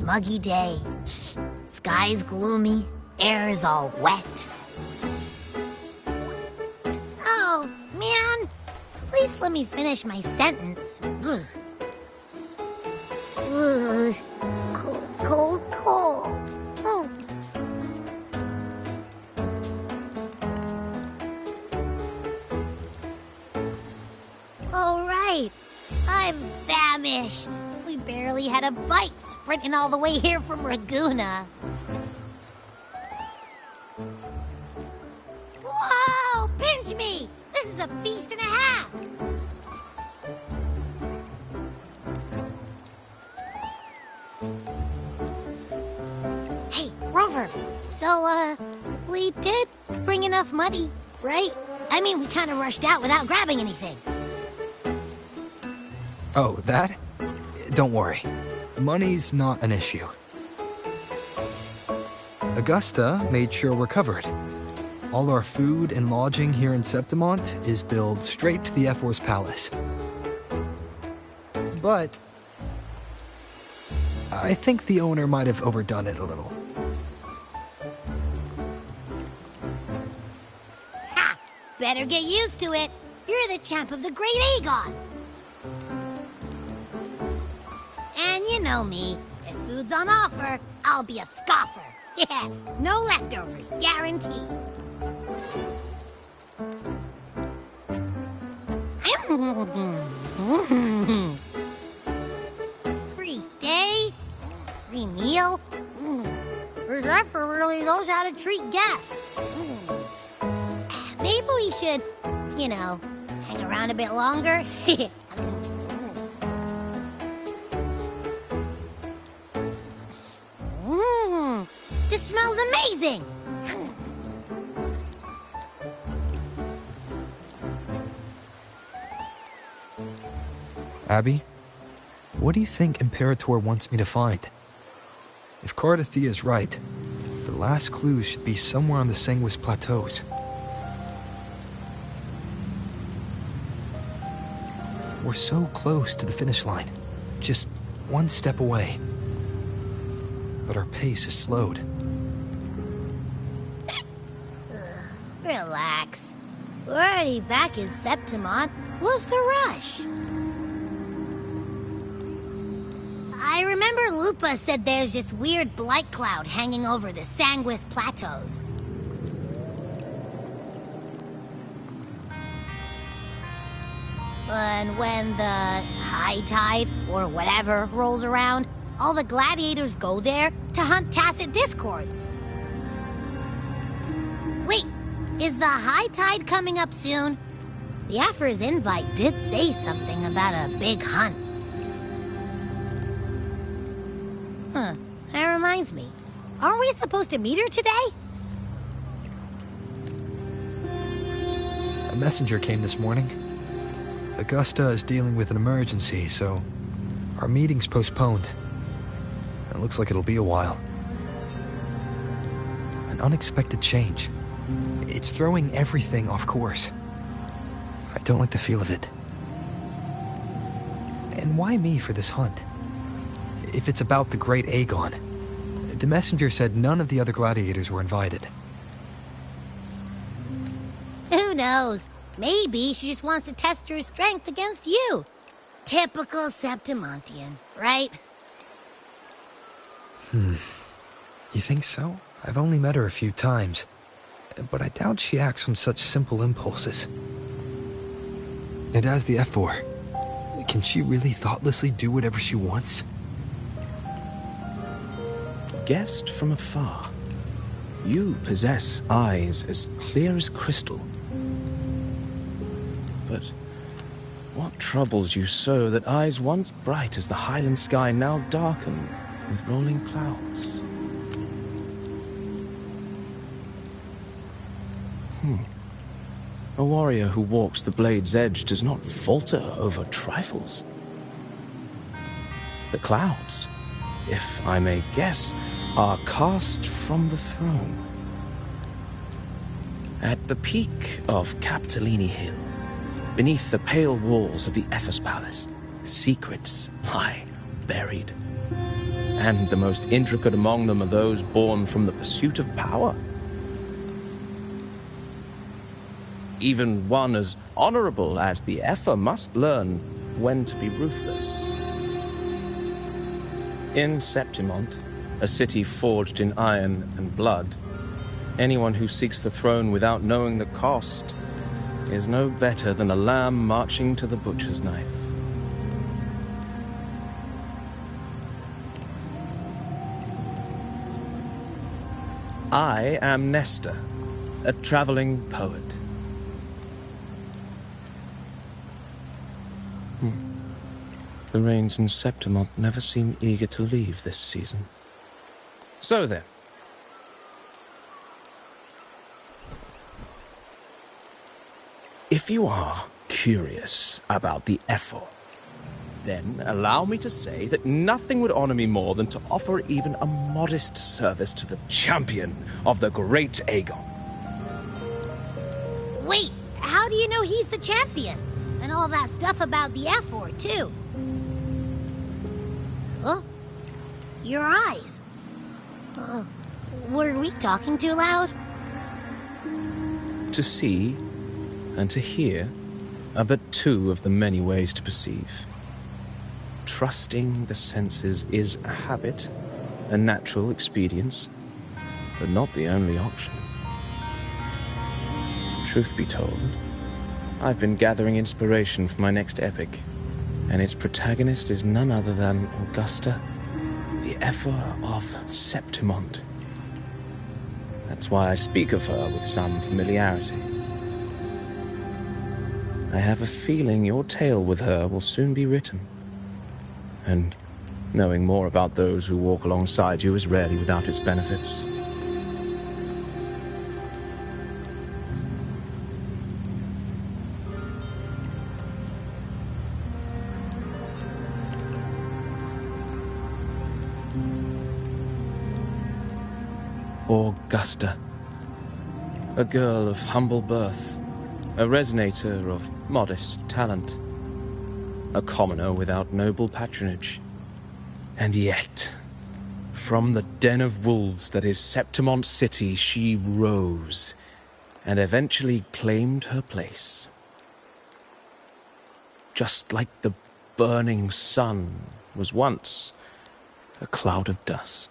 muggy day. Sky's gloomy, air's all wet. Oh, man. At least let me finish my sentence. Ugh. Ugh. Cold, cold, cold. Oh. All right. I'm famished. We barely had a bite sprinting all the way here from Raguna. Whoa! Pinch me! This is a feast and a half! Hey, Rover. So, we did bring enough money, right? I mean, we kind of rushed out without grabbing anything. Oh, that? Don't worry. Money's not an issue. Augusta made sure we're covered. All our food and lodging here in Septimont is billed straight to the F4's palace. But I think the owner might have overdone it a little. Ha! Better get used to it. You're the champ of the Great Aegon. And you know me. If food's on offer, I'll be a scoffer. Yeah, no leftovers, guaranteed. Free stay, free meal. This effer really knows how to treat guests. Maybe we should, you know, hang around a bit longer. This smells amazing! Abby, what do you think Imperator wants me to find? If Cardathea's right, the last clues should be somewhere on the Sanguis Plateaus. We're so close to the finish line, just one step away. But our pace is slowed. Relax. We're already back in Septimont. What's the rush? I remember Lupa said there's this weird blight cloud hanging over the Sanguis Plateaus. And when the high tide, or whatever, rolls around, all the gladiators go there to hunt tacit discords. Wait, is the high tide coming up soon? The Afra's invite did say something about a big hunt. Huh, that reminds me. Aren't we supposed to meet her today? A messenger came this morning. Augusta is dealing with an emergency, so our meeting's postponed. It looks like it'll be a while. An unexpected change. It's throwing everything off course. I don't like the feel of it. And why me for this hunt? If it's about the Great Aegon, the messenger said none of the other gladiators were invited. Who knows? Maybe she just wants to test her strength against you. Typical Septimontian, right? You think so? I've only met her a few times, but I doubt she acts on such simple impulses. And as the F4, can she really thoughtlessly do whatever she wants? Guessed from afar, you possess eyes as clear as crystal. But what troubles you so that eyes once bright as the highland sky now darken with rolling clouds? A warrior who walks the blade's edge does not falter over trifles. The clouds, if I may guess, are cast from the throne. At the peak of Capitolini Hill, beneath the pale walls of the Ephes Palace, secrets lie buried. and the most intricate among them are those born from the pursuit of power. Even one as honorable as the Effer must learn when to be ruthless. In Septimont, a city forged in iron and blood, anyone who seeks the throne without knowing the cost is no better than a lamb marching to the butcher's knife. I am Nestor, a traveling poet. The rains in Septimont never seem eager to leave this season. So then. If you are curious about the Effer, then allow me to say that nothing would honor me more than to offer even a modest service to the champion of the great Aegon. Wait, how do you know he's the champion? And all that stuff about the F4, too. Oh, your eyes. Were we talking too loud? To see and to hear are but two of the many ways to perceive. Trusting the senses is a habit, a natural expedience, but not the only option. Truth be told, I've been gathering inspiration for my next epic, and its protagonist is none other than Augusta, the Effer of Septimont. That's why I speak of her with some familiarity. I have a feeling your tale with her will soon be written. And knowing more about those who walk alongside you is rarely without its benefits. Augusta, a girl of humble birth, a resonator of modest talent, a commoner without noble patronage. And yet, from the den of wolves that is Septimont City, she rose and eventually claimed her place. Just like the burning sun was once a cloud of dust.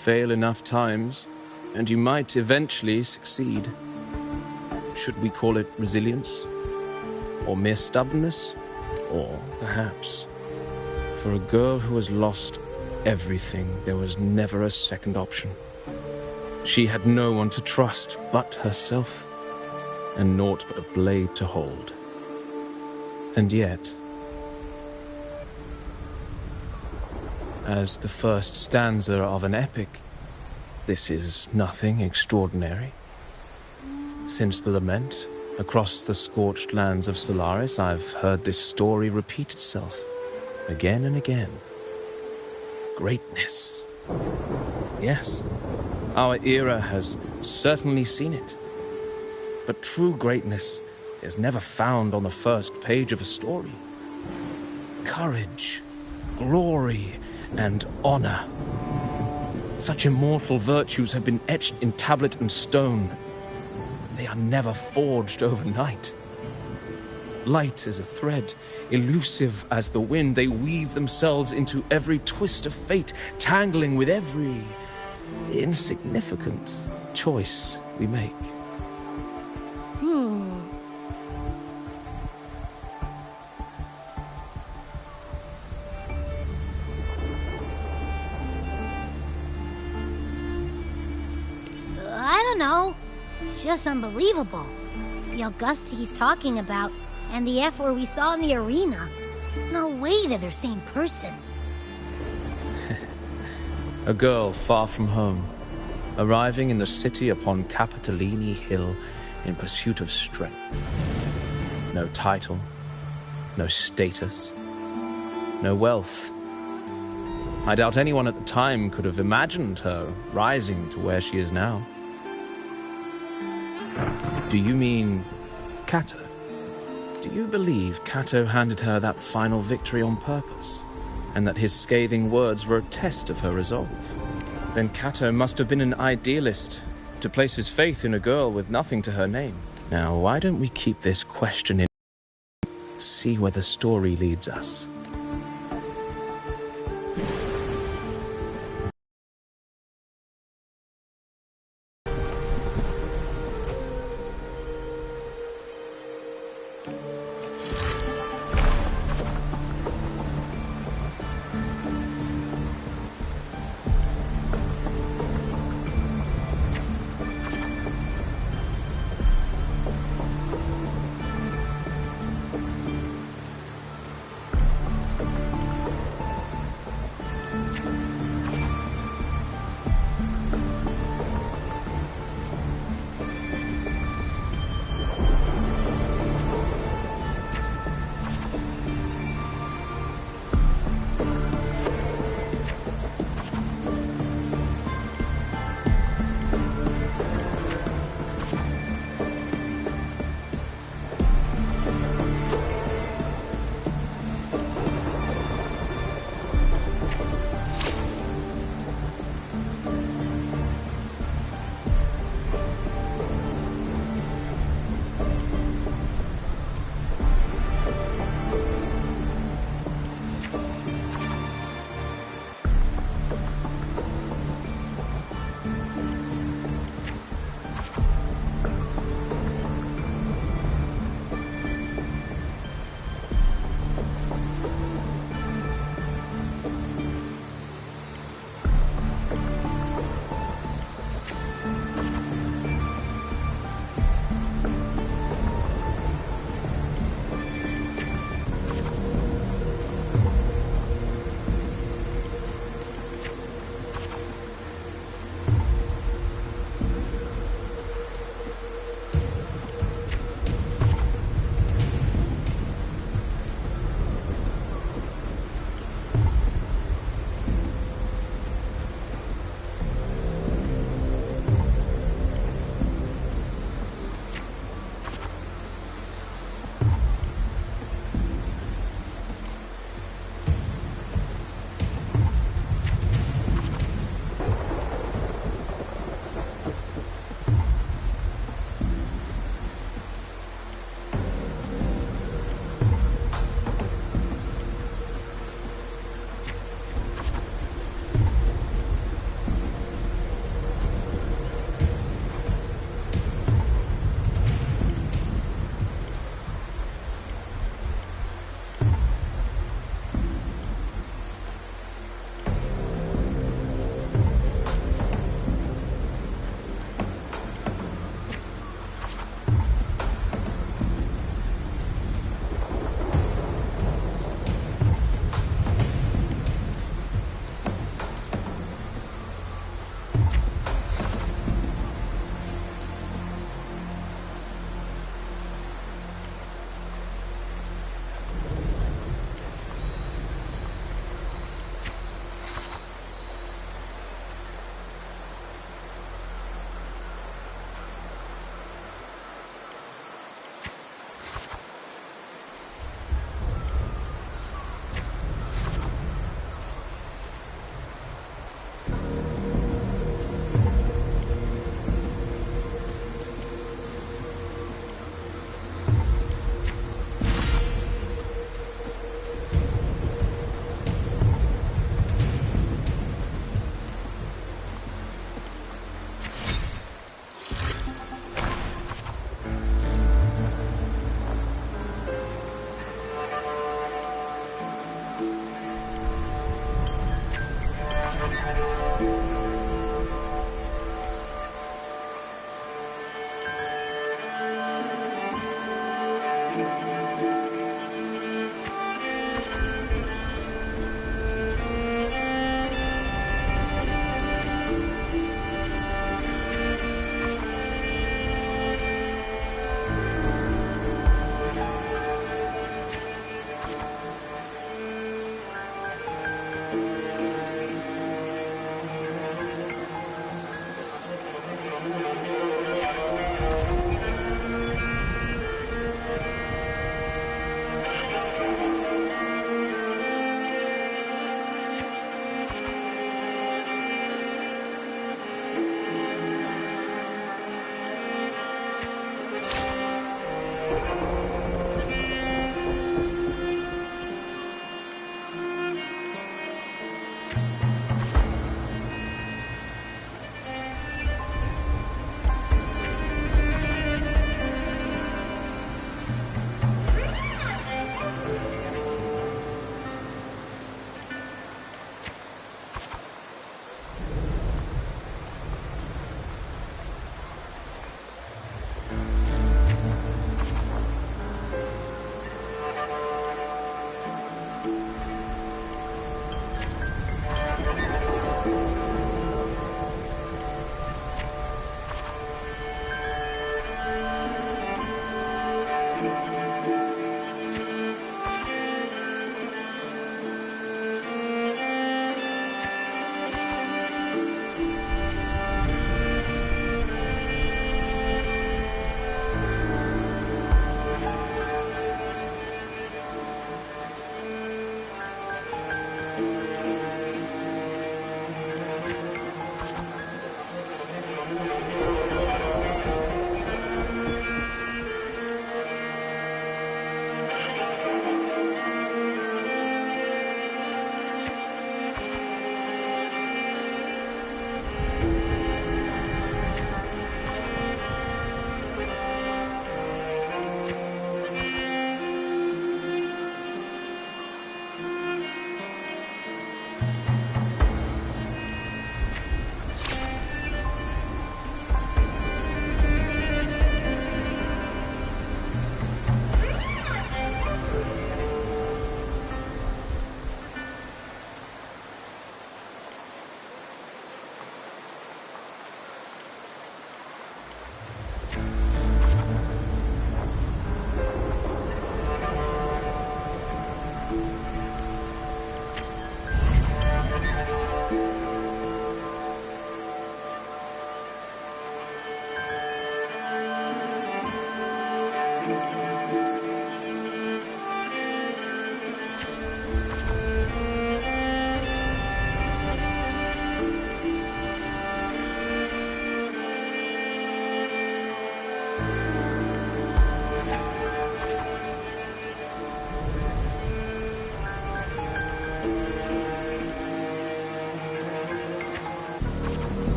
fail enough times, and you might eventually succeed. Should we call it resilience? Or mere stubbornness? Or perhaps, for a girl who has lost everything, there was never a second option. She had no one to trust but herself, and naught but a blade to hold. And yet, as the first stanza of an epic, this is nothing extraordinary. Since the lament, across the scorched lands of Solaris, I've heard this story repeat itself, again and again. Greatness. Yes, our era has certainly seen it. But true greatness is never found on the first page of a story. Courage, glory, and honor. Such immortal virtues have been etched in tablet and stone. They are never forged overnight. Light as a thread, elusive as the wind, they weave themselves into every twist of fate, tangling with every insignificant choice we make. I don't know. It's just unbelievable. The Augusta he's talking about, and the F-word we saw in the arena. No way they're the same person. A girl far from home, arriving in the city upon Capitolini Hill in pursuit of strength. No title, no status, no wealth. I doubt anyone at the time could have imagined her rising to where she is now. Do you mean Kato? Do you believe Kato handed her that final victory on purpose, and that his scathing words were a test of her resolve? Then Kato must have been an idealist, to place his faith in a girl with nothing to her name. Now, why don't we keep this question in, see where the story leads us?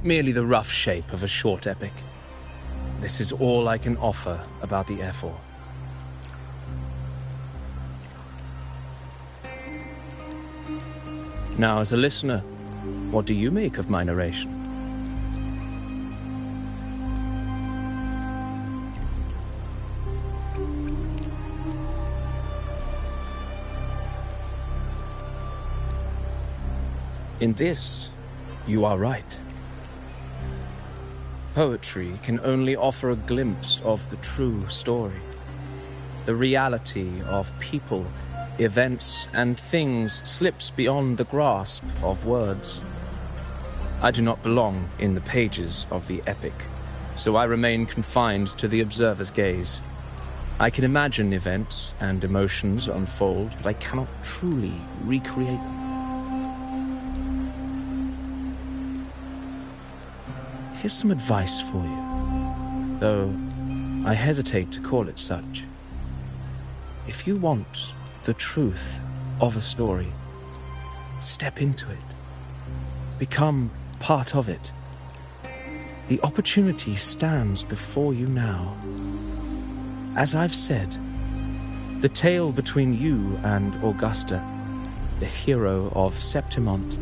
merely the rough shape of a short epic. This is all I can offer about the F4. Now, as a listener, what do you make of my narration? In this, you are right. Poetry can only offer a glimpse of the true story, the reality of people, events, and things slips beyond the grasp of words. I do not belong in the pages of the epic, so I remain confined to the observer's gaze. I can imagine events and emotions unfold, but I cannot truly recreate them. Here's some advice for you, though I hesitate to call it such. If you want the truth of a story, step into it. Become part of it. The opportunity stands before you now. As I've said, the tale between you and Augusta, the hero of Septimont,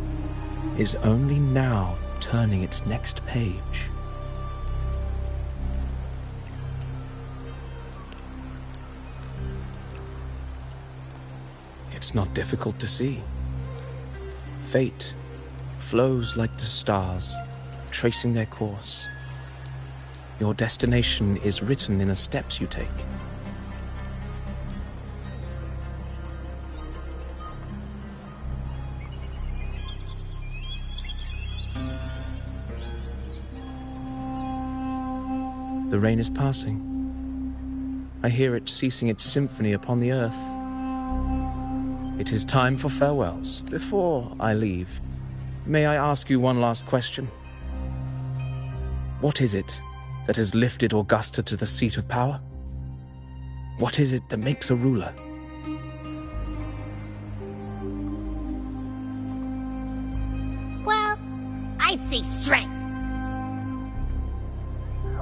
is only now turning its next page. It's not difficult to see. Fate flows like the stars, tracing their course. Your destination is written in the steps you take. The rain is passing. I hear it ceasing its symphony upon the earth. It is time for farewells. Before I leave, may I ask you one last question? What is it that has lifted Augusta to the seat of power? What is it that makes a ruler? Well, I'd say strength.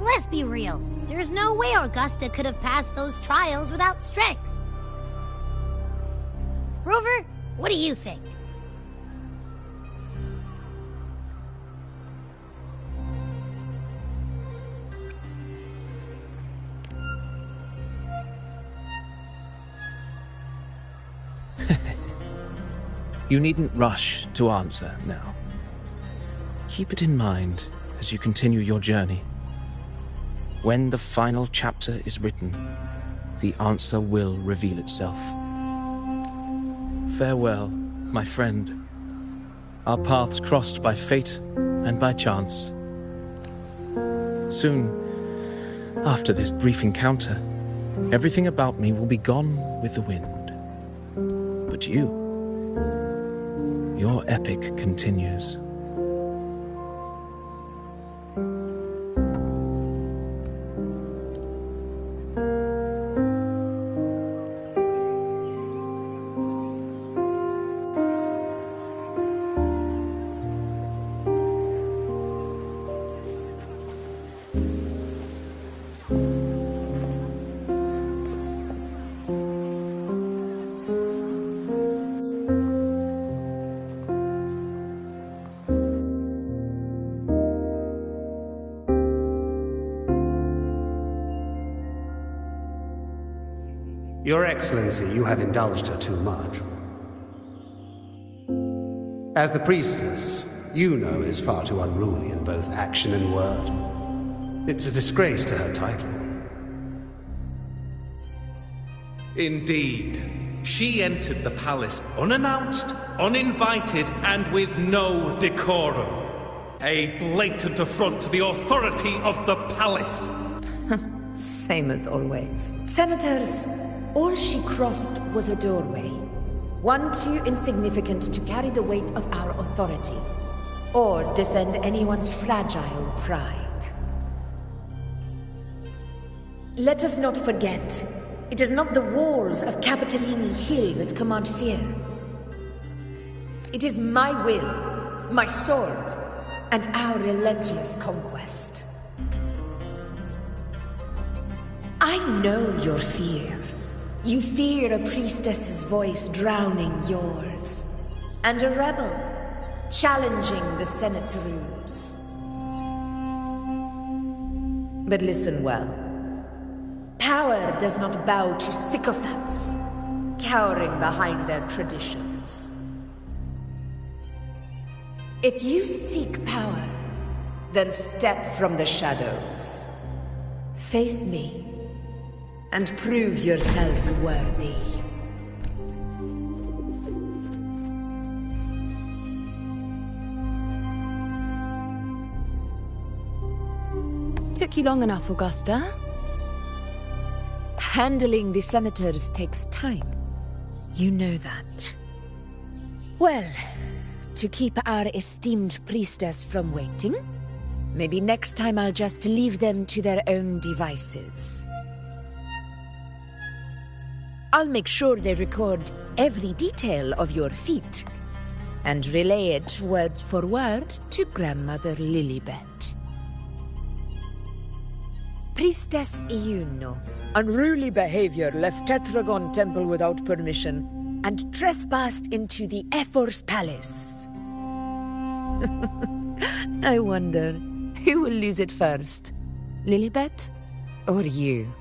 Let's be real. There's no way Augusta could have passed those trials without strength. Rover, what do you think? You needn't rush to answer now. Keep it in mind as you continue your journey. When the final chapter is written, the answer will reveal itself. Farewell, my friend. Our paths crossed by fate and by chance. Soon, after this brief encounter, everything about me will be gone with the wind. But your epic continues. Your Excellency, you have indulged her too much. As the priestess, you know is far too unruly in both action and word. It's a disgrace to her title. Indeed. She entered the palace unannounced, uninvited, and with no decorum. A blatant affront to the authority of the palace. Same as always. Senators, all she crossed was a doorway. One too insignificant to carry the weight of our authority, or defend anyone's fragile pride. Let us not forget, it is not the walls of Capitolini Hill that command fear. It is my will, my sword, and our relentless conquest. I know your fear. You fear a priestess's voice drowning yours, and a rebel challenging the Senate's rules. But listen well. Power does not bow to sycophants, cowering behind their traditions. If you seek power, then step from the shadows. Face me, and prove yourself worthy. Took you long enough, Augusta. Handling the senators takes time. You know that. Well, to keep our esteemed priestess from waiting, maybe next time I'll just leave them to their own devices. I'll make sure they record every detail of your feat, and relay it word for word to Grandmother Lilibet. Priestess Iuno. Unruly behavior left Tetragon Temple without permission and trespassed into the Ephor's palace. I wonder, who will lose it first? Lilibet or you?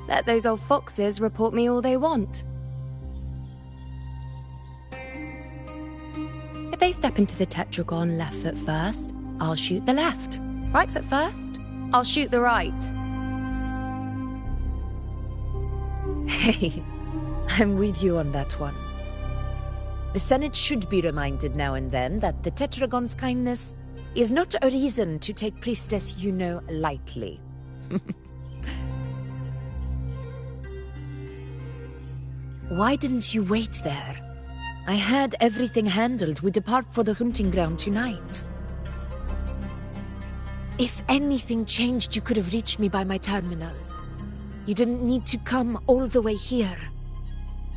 Let those old foxes report me all they want. If they step into the Tetragon left foot first, I'll shoot the left. Right foot first, I'll shoot the right. Hey, I'm with you on that one. The Senate should be reminded now and then that the Tetragon's kindness is not a reason to take Priestess Yuno lightly. Why didn't you wait there? I had everything handled. We depart for the hunting ground tonight. If anything changed, you could have reached me by my terminal. You didn't need to come all the way here.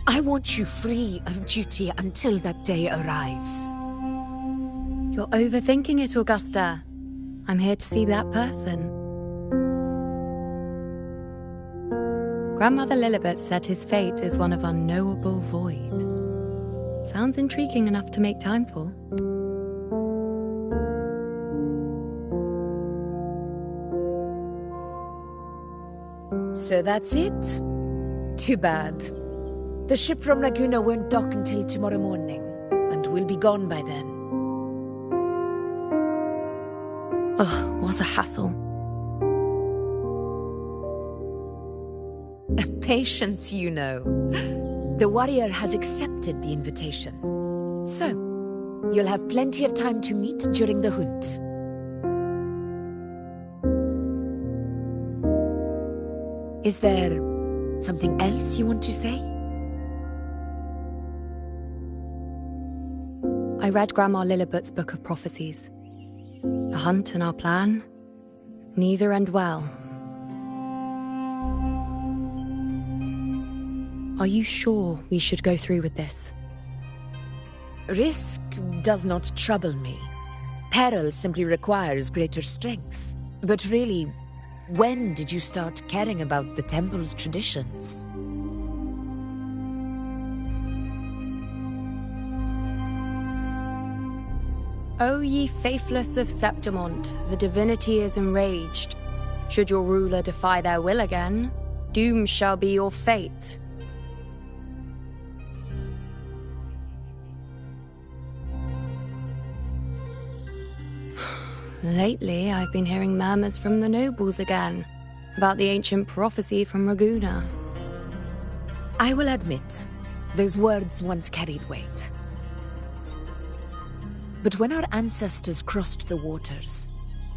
I want you free of duty until that day arrives. You're overthinking it, Augusta. I'm here to see that person. Grandmother Lilibet said his fate is one of unknowable void. Sounds intriguing enough to make time for. So that's it? Too bad. The ship from Laguna won't dock until tomorrow morning, and we'll be gone by then. Ugh, what a hassle. Patience, you know. The warrior has accepted the invitation. So, you'll have plenty of time to meet during the hunt. Is there something else you want to say? I read Grandma Lilibet's Book of Prophecies. The hunt and our plan, neither end well. Are you sure we should go through with this? Risk does not trouble me. Peril simply requires greater strength. But really, when did you start caring about the temple's traditions? O ye faithless of Septimont, the divinity is enraged. Should your ruler defy their will again, doom shall be your fate. Lately, I've been hearing murmurs from the nobles again, about the ancient prophecy from Raguna. I will admit, those words once carried weight. But when our ancestors crossed the waters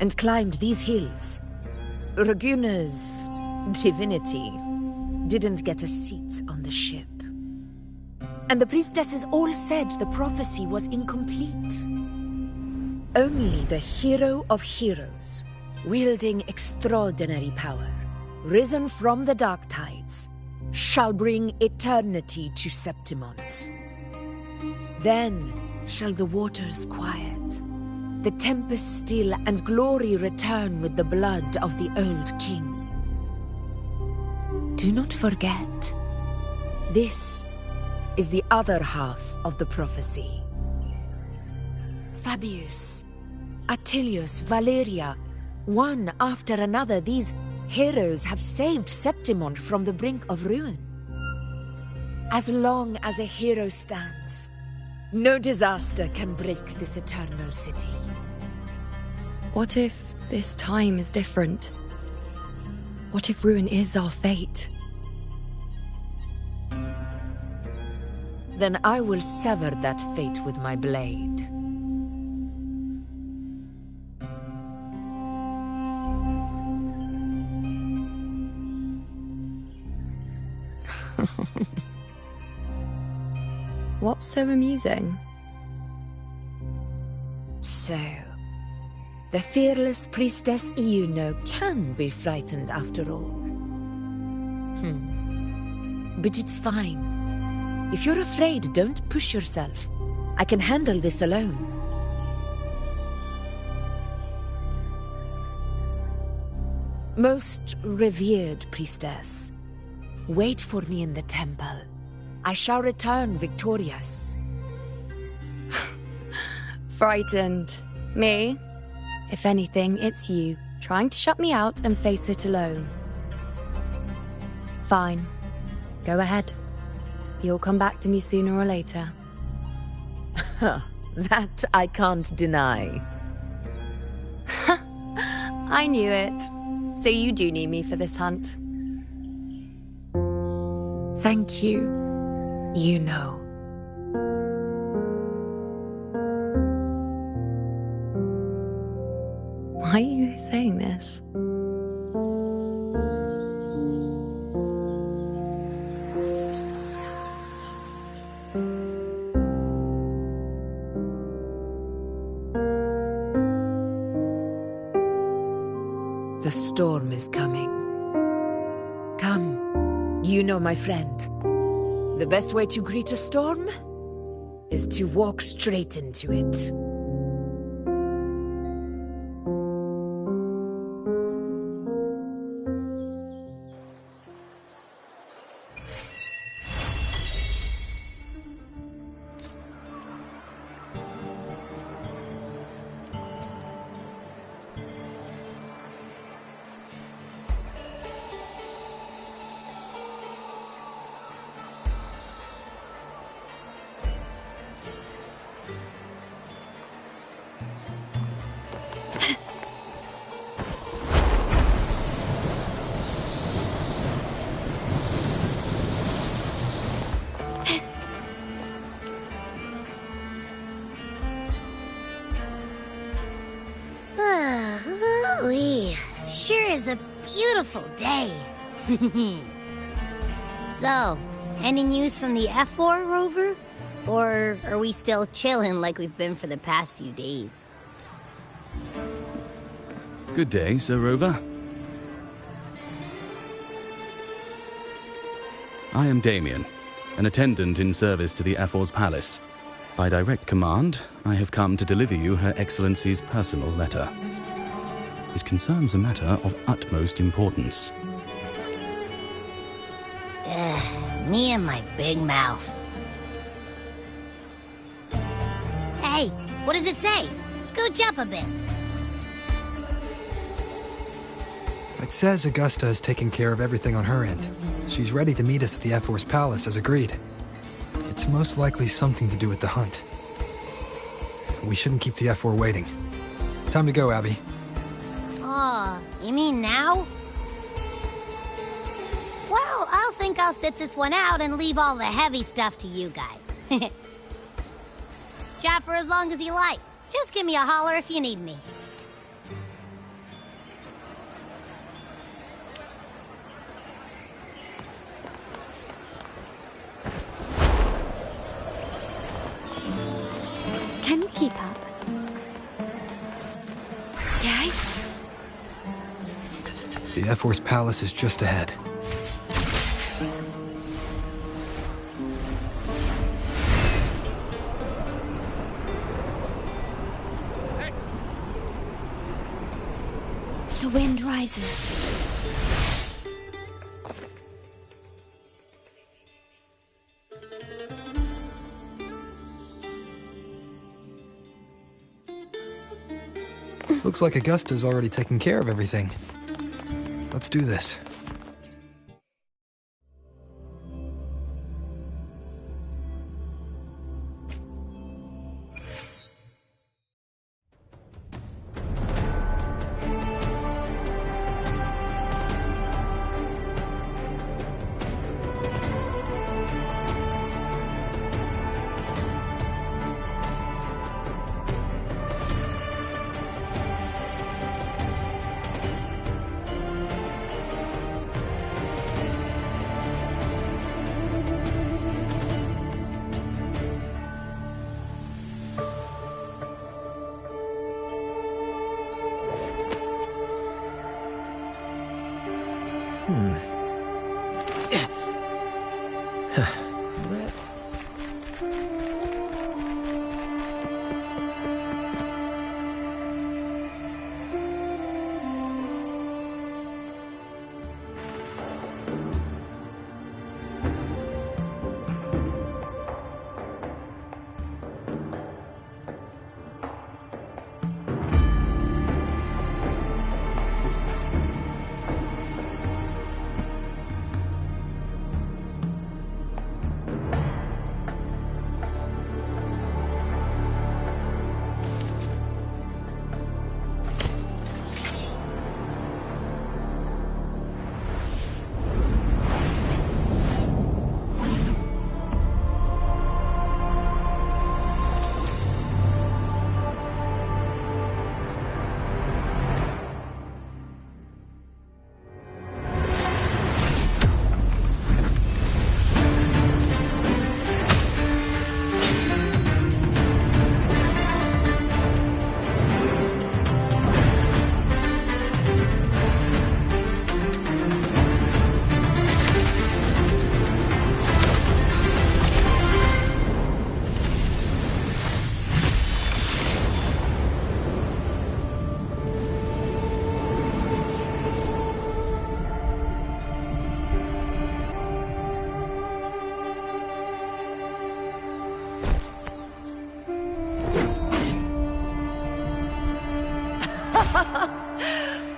and climbed these hills, Raguna's divinity didn't get a seat on the ship. And the priestesses all said the prophecy was incomplete. Only the hero of heroes, wielding extraordinary power, risen from the dark tides, shall bring eternity to Septimont. Then shall the waters quiet, the tempest still, and glory return with the blood of the old king. Do not forget, this is the other half of the prophecy. Fabius, Attilius, Valeria, one after another, these heroes have saved Septimont from the brink of ruin. As long as a hero stands, no disaster can break this eternal city. What if this time is different? What if ruin is our fate? Then I will sever that fate with my blade. What's so amusing? So, the fearless priestess Iuno can be frightened after all. But it's fine. If you're afraid, don't push yourself. I can handle this alone. Most revered priestess, wait for me in the temple. I shall return victorious. Frightened. Me? If anything, it's you, trying to shut me out and face it alone. Fine. Go ahead. You'll come back to me sooner or later. That I can't deny. I knew it. So you do need me for this hunt. Thank you. You know. Why are you saying this? The storm is coming. Come, you know, my friend. The best way to greet a storm is to walk straight into it. Sure is a beautiful day. So, any news from the F4 rover? Or are we still chilling like we've been for the past few days? Good day, Sir Rover. I am Damien, an attendant in service to the F4's palace. By direct command, I have come to deliver you Her Excellency's personal letter. It concerns a matter of utmost importance. Me and my big mouth. Hey, what does it say? Scooch up a bit. It says Augusta has taken care of everything on her end. She's ready to meet us at the F4's palace as agreed. It's most likely something to do with the hunt. We shouldn't keep the F4 waiting. Time to go, Abby. Oh, you mean now? Well, I'll think I'll sit this one out and leave all the heavy stuff to you guys. Chat for as long as you like. Just give me a holler if you need me. Can you keep up? Okay. The F4's palace is just ahead. The wind rises. Looks like Augusta's already taken care of everything. Let's do this.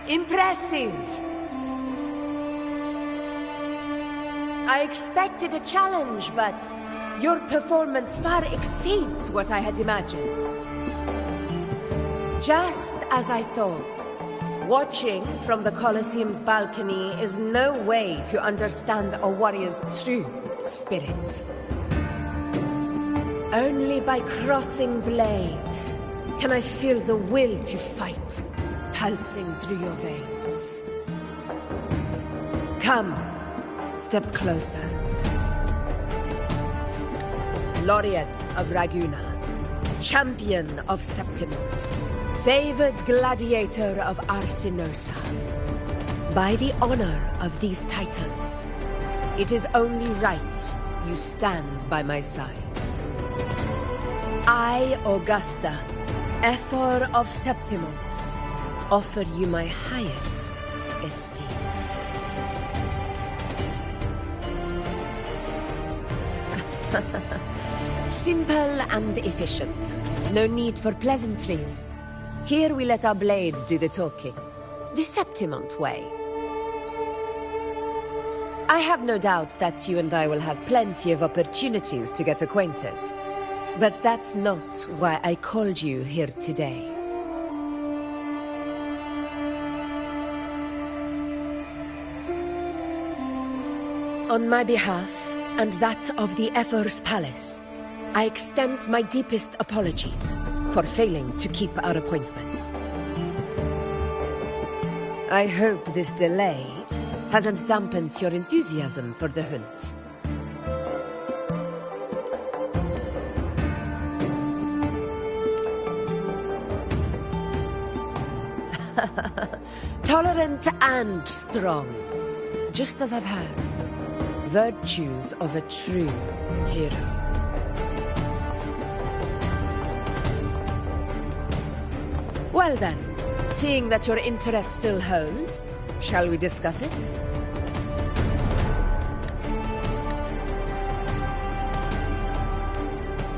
Impressive! I expected a challenge, but your performance far exceeds what I had imagined. Just as I thought, watching from the Colosseum's balcony is no way to understand a warrior's true spirit. Only by crossing blades can I feel the will to fight pulsing through your veins. Come, step closer. Laureate of Raguna, champion of Septimont, favored gladiator of Arsinosa. By the honor of these titans, it is only right you stand by my side. I, Augusta, Ephor of Septimont, offer you my highest esteem. Simple and efficient. No need for pleasantries. Here we let our blades do the talking. The Septimont way. I have no doubt that you and I will have plenty of opportunities to get acquainted. But that's not why I called you here today. On my behalf, and that of the Ephor's Palace, I extend my deepest apologies for failing to keep our appointment. I hope this delay hasn't dampened your enthusiasm for the hunt. Tolerant and strong, just as I've heard. Virtues of a true hero. Well then, Seeing that your interest still holds, shall we discuss it?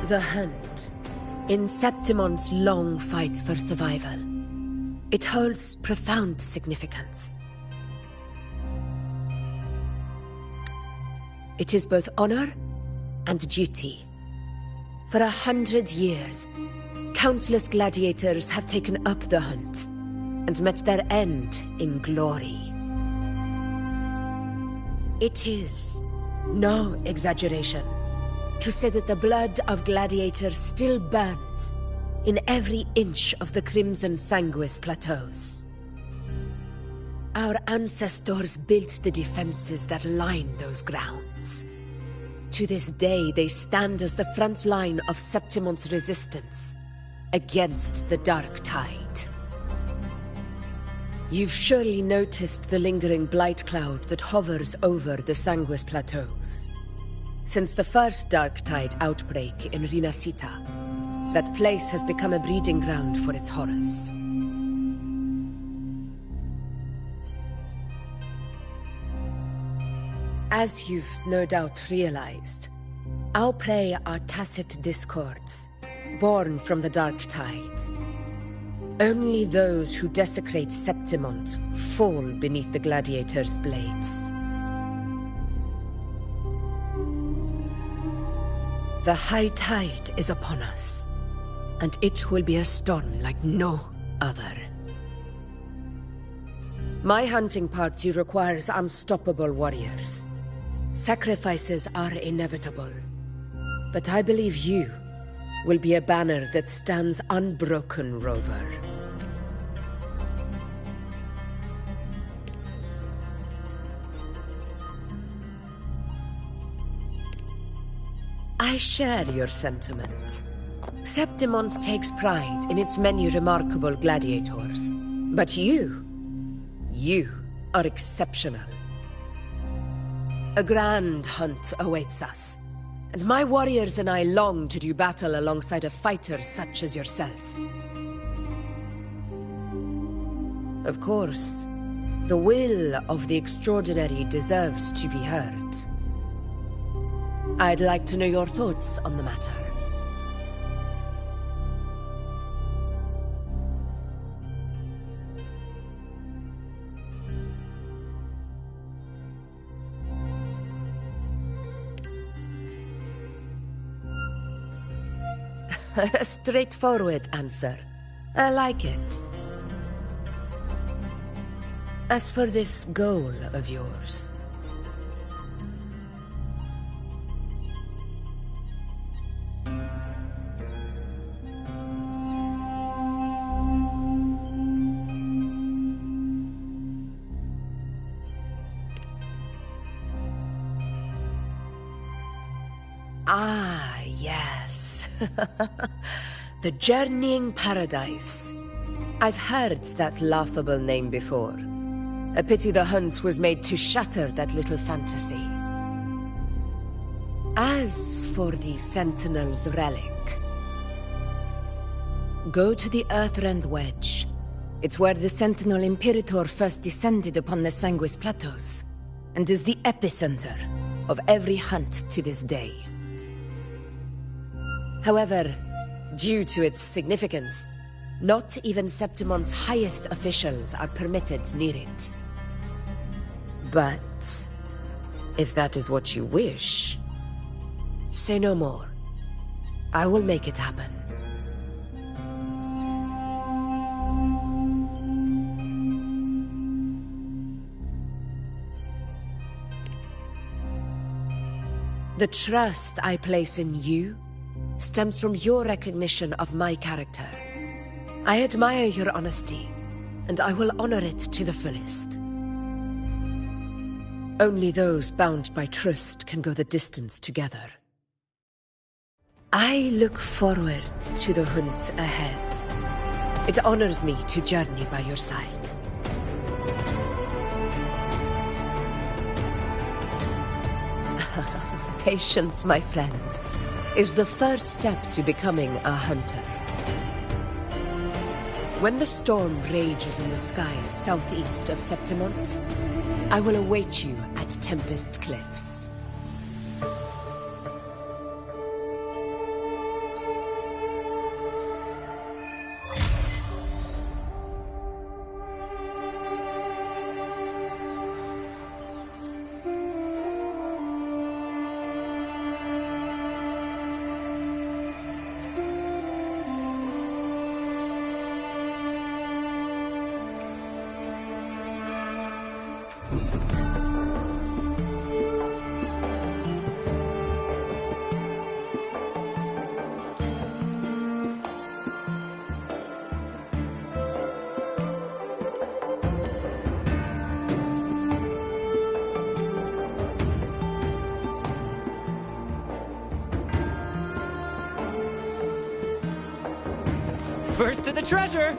The hunt. In Septimon's long fight for survival. It holds profound significance. It is both honor and duty. For 100 years, countless gladiators have taken up the hunt and met their end in glory. It is no exaggeration to say that the blood of gladiators still burns in every inch of the Crimson Sanguis plateaus. Our ancestors built the defenses that line those grounds. To this day, they stand as the front line of Septimon's resistance against the Dark Tide. You've surely noticed the lingering blight cloud that hovers over the Sanguis plateaus. Since the first Dark Tide outbreak in Rinascita, that place has become a breeding ground for its horrors. As you've no doubt realized, our prey are tacit discords, born from the Dark Tide. Only those who desecrate Septimont fall beneath the gladiators' blades. The high tide is upon us, and it will be a storm like no other. My hunting party requires unstoppable warriors. Sacrifices are inevitable, but I believe you will be a banner that stands unbroken, Rover. I share your sentiment. Septimont takes pride in its many remarkable gladiators, but you are exceptional. A grand hunt awaits us, and my warriors and I long to do battle alongside a fighter such as yourself. Of course, the will of the extraordinary deserves to be heard. I'd like to know your thoughts on the matter. A straightforward answer. I like it. As for this goal of yours... Ah, yes. The Journeying Paradise. I've heard that laughable name before. A pity the hunt was made to shatter that little fantasy. As for the Sentinel's relic, go to the Earthrend Wedge. It's where the Sentinel Imperator first descended upon the Sanguis Plateaus, and is the epicenter of every hunt to this day. However, due to its significance, not even Septimon's highest officials are permitted near it. But if that is what you wish, say no more. I will make it happen. The trust I place in you stems from your recognition of my character. I admire your honesty, and I will honor it to the fullest. Only those bound by trust can go the distance together. I look forward to the hunt ahead. It honors me to journey by your side. Patience, my friend, is the first step to becoming a hunter. When the storm rages in the skies southeast of Septimont, I will await you at Tempest Cliffs. First to the treasure!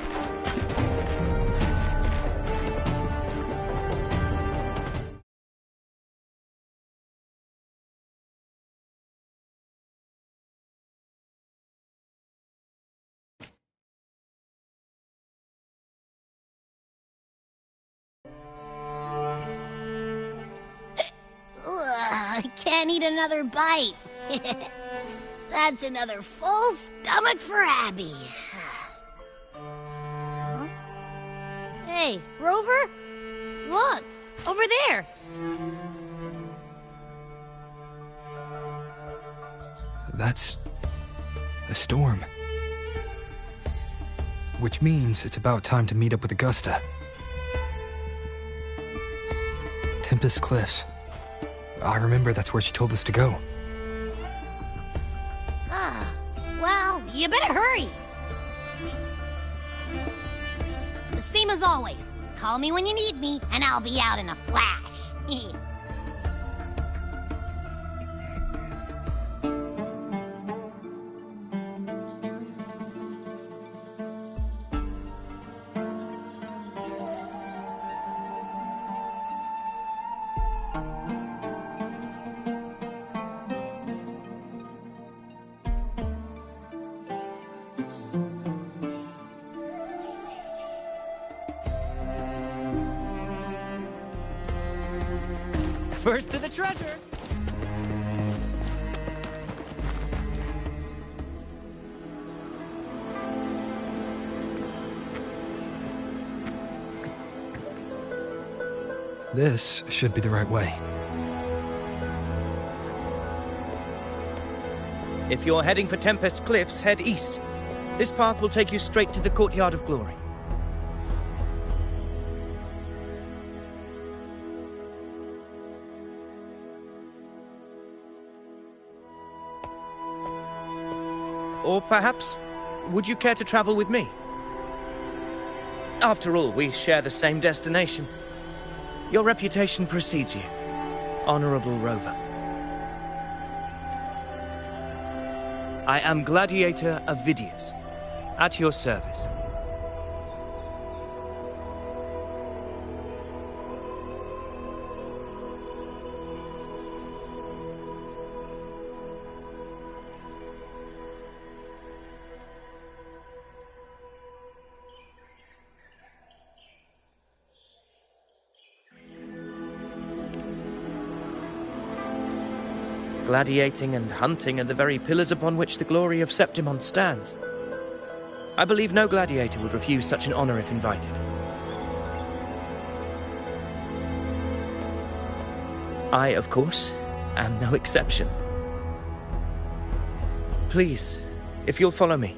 Ugh, can't eat another bite. That's another full stomach for Abby. Huh? Hey, Rover? Look, over there. That's a storm. Which means it's about time to meet up with Augusta. Tempest Cliffs. I remember that's where she told us to go. Well, you better hurry. Same as always. Call me when you need me, and I'll be out in a flash. First to the treasure! This should be the right way. If you're heading for Tempest Cliffs, head east. This path will take you straight to the Courtyard of Glory. Or perhaps, would you care to travel with me? After all, we share the same destination. Your reputation precedes you, Honorable Rover. I am Gladiator Avidius, at your service. Gladiating and hunting are the very pillars upon which the glory of Septimont stands. I believe no gladiator would refuse such an honor if invited. I, of course, am no exception. Please, if you'll follow me,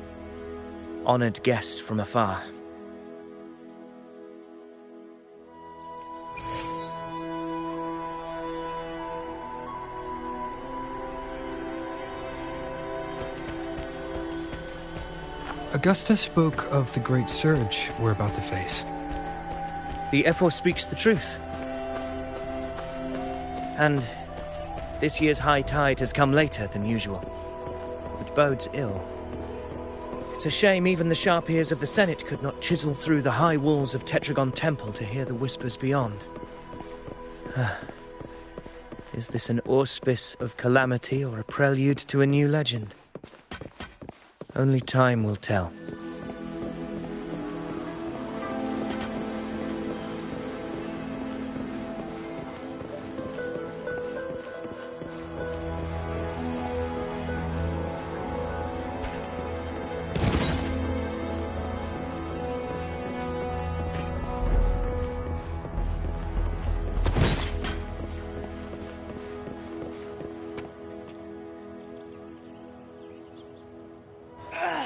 honored guest from afar. Augusta spoke of the great surge we're about to face. The Ephor speaks the truth. And this year's high tide has come later than usual, which bodes ill. It's a shame even the sharp ears of the Senate could not chisel through the high walls of Tetragon Temple to hear the whispers beyond. Is this an auspice of calamity or a prelude to a new legend? Only time will tell.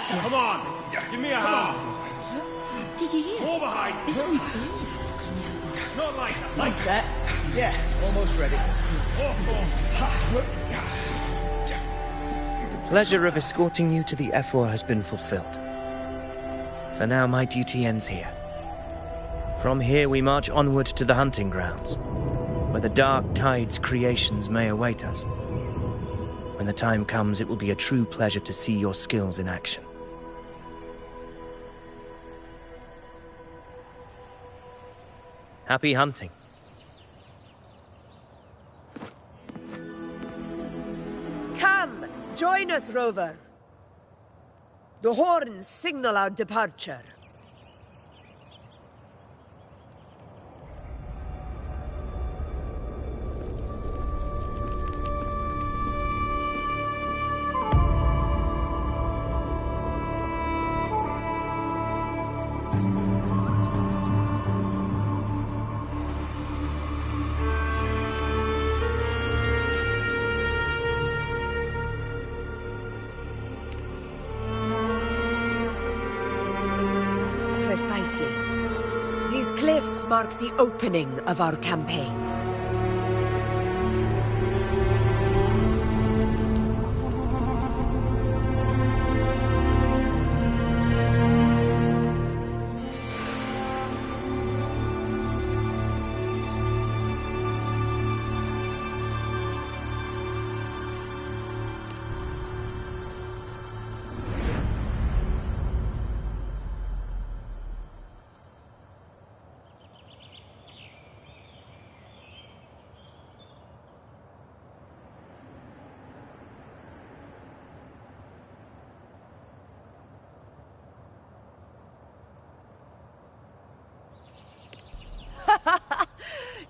Come on! Give me a hand! Did you hear? More behind! This one's serious. Not like that! Like Set? Yeah, almost ready. The pleasure of escorting you to the F4 has been fulfilled. For now, my duty ends here. From here, we march onward to the hunting grounds, where the Dark Tide's creations may await us. When the time comes, it will be a true pleasure to see your skills in action. Happy hunting. Come, join us, Rover. The horns signal our departure. Precisely. These cliffs mark the opening of our campaign.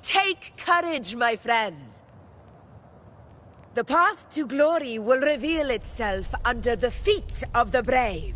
Take courage, my friend. The path to glory will reveal itself under the feet of the brave.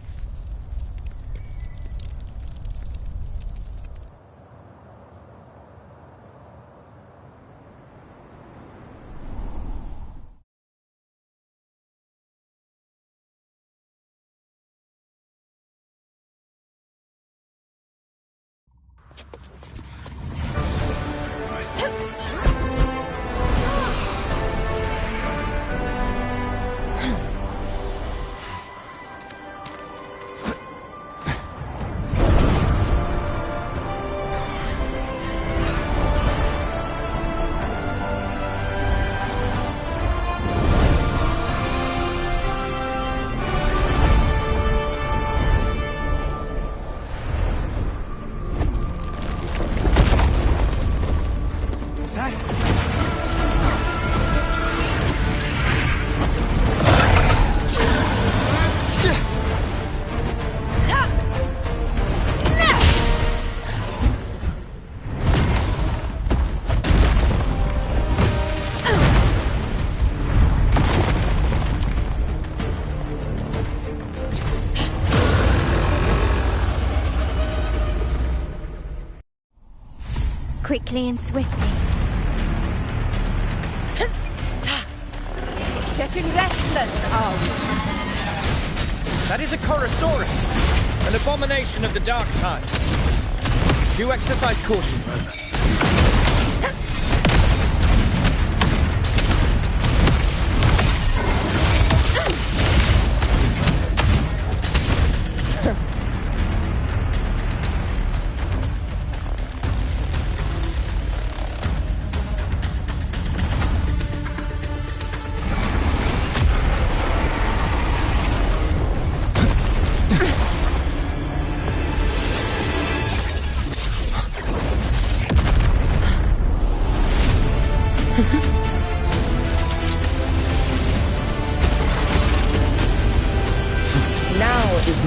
Quickly and swiftly. Getting restless, are we? That is a Chorosaurus, an abomination of the Dark Tide. Do exercise caution, Rover.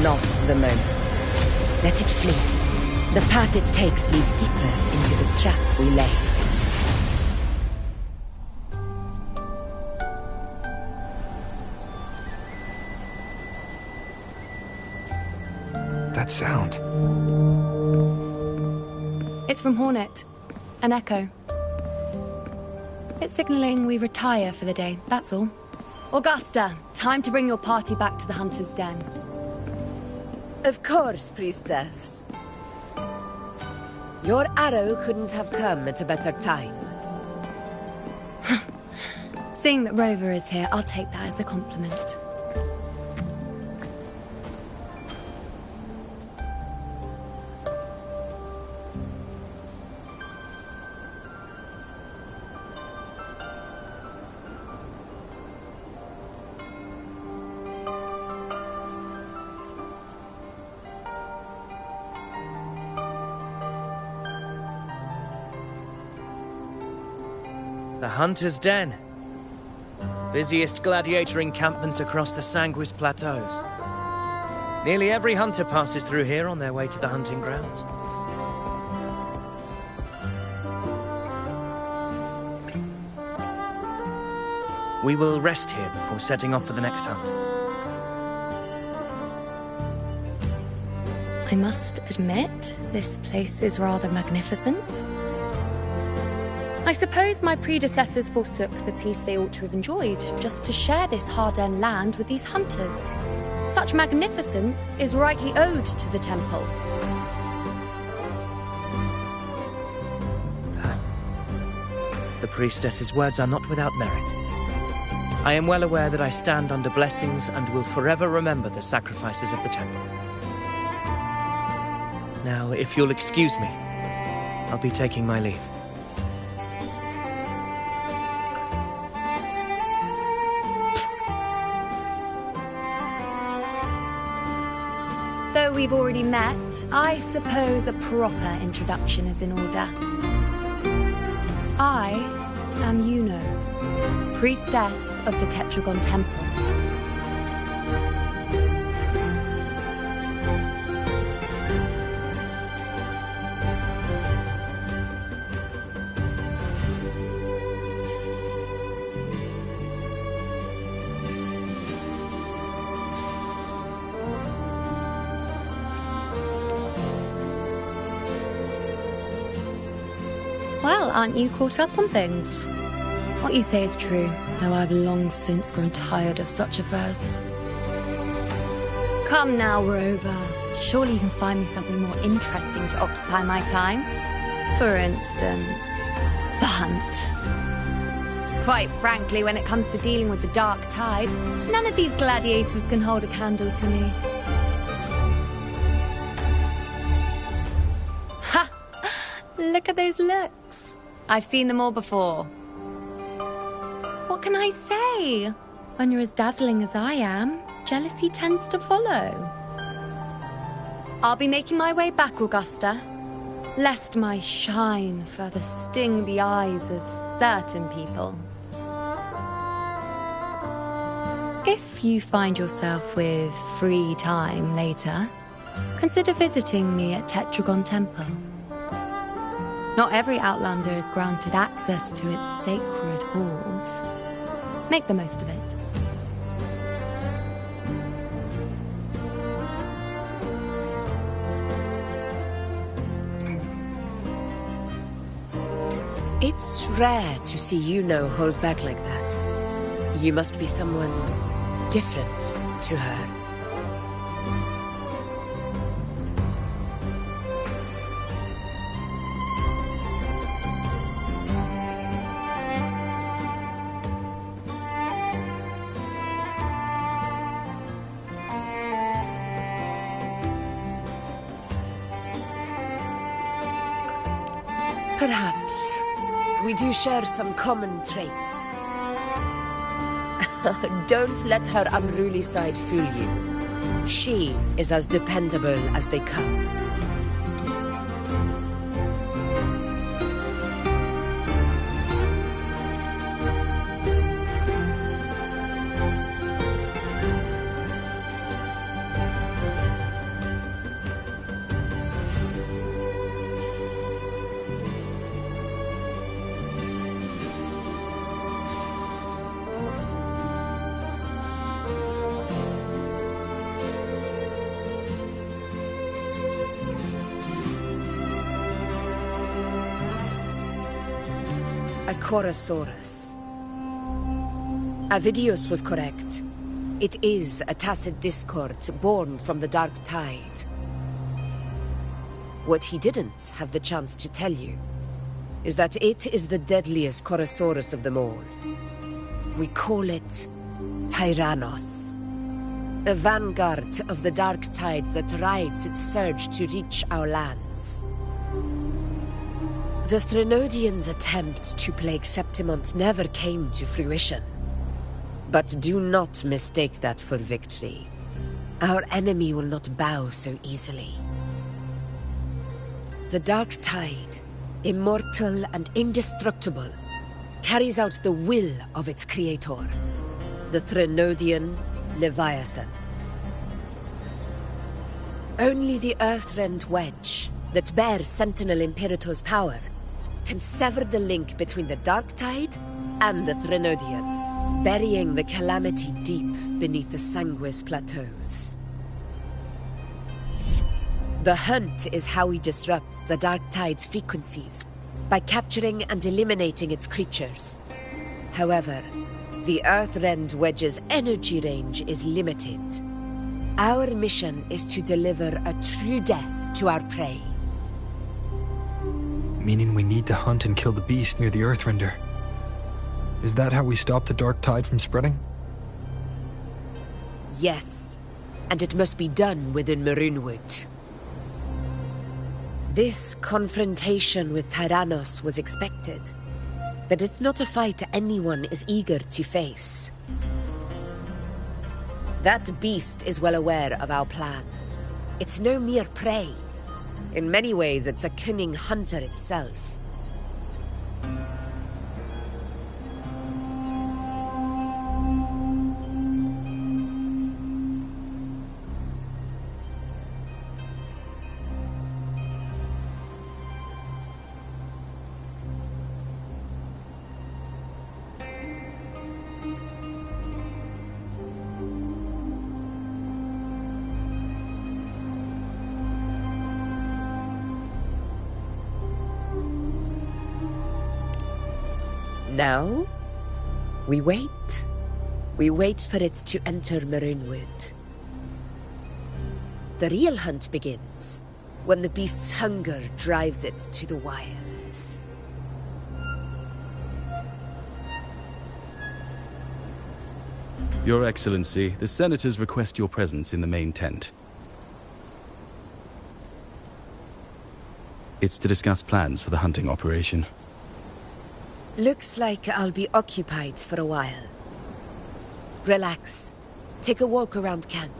Not the moment. Let it flee. The path it takes leads deeper into the trap we laid. That sound. It's from Hornet. An echo. It's signaling we retire for the day, that's all. Augusta, time to bring your party back to the Hunter's Den. Of course, priestess. Your arrow couldn't have come at a better time. Seeing that Rover is here, I'll take that as a compliment. The Hunter's Den. Busiest gladiator encampment across the Sanguis Plateaus. Nearly every hunter passes through here on their way to the hunting grounds. We will rest here before setting off for the next hunt. I must admit, this place is rather magnificent. I suppose my predecessors forsook the peace they ought to have enjoyed, just to share this hard-earned land with these hunters. Such magnificence is rightly owed to the temple. The priestess's words are not without merit. I am well aware that I stand under blessings and will forever remember the sacrifices of the temple. Now, if you'll excuse me, I'll be taking my leave. Though we've already met, I suppose a proper introduction is in order. I am Yuno, priestess of the Tetragon Temple. Well, aren't you caught up on things? What you say is true, though I've long since grown tired of such affairs. Come now, Rover. Surely you can find me something more interesting to occupy my time. For instance, the hunt. Quite frankly, when it comes to dealing with the dark tide, none of these gladiators can hold a candle to me. Ha! Look at those looks. I've seen them all before. What can I say? When you're as dazzling as I am, jealousy tends to follow. I'll be making my way back, Augusta, lest my shine further sting the eyes of certain people. If you find yourself with free time later, consider visiting me at Tetragon Temple. Not every Outlander is granted access to its sacred halls. Make the most of it. It's rare to see Yuno hold back like that. You must be someone different to her. Perhaps we do share some common traits. Don't let her unruly side fool you. She is as dependable as they come. Corasaurus. Avidius was correct. It is a tacit discord born from the Dark Tide. What he didn't have the chance to tell you is that it is the deadliest Chorosaurus of them all. We call it Tyrannos. A vanguard of the Dark Tide that rides its surge to reach our lands. The Threnodians' attempt to plague Septimont never came to fruition. But do not mistake that for victory. Our enemy will not bow so easily. The Dark Tide, immortal and indestructible, carries out the will of its creator, the Threnodian Leviathan. Only the Earthrend Wedge, that bears Sentinel Imperator's power, can sever the link between the Dark Tide and the Threnodian, burying the calamity deep beneath the Sanguis plateaus. The hunt is how we disrupt the Dark Tide's frequencies, by capturing and eliminating its creatures. However, the Earthrend Wedge's energy range is limited. Our mission is to deliver a true death to our prey. Meaning we need to hunt and kill the beast near the Earthrender. Is that how we stop the Dark Tide from spreading? Yes, and it must be done within Maroonwood. This confrontation with Tyrannos was expected, but it's not a fight anyone is eager to face. That beast is well aware of our plan. It's no mere prey. In many ways, it's a cunning hunter itself. Now, we wait. We wait for it to enter Maroonwood. The real hunt begins when the beast's hunger drives it to the wilds. Your Excellency, the Senators request your presence in the main tent. It's to discuss plans for the hunting operation. Looks like I'll be occupied for a while. Relax. Take a walk around camp.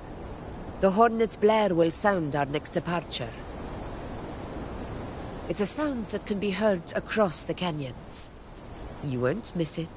The hornet's blare will sound our next departure. It's a sound that can be heard across the canyons. You won't miss it.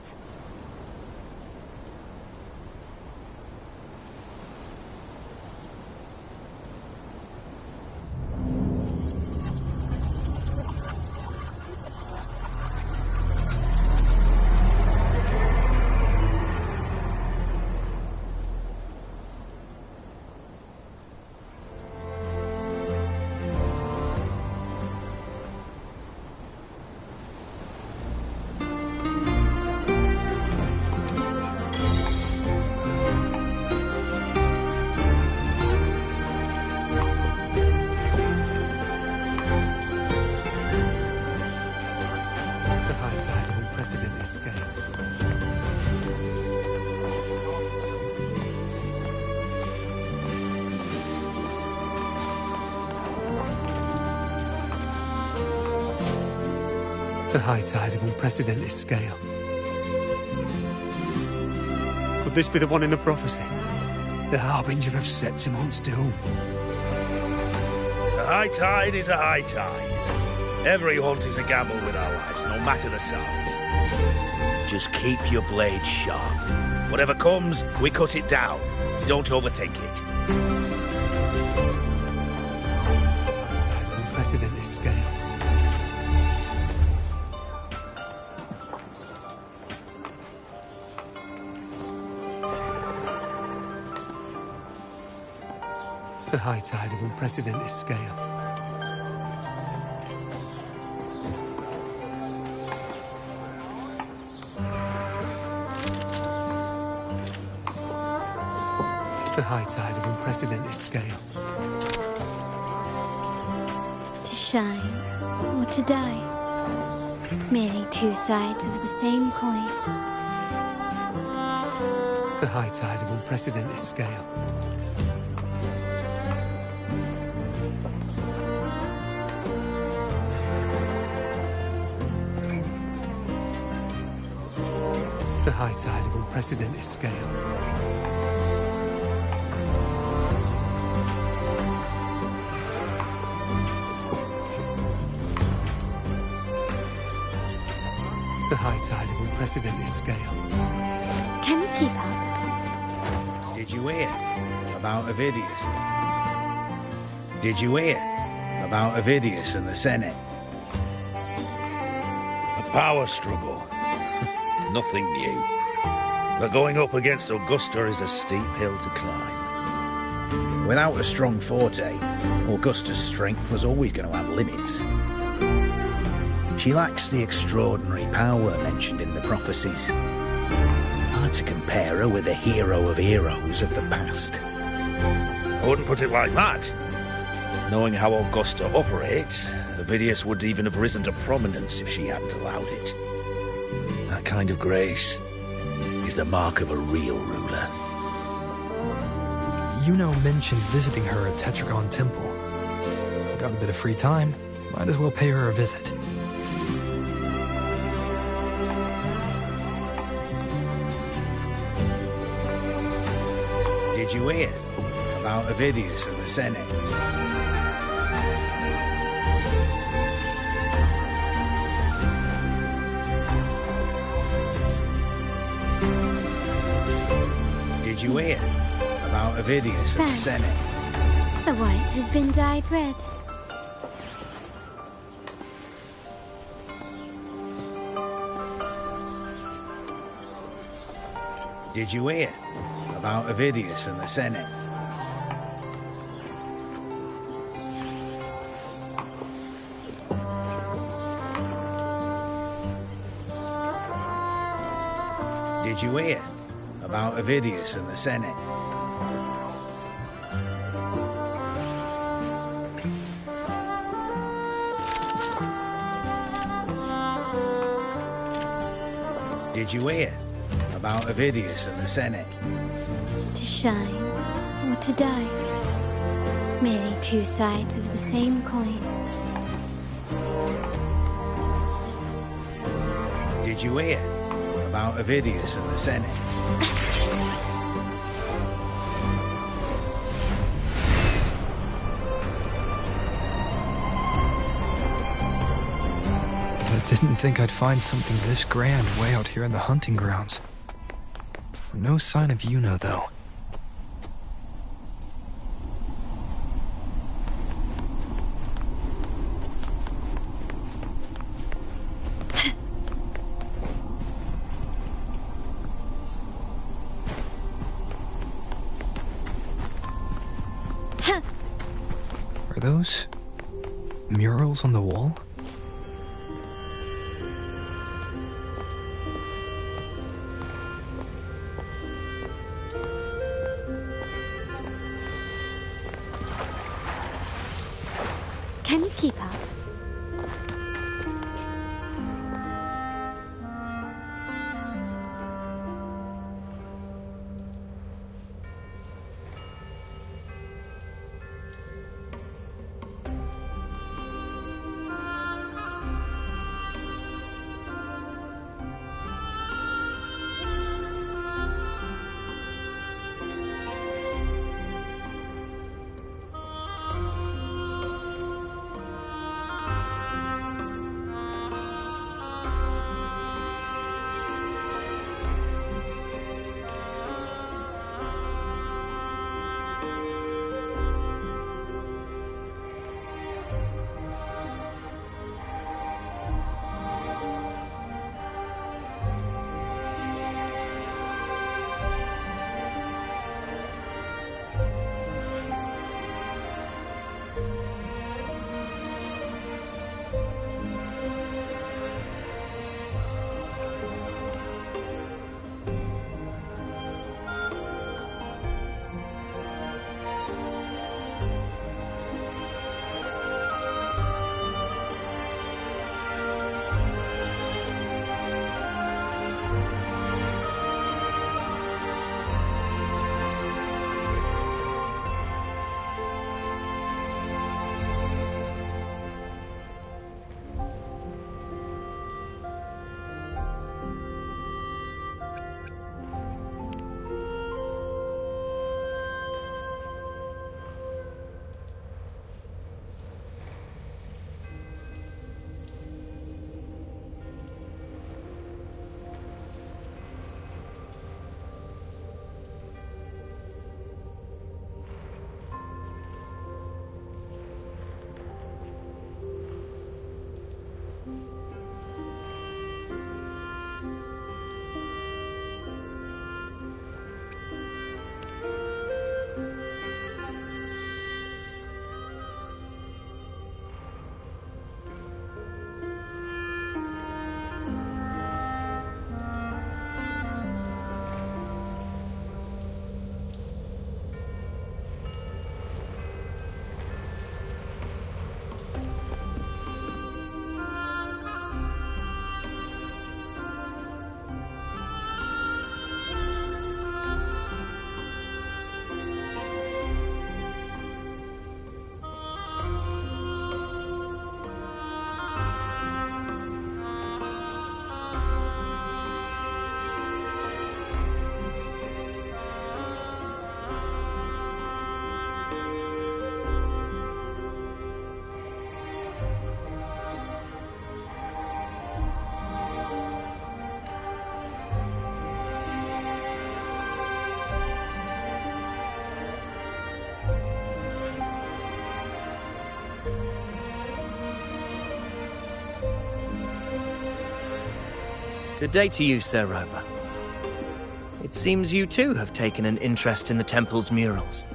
The high tide of unprecedented scale. Could this be the one in the prophecy? The harbinger of Septimont's doom? The high tide is a high tide. Every hunt is a gamble with our lives, no matter the size. Just keep your blade sharp. Whatever comes, we cut it down. Don't overthink it. High tide of unprecedented scale. The high tide of unprecedented scale. high tide of unprecedented scale. To shine or to die. Merely two sides of the same coin. The high tide of unprecedented scale. The high tide of unprecedented scale. The high tide of unprecedented scale. Can you keep up? Did you hear about Avidius? Did you hear about Avidius and the Senate? A power struggle. Nothing new. But going up against Augusta is a steep hill to climb. Without a strong forte, Augusta's strength was always going to have limits. She lacks the extraordinary power mentioned in the prophecies. Hard to compare her with a hero of heroes of the past. I wouldn't put it like that. Knowing how Augusta operates, Avidius would even have risen to prominence if she hadn't allowed it. That kind of grace is the mark of a real ruler. Yuno mentioned visiting her at Tetragon Temple. Got a bit of free time, might as well pay her a visit. Did you hear about Avidius and the Senate? Did you hear about Avidius and the Senate? The white has been dyed red. Did you hear about Avidius and the Senate? Did you hear about Avidius and the Senate? Did you hear about Avidius and the Senate? To shine or to die. Merely two sides of the same coin. Did you hear about Avidius and the Senate? I didn't think I'd find something this grand way out here in the hunting grounds. No sign of Yuno, though. Are those murals on the wall? Can you keep up? Good day to you, Sir Rover. It seems you too have taken an interest in the temple's murals.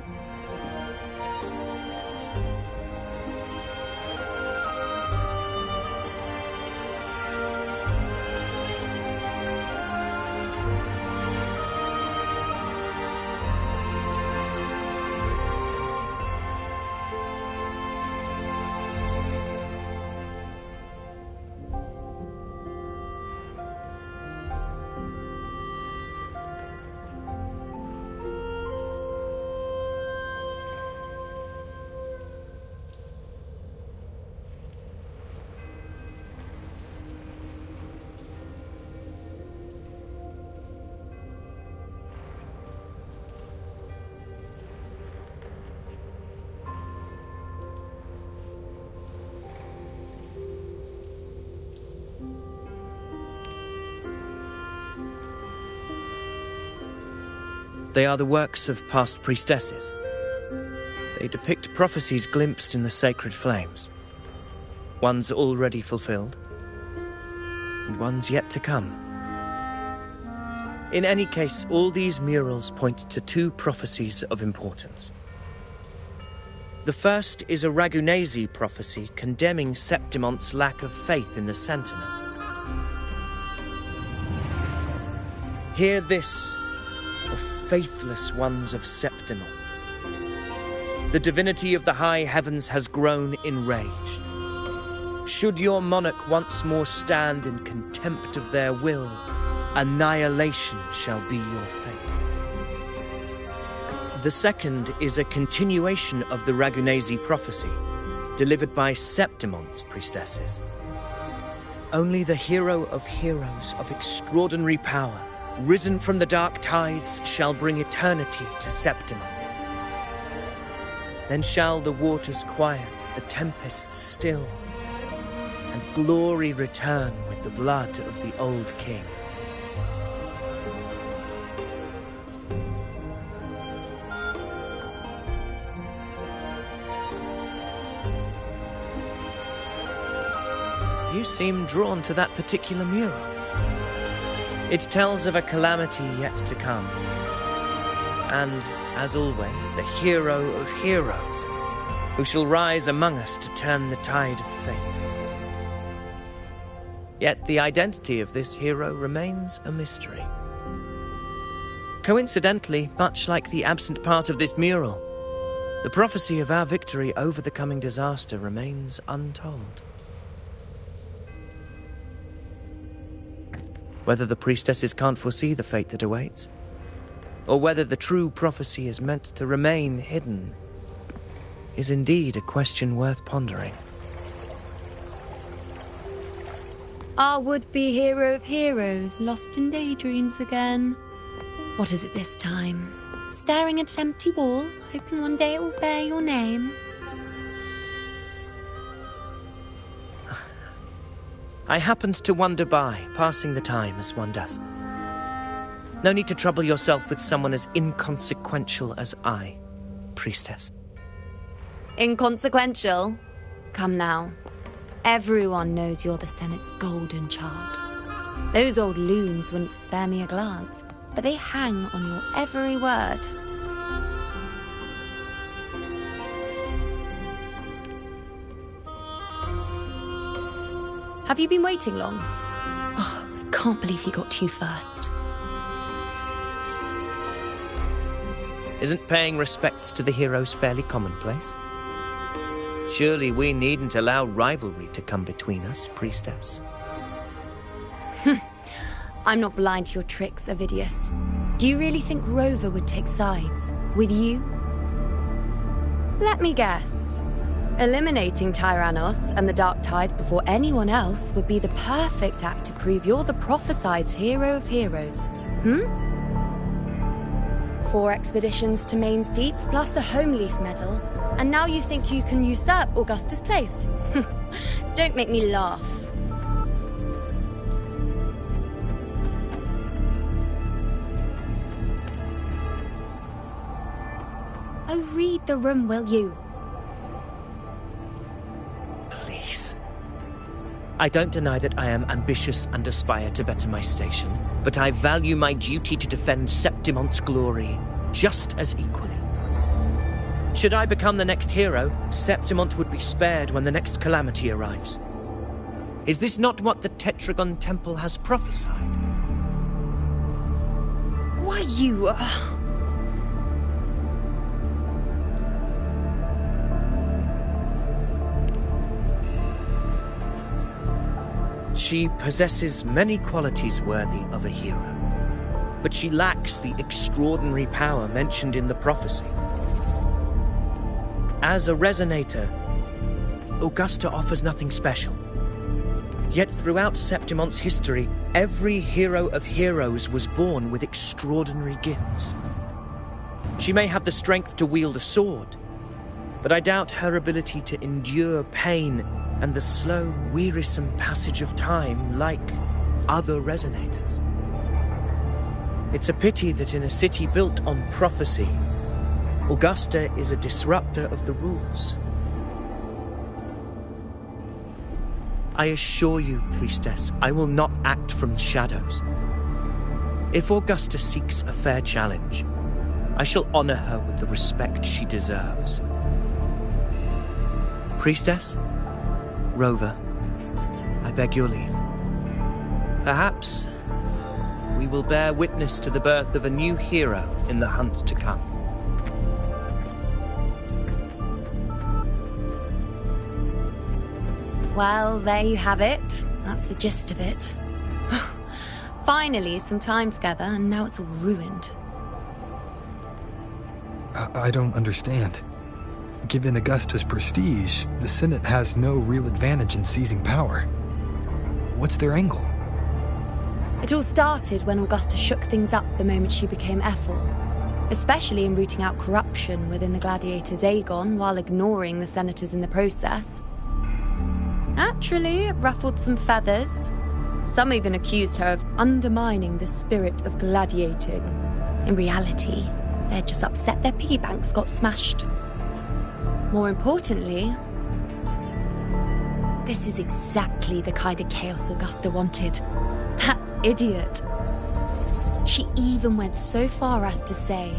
They are the works of past priestesses. They depict prophecies glimpsed in the sacred flames. Ones already fulfilled, and ones yet to come. In any case, all these murals point to two prophecies of importance. The first is a Ragunasi prophecy condemning Septimonte's lack of faith in the Sentinel. Hear this, O faithless ones of Septimont. The divinity of the high heavens has grown enraged. Should your monarch once more stand in contempt of their will, annihilation shall be your fate. The second is a continuation of the Ragunasi prophecy, delivered by Septimonte's priestesses. Only the hero of heroes of extraordinary power, risen from the dark tides, shall bring eternity to Septimont. Then shall the waters quiet, the tempests still, and glory return with the blood of the old king. You seem drawn to that particular mural. It tells of a calamity yet to come. And, as always, the hero of heroes, who shall rise among us to turn the tide of fate. Yet the identity of this hero remains a mystery. Coincidentally, much like the absent part of this mural, the prophecy of our victory over the coming disaster remains untold. Whether the priestesses can't foresee the fate that awaits, or whether the true prophecy is meant to remain hidden, is indeed a question worth pondering. Our would-be hero of heroes, lost in daydreams again. What is it this time? Staring at an empty wall, hoping one day it will bear your name? I happened to wander by, passing the time as one does. No need to trouble yourself with someone as inconsequential as I, priestess. Inconsequential? Come now. Everyone knows you're the Senate's golden child. Those old loons wouldn't spare me a glance, but they hang on your every word. Have you been waiting long? Oh, I can't believe he got to you first. Isn't paying respects to the heroes fairly commonplace? Surely we needn't allow rivalry to come between us, priestess. I'm not blind to your tricks, Avidius. Do you really think Rover would take sides? With you? Let me guess. Eliminating Tyrannos and the Dark Tide before anyone else would be the perfect act to prove you're the prophesied hero of heroes. 4 expeditions to Main's Deep, plus a Home Leaf medal, and now you think you can usurp Augustus' place? Don't make me laugh. Oh, read the room, will you? Please. I don't deny that I am ambitious and aspire to better my station, but I value my duty to defend Septimont's glory just as equally. Should I become the next hero, Septimont would be spared when the next calamity arrives. Is this not what the Tetragon Temple has prophesied? Why, you... She possesses many qualities worthy of a hero, but she lacks the extraordinary power mentioned in the prophecy. As a resonator, Augusta offers nothing special. Yet throughout Septimont's history, every hero of heroes was born with extraordinary gifts. She may have the strength to wield a sword, but I doubt her ability to endure pain and the slow, wearisome passage of time like other resonators. It's a pity that in a city built on prophecy, Augusta is a disruptor of the rules. I assure you, Priestess, I will not act from the shadows. If Augusta seeks a fair challenge, I shall honor her with the respect she deserves. Priestess, Rover, I beg your leave. Perhaps we will bear witness to the birth of a new hero in the hunt to come. Well, there you have it. That's the gist of it. Finally, some time together, and now it's all ruined. I don't understand. Given Augusta's prestige, the Senate has no real advantage in seizing power. What's their angle? It all started when Augusta shook things up the moment she became Ephor, especially in rooting out corruption within the gladiators Aegon while ignoring the senators in the process. Naturally, it ruffled some feathers. Some even accused her of undermining the spirit of gladiating. In reality, they're just upset their piggy banks got smashed. More importantly, this is exactly the kind of chaos Augusta wanted. That idiot. She even went so far as to say,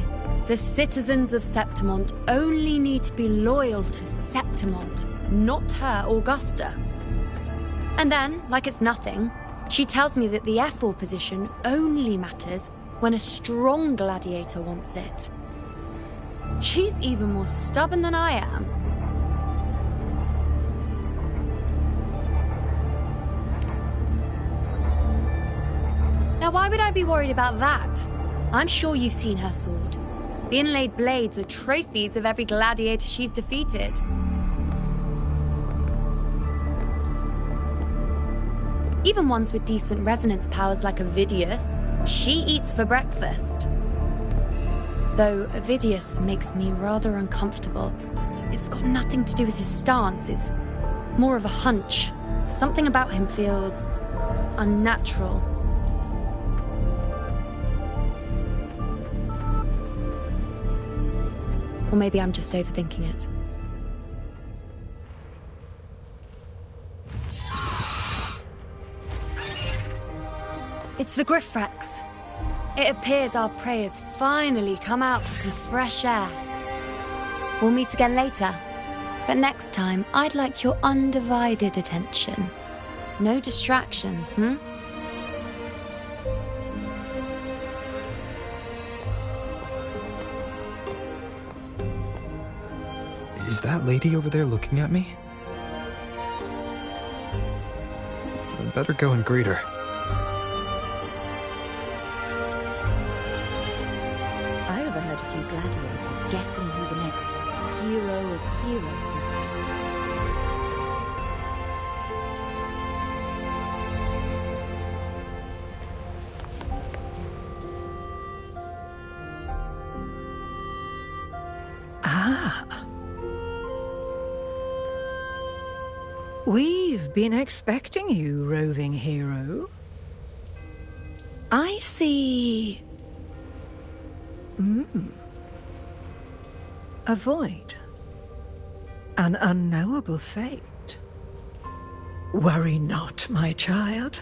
the citizens of Septimont only need to be loyal to Septimont, not her, Augusta. And then, like it's nothing, she tells me that the Ephor position only matters when a strong gladiator wants it. She's even more stubborn than I am. Now, why would I be worried about that? I'm sure you've seen her sword. The inlaid blades are trophies of every gladiator she's defeated. Even ones with decent resonance powers like Avidius, she eats for breakfast. Though Avidius makes me rather uncomfortable. It's got nothing to do with his stance, it's more of a hunch. Something about him feels unnatural. Or maybe I'm just overthinking it. It's the Griffrex. It appears our prey has finally come out for some fresh air. We'll meet again later, but next time I'd like your undivided attention. No distractions, Is that lady over there looking at me? I'd better go and greet her. I overheard a few gladiators guessing who the next hero of heroes might be. Ah. We've been expecting you, roving hero. I see... A void. An unknowable fate. Worry not, my child.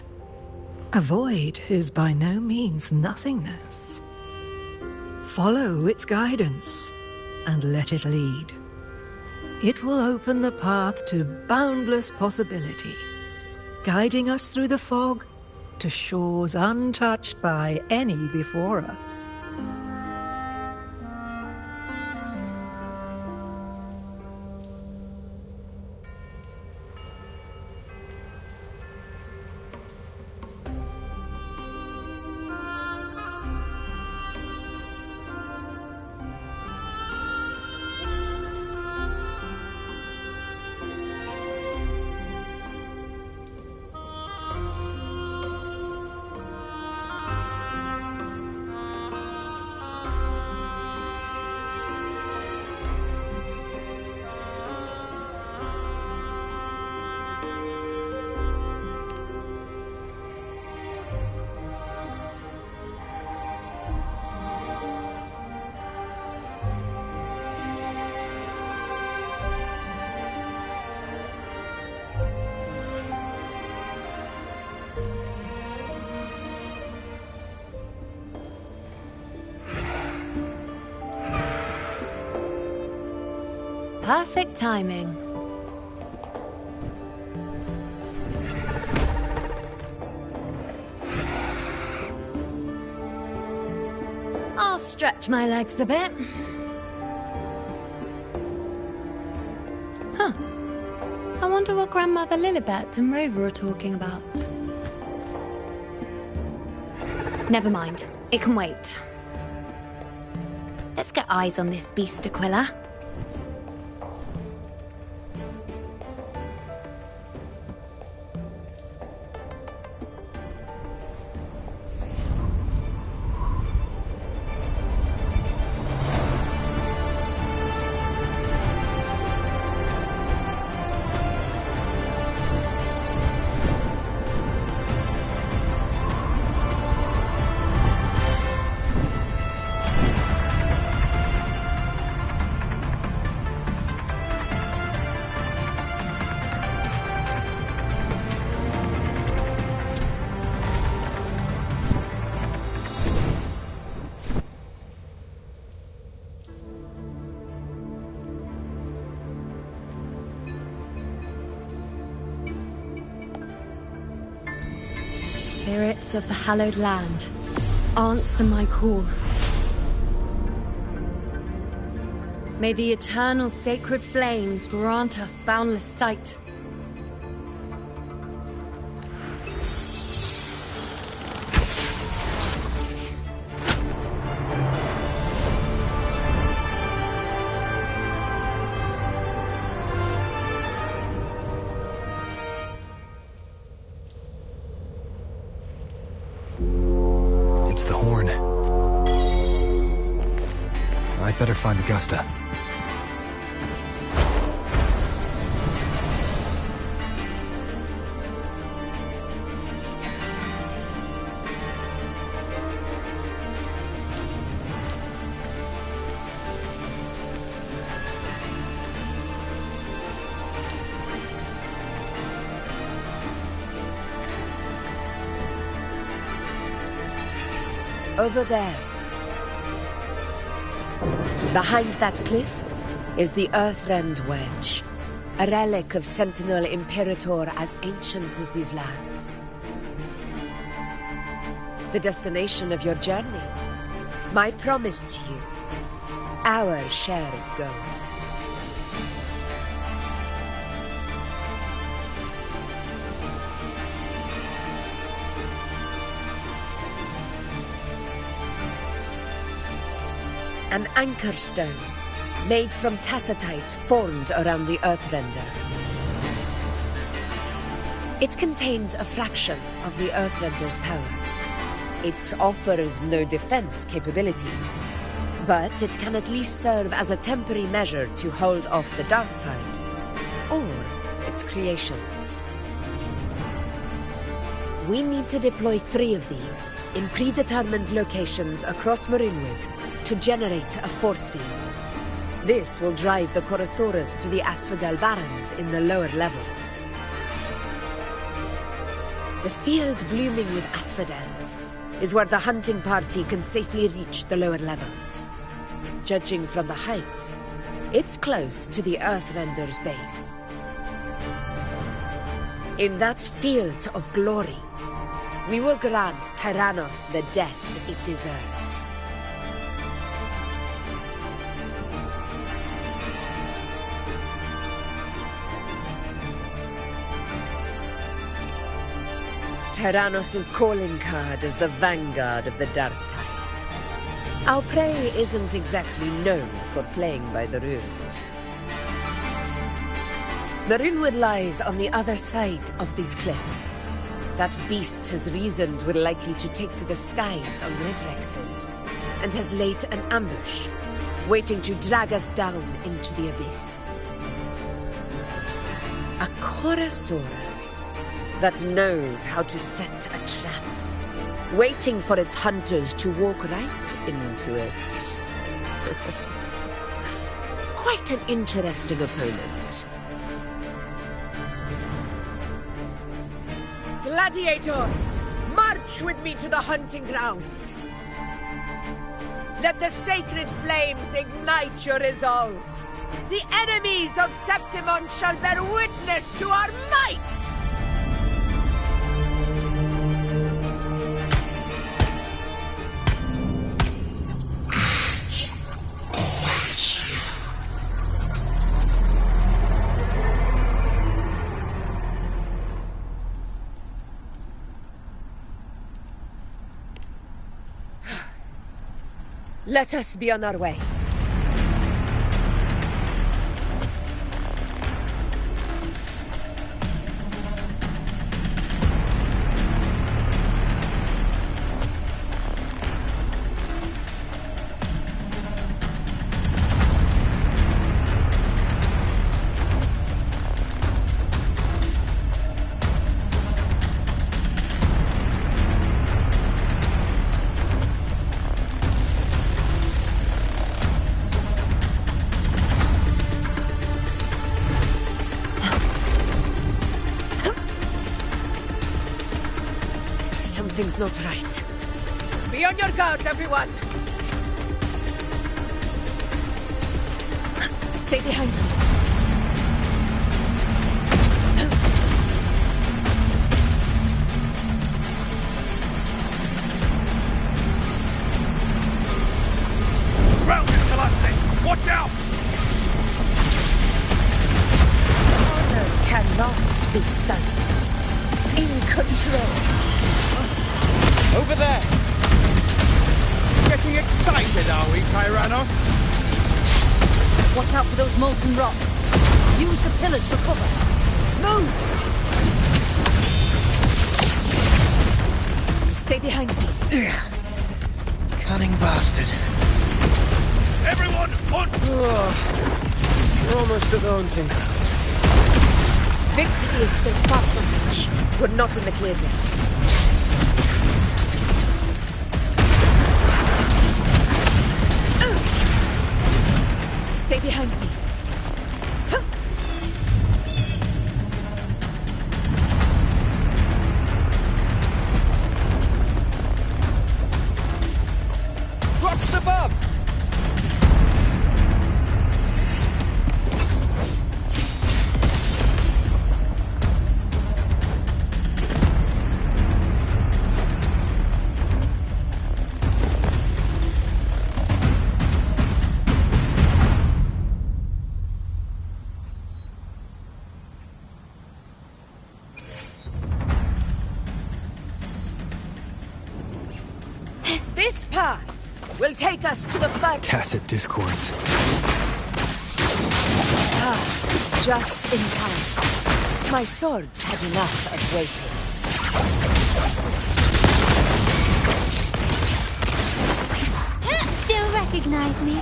A void is by no means nothingness. Follow its guidance and let it lead. It will open the path to boundless possibility, guiding us through the fog to shores untouched by any before us. Perfect timing. I'll stretch my legs a bit. Huh. I wonder what Grandmother Lilibet and Rover are talking about. Never mind. It can wait. Let's get eyes on this beast, Aquila. Spirits of the hallowed land, answer my call. May the eternal sacred flames grant us boundless sight. It's the horn. I'd better find Augusta. Over there. Behind that cliff is the Earthrend Wedge, a relic of Sentinel Imperator as ancient as these lands. The destination of your journey, my promise to you, our shared goal. An anchor stone, made from tacitite formed around the Earthrender. It contains a fraction of the Earthrender's power. It offers no defense capabilities, but it can at least serve as a temporary measure to hold off the Dark Tide, or its creations. We need to deploy 3 of these in predetermined locations across Marinewood to generate a force field. This will drive the Chorosaurus to the Asphodel Barrens in the lower levels. The field blooming with asphodels is where the hunting party can safely reach the lower levels. Judging from the height, it's close to the Earthrender's base. In that field of glory, we will grant Tyrannos the death it deserves. Tyrannos' calling card is the vanguard of the Dark Tide. Our prey isn't exactly known for playing by the rules. The Rinwood lies on the other side of these cliffs. That beast has reasoned we're likely to take to the skies on reflexes, and has laid an ambush, waiting to drag us down into the abyss. A Chorosaurus that knows how to set a trap, waiting for its hunters to walk right into it. Quite an interesting opponent. Gladiators, march with me to the hunting grounds. Let the sacred flames ignite your resolve. The enemies of Septimon shall bear witness to our might! Let us be on our way. Something's not right. Be on your guard, everyone! Stay behind me. Ground is collapsing! Watch out! Honor cannot be silent. In control. Over there! Getting excited, are we, Tyrannos? Watch out for those molten rocks. Use the pillars for cover. Move! Stay behind me. Cunning bastard. Everyone, on! We're almost at the hunting grounds. Victory is still far from reach. We're not in the clear yet. Stay behind me. Rocks above! This path will take us to the far... Tacit discords. Ah, just in time. My swords had enough of waiting. Still recognize me?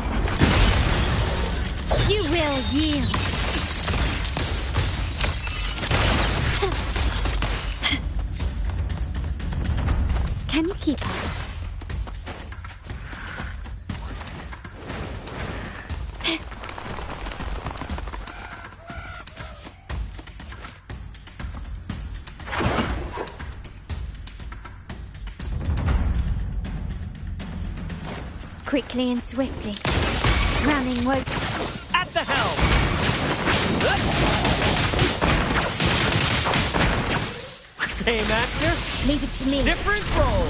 You will yield. Can you keep up? quickly and swiftly. Running won't... At the helm! Same actor? Leave it to me. Different role!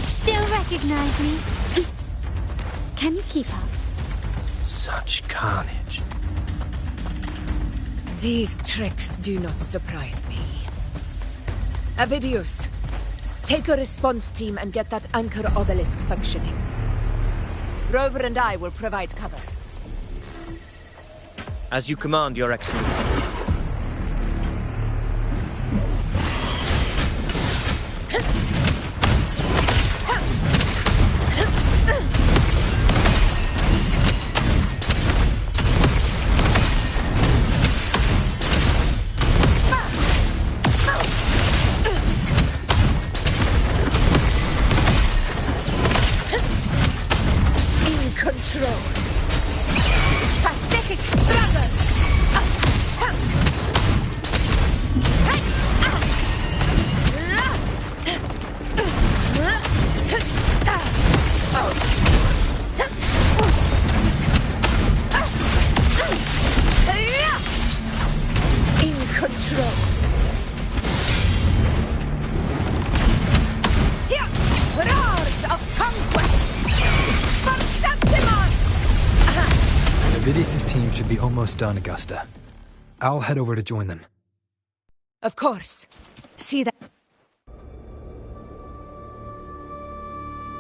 Still recognize me? Can you keep up? Such carnage. These tricks do not surprise me. Avidius, take a response team and get that anchor obelisk functioning. Rover and I will provide cover. As you command, Your Excellency. Almost done, Augusta. I'll head over to join them. Of course. See that.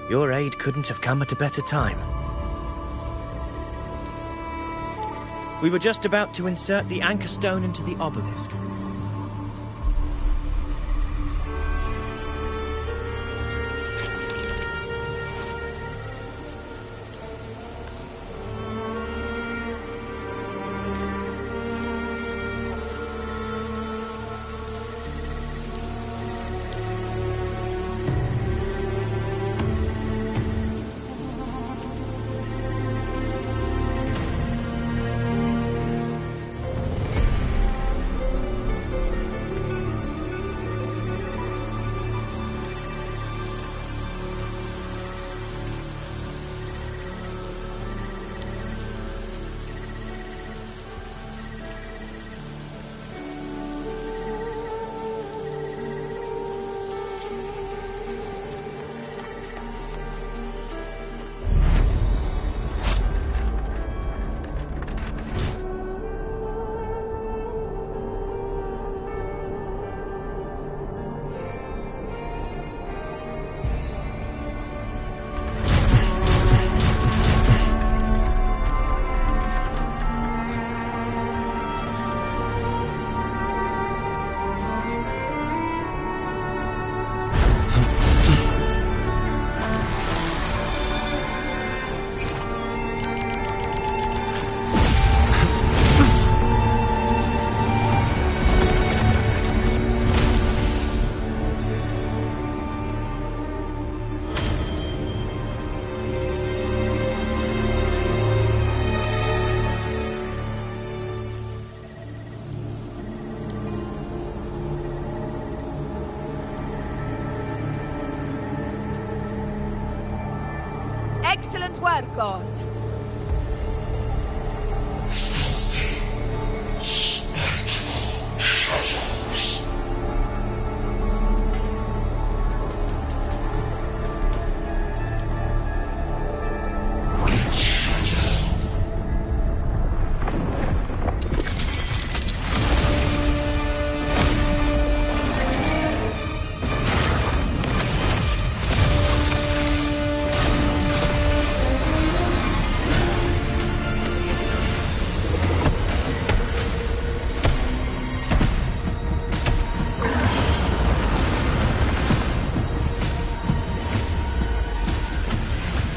Your aid couldn't have come at a better time. We were just about to insert the anchor stone into the obelisk. Excellent work, all.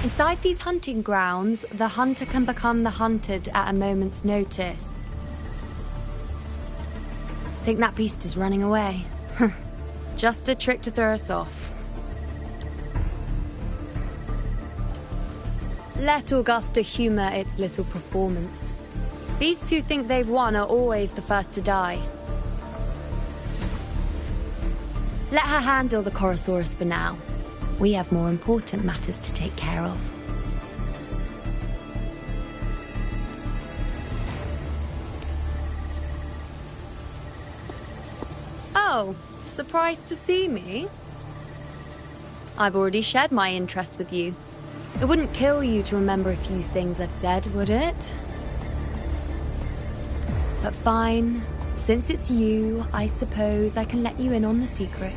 Inside these hunting grounds, the hunter can become the hunted at a moment's notice. Think that beast is running away? Just a trick to throw us off. Let Augusta humor its little performance. Beasts who think they've won are always the first to die. Let her handle the Chorosaurus for now. We have more important matters to take care of. Oh, surprised to see me? I've already shared my interest with you. It wouldn't kill you to remember a few things I've said, would it? But fine. Since it's you, I suppose I can let you in on the secret.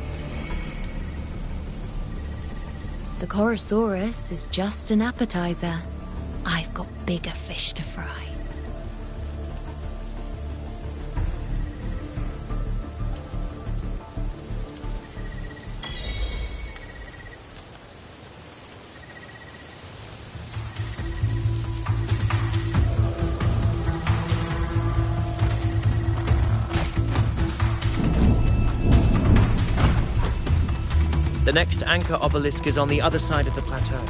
The Chorosaurus is just an appetizer. I've got bigger fish to fry. The next anchor obelisk is on the other side of the plateau.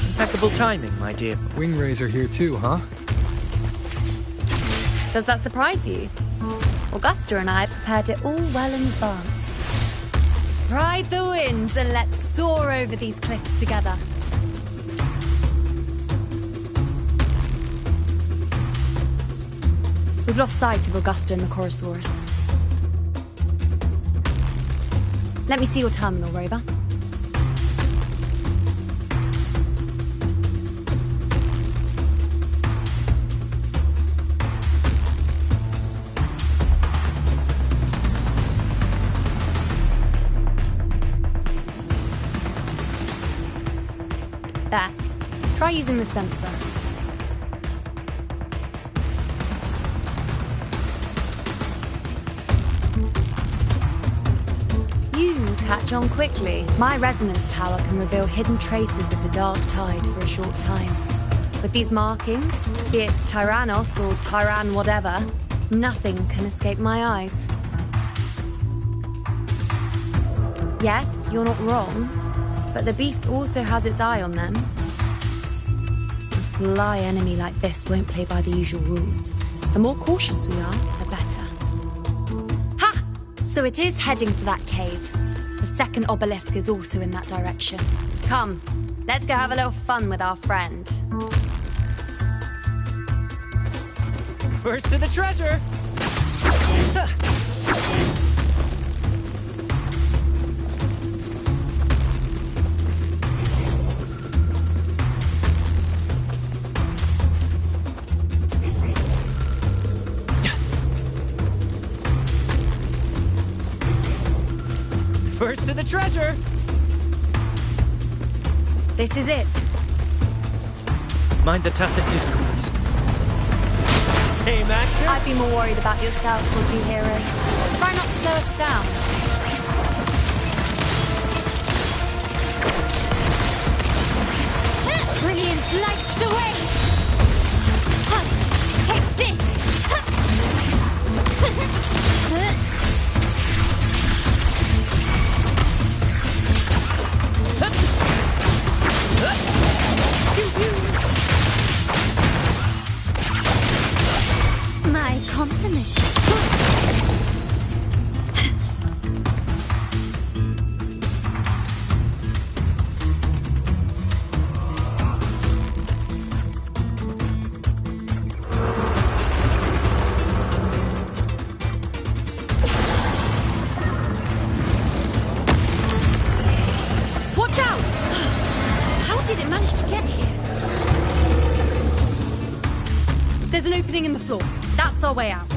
Impeccable timing, my dear. Wing Razor here too, huh? Does that surprise you? Augusta and I prepared it all well in advance. Ride the winds and let's soar over these cliffs together. We've lost sight of Augusta and the Chorosaurus. Let me see your terminal, Rover. There. Try using the sensor. Catch on quickly. My resonance power can reveal hidden traces of the dark tide for a short time. With these markings, be it Tyrannos or Tyran whatever, nothing can escape my eyes. Yes, you're not wrong, but the beast also has its eye on them. A sly enemy like this won't play by the usual rules. The more cautious we are, the better. Ha! So it is heading for that cave. The second obelisk is also in that direction. Come, let's go have a little fun with our friend. First to the treasure! First to the treasure! This is it. Mind the tacit discords. Same actor? I'd be more worried about yourself, would you, hero? Try not to slow us down. Brilliance lights the way! Take this! My compliments. Watch out! How did it manage to get here? There's an opening in the floor. That's our way out.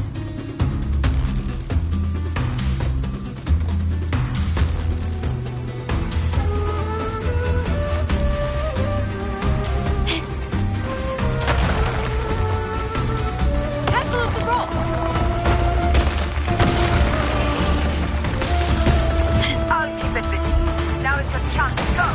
Careful of the rocks! I'll keep it busy. Now is your chance. Go!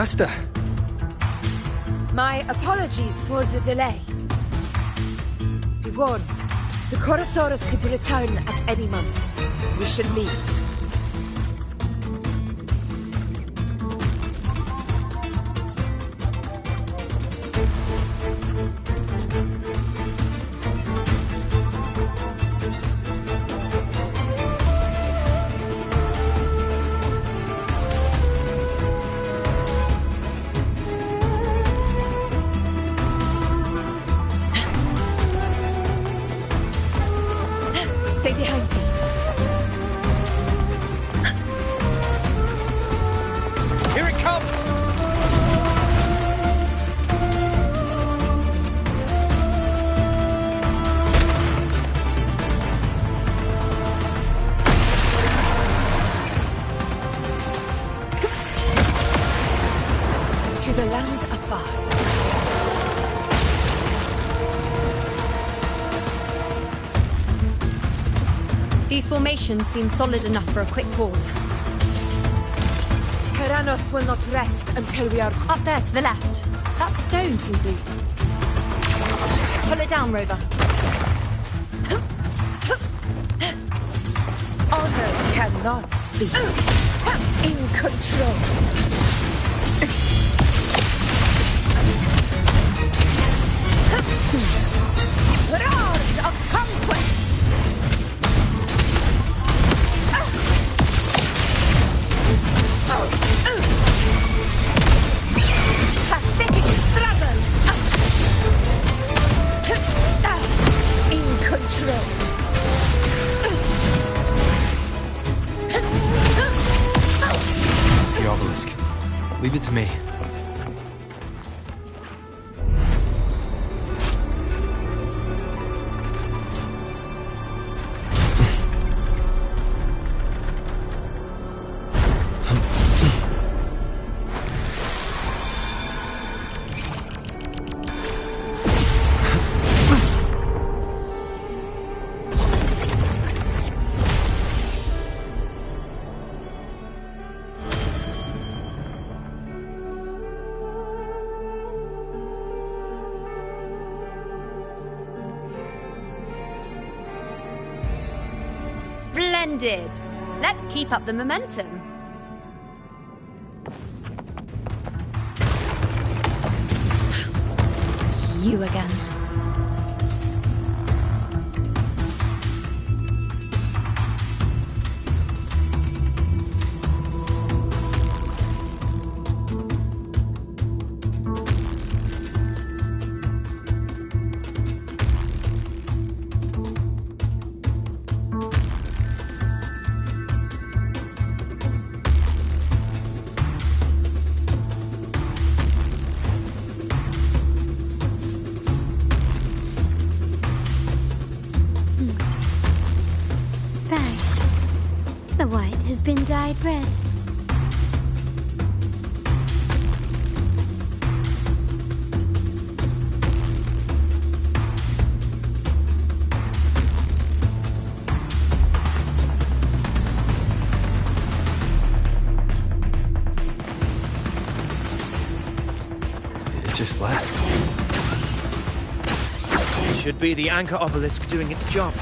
Augusta! My apologies for the delay. Be warned, the Chorosaurus could return at any moment. We should leave. Stay behind me. Here it comes! To the lands afar. These formations seem solid enough for a quick pause. Tyrannos will not rest until we are... Up there to the left. That stone seems loose. Pull it down, Rover. Honor cannot be in control. Roars of conquest! Pathetic struggle! In control. It's the obelisk. Leave it to me. Splendid! Let's keep up the momentum. You again. The white has been dyed red. It just left. It should be the anchor obelisk doing its job.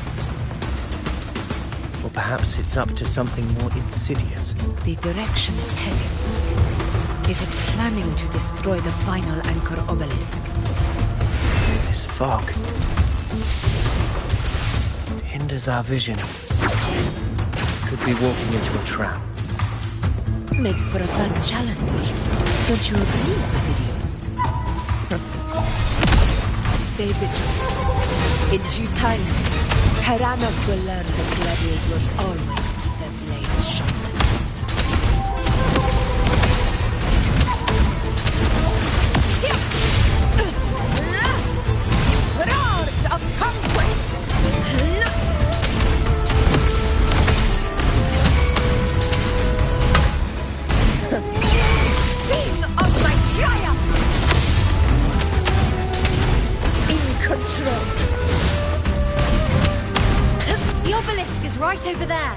Or perhaps it's up to something more insidious. The direction it's heading. Is it planning to destroy the final anchor obelisk? This fog hinders our vision. Could be walking into a trap. Makes for a fun challenge. Don't you agree, Avidius? Stay vigilant. In due time, Tyrannos will learn that gladiators always keep their blades sharpened. Roars of conquest! Sing of my triumph! In control. The obelisk is right over there.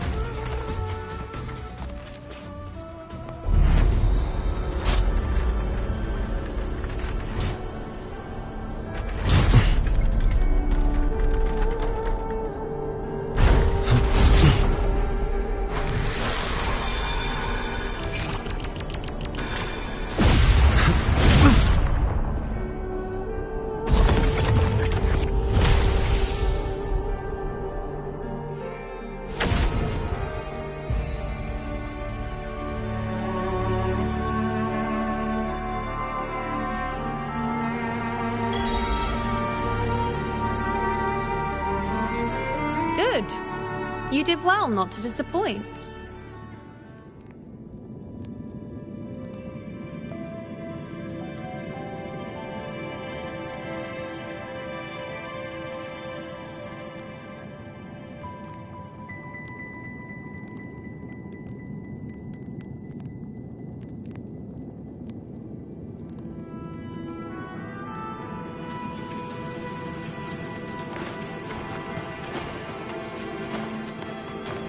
Good. You did well not to disappoint.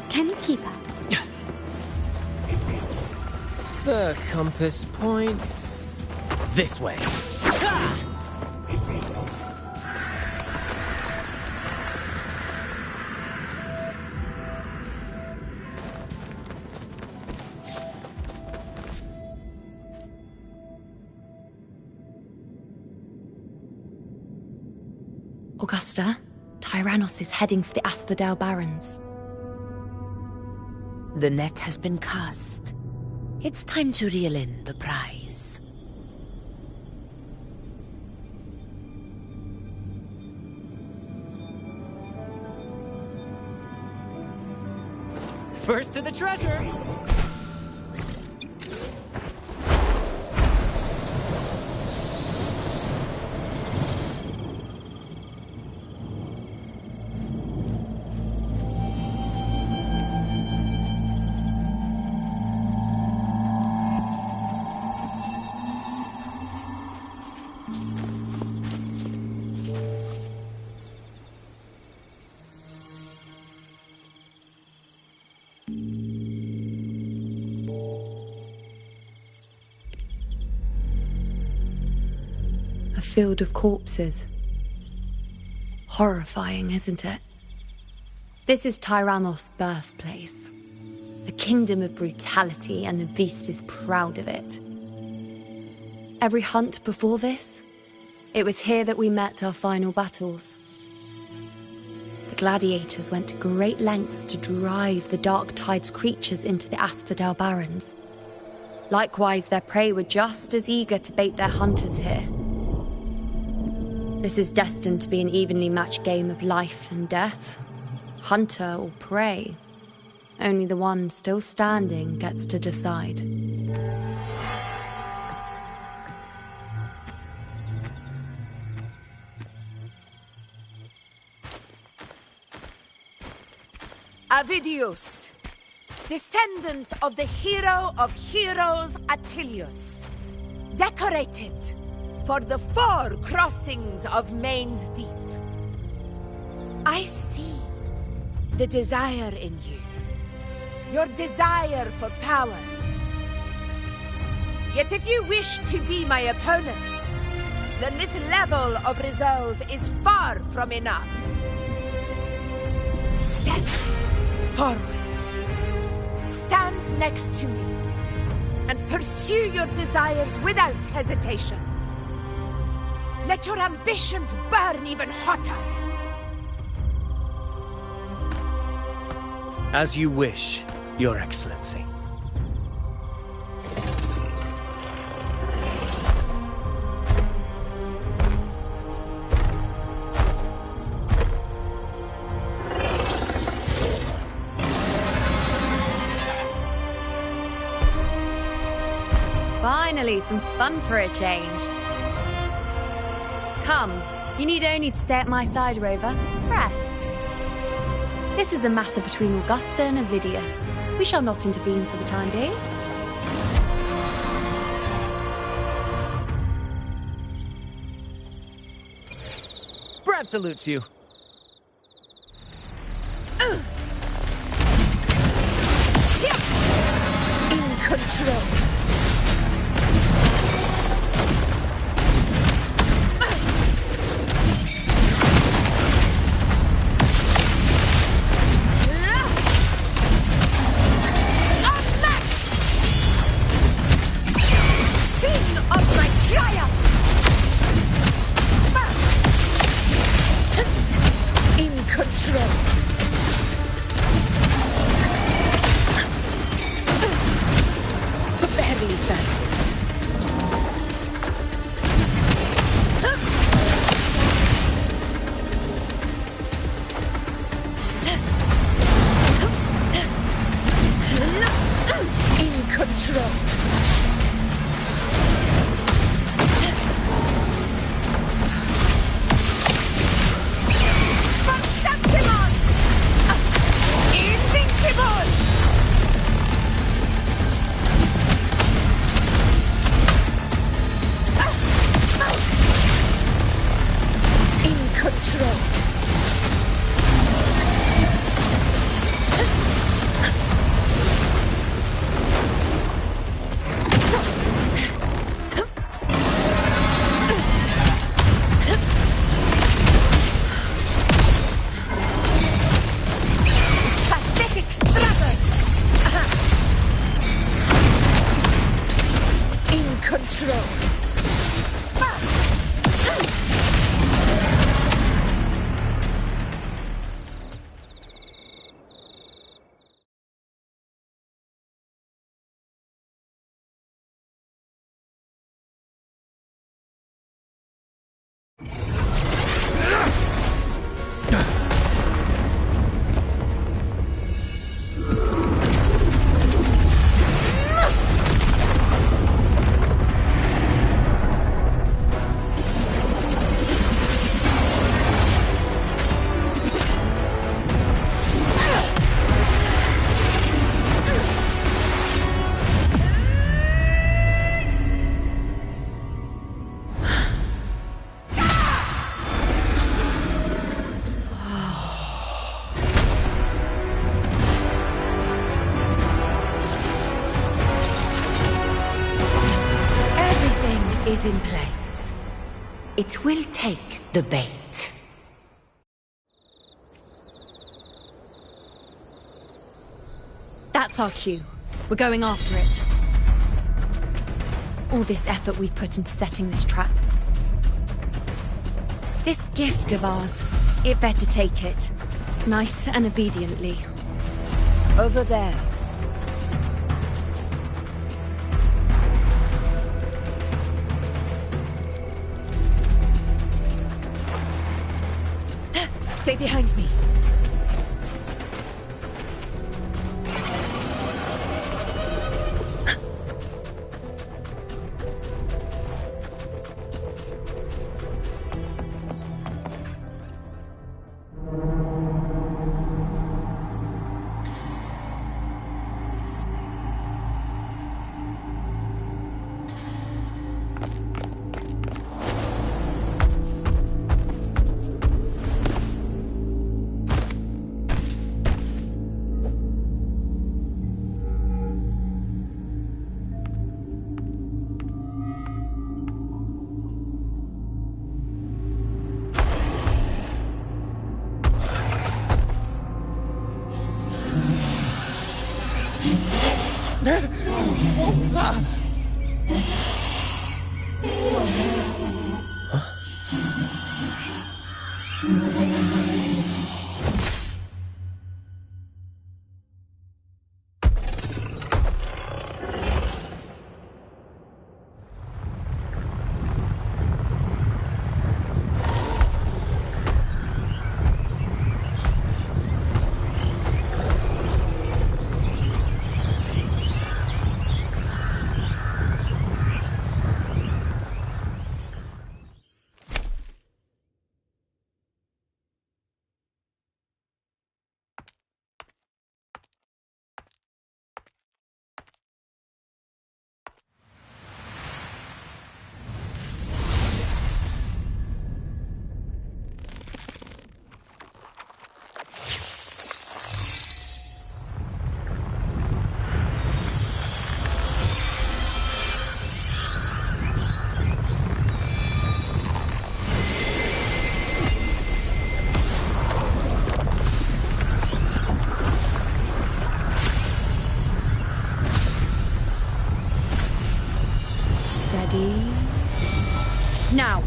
Can you keep up? The compass points this way. Augusta, Tyrannos is heading for the Asphodel Barrens. The net has been cast. It's time to reel in the prize. First to the treasure! A field of corpses. Horrifying, isn't it? This is Tyrannos' birthplace. A kingdom of brutality, and the beast is proud of it. Every hunt before this, it was here that we met our final battles. The gladiators went to great lengths to drive the Dark Tide's creatures into the Asphodel Barrens. Likewise, their prey were just as eager to bait their hunters here. This is destined to be an evenly matched game of life and death. Hunter or prey. Only the one still standing gets to decide. Avidius, descendant of the hero of heroes Attilius, decorated for the 4 crossings of Main's Deep. I see the desire in you, your desire for power. Yet if you wish to be my opponent, then this level of resolve is far from enough. Step forward. Stand next to me and pursue your desires without hesitation. Let your ambitions burn even hotter. As you wish, Your Excellency. Finally, some fun for a change. Come, you need only to stay at my side, Rover. Rest. This is a matter between Augusta and Avidius. We shall not intervene for the time being. Brad salutes you. In control. go. Is in place. It will take the bait. That's our cue. We're going after it. All this effort we've put into setting this trap. This gift of ours, it better take it. Nice and obediently. Over there. Stay behind me. What was that? Now!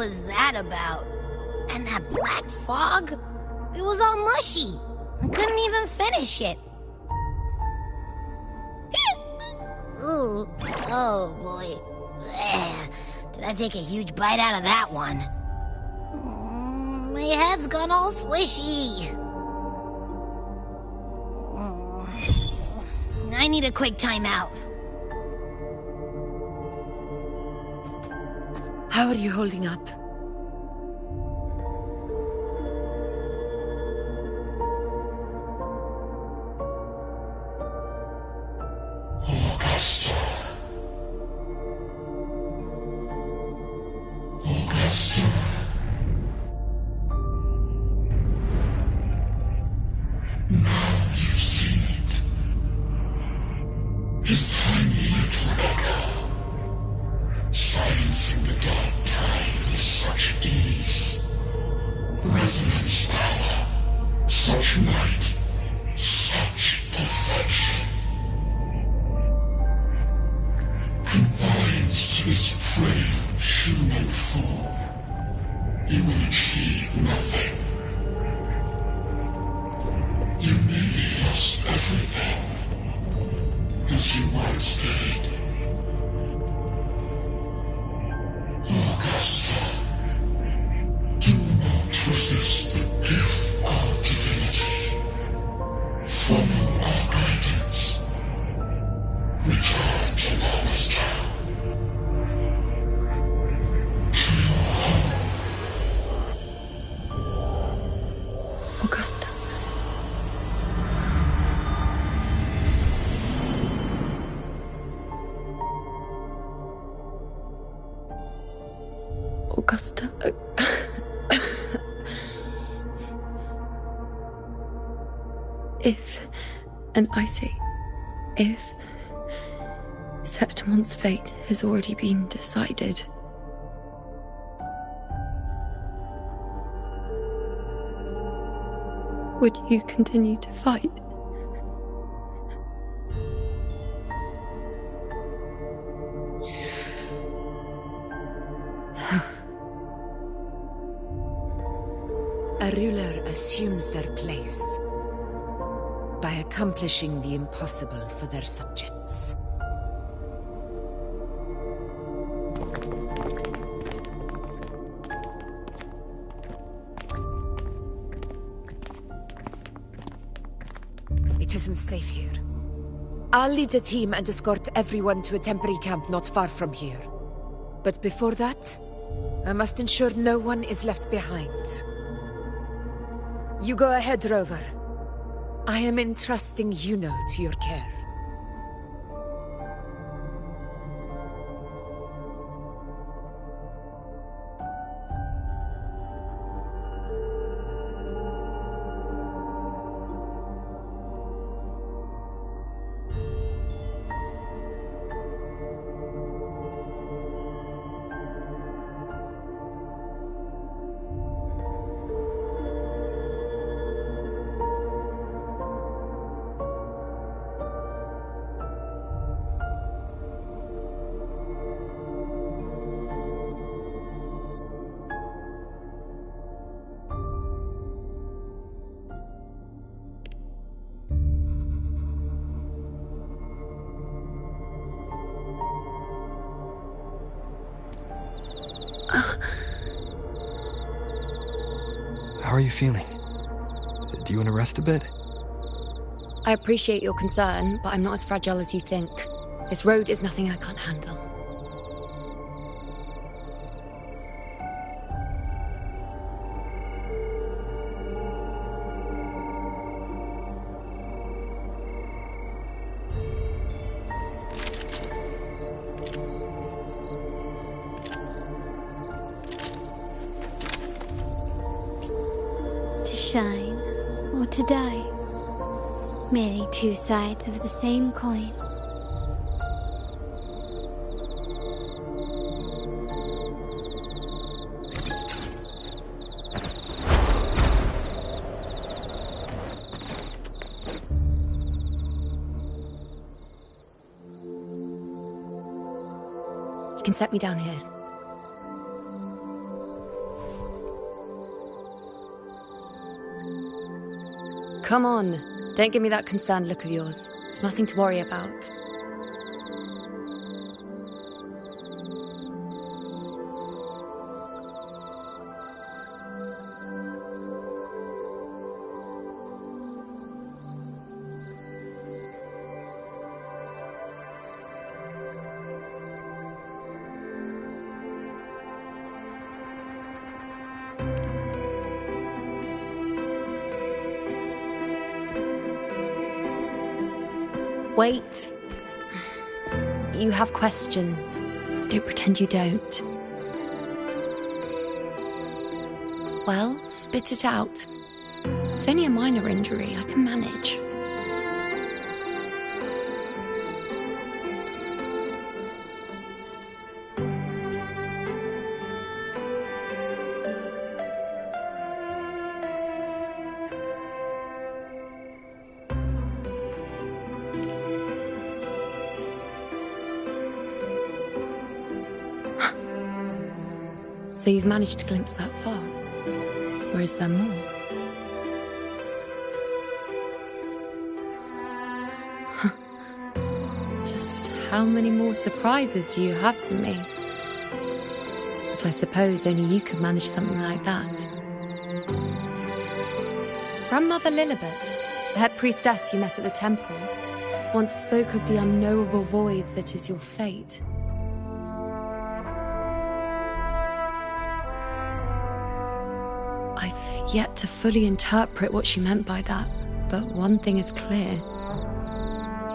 was that about? And that black fog? It was all mushy. I couldn't even finish it. Ooh, oh boy. Ugh. Did I take a huge bite out of that one? My head's gone all swishy. I need a quick timeout. How are you holding up? Augusta. Augusta. Now you've seen it. His tiny little echo, silencing the dark tide with such ease. Resonance power, such might, such perfection. Confined to this frail human form, you will achieve nothing. You nearly lost everything, as you once did. Augusta, do not resist the gift of divinity. Follow our guidance. Return to Lawless Town. To your home. Augusta. Augusta. If, and I say, if Septimon's fate has already been decided, would you continue to fight? A ruler assumes their place by accomplishing the impossible for their subjects. It isn't safe here. I'll lead a team and escort everyone to a temporary camp not far from here. But before that, I must ensure no one is left behind. You go ahead, Rover. I am entrusting Yuno to your care. How are you feeling? Do you want to rest a bit? I appreciate your concern, but I'm not as fragile as you think. This road is nothing I can't handle. To shine or to die. Merely two sides of the same coin. You can set me down here. come on. Don't give me that concerned look of yours. It's nothing to worry about. Wait. You have questions. Don't pretend you don't. Well, spit it out. It's only a minor injury. I can manage. So you've managed to glimpse that far? Or is there more? Just how many more surprises do you have for me? But I suppose only you could manage something like that. Grandmother Lilibet, the head priestess you met at the temple, once spoke of the unknowable void that is your fate. I've yet to fully interpret what she meant by that, but one thing is clear.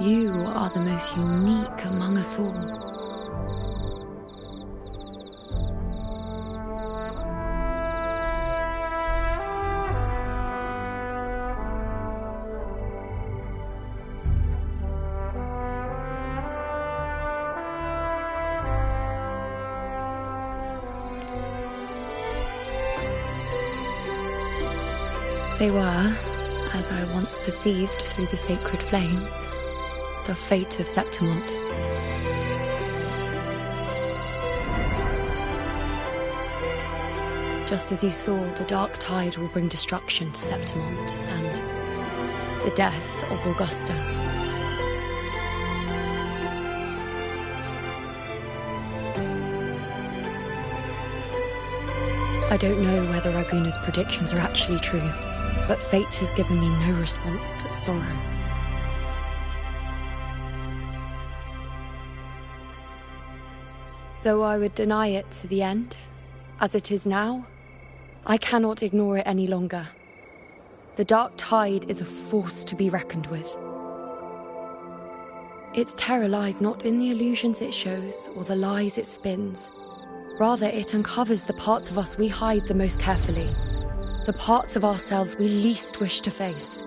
You are the most unique among us all. They were, as I once perceived through the sacred flames, the fate of Septimont. Just as you saw, the dark tide will bring destruction to Septimont and the death of Augusta. I don't know whether Raguna's predictions are actually true. But fate has given me no response but sorrow. Though I would deny it to the end, as it is now, I cannot ignore it any longer. The dark tide is a force to be reckoned with. Its terror lies not in the illusions it shows or the lies it spins. Rather, it uncovers the parts of us we hide the most carefully. The parts of ourselves we least wish to face.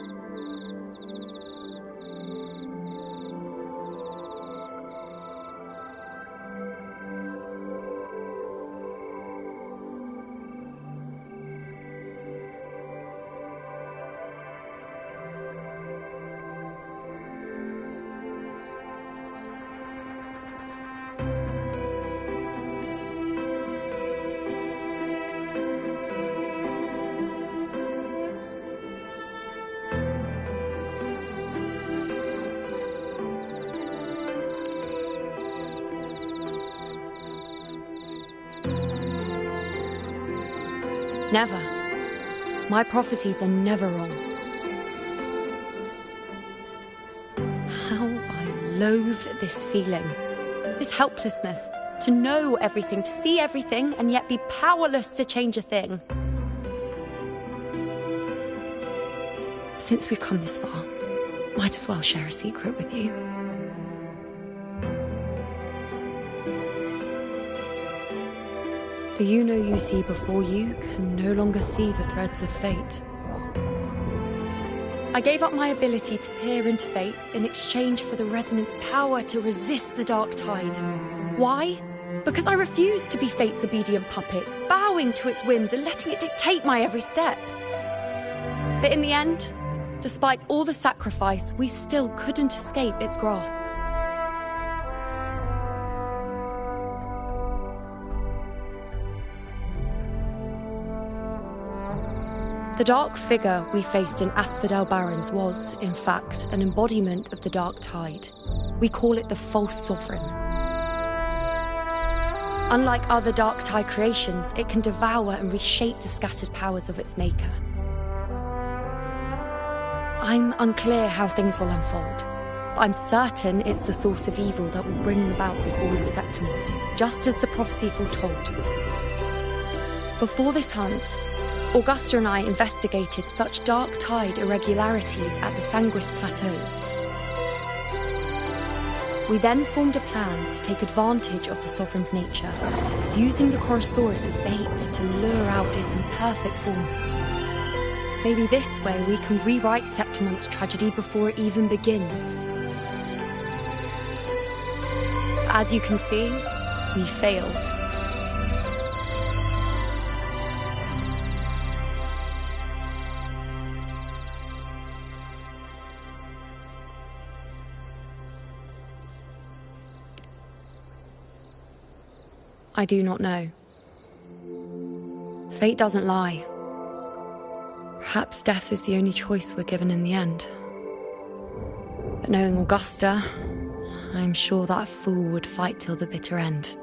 Never. My prophecies are never wrong. How I loathe this feeling. This helplessness. To know everything, to see everything, and yet be powerless to change a thing. Since we've come this far, might as well share a secret with you. The you see before you can no longer see the threads of fate. I gave up my ability to peer into fate in exchange for the resonance power to resist the dark tide. Why? Because I refused to be fate's obedient puppet, bowing to its whims and letting it dictate my every step. But in the end, despite all the sacrifice, we still couldn't escape its grasp. The dark figure we faced in Asphodel Barrens was, in fact, an embodiment of the Dark Tide. We call it the False Sovereign. Unlike other Dark Tide creations, it can devour and reshape the scattered powers of its maker. I'm unclear how things will unfold, but I'm certain it's the source of evil that will bring about the fall of Septimont, just as the prophecy foretold. Before this hunt, Augusta and I investigated such Dark Tide irregularities at the Sanguis Plateaus. We then formed a plan to take advantage of the Sovereign's nature, using the Chorosaurus as bait to lure out its imperfect form. Maybe this way we can rewrite Septimont's tragedy before it even begins. But as you can see, we failed. I do not know. Fate doesn't lie. Perhaps death is the only choice we're given in the end. But knowing Augusta, I'm sure that fool would fight till the bitter end.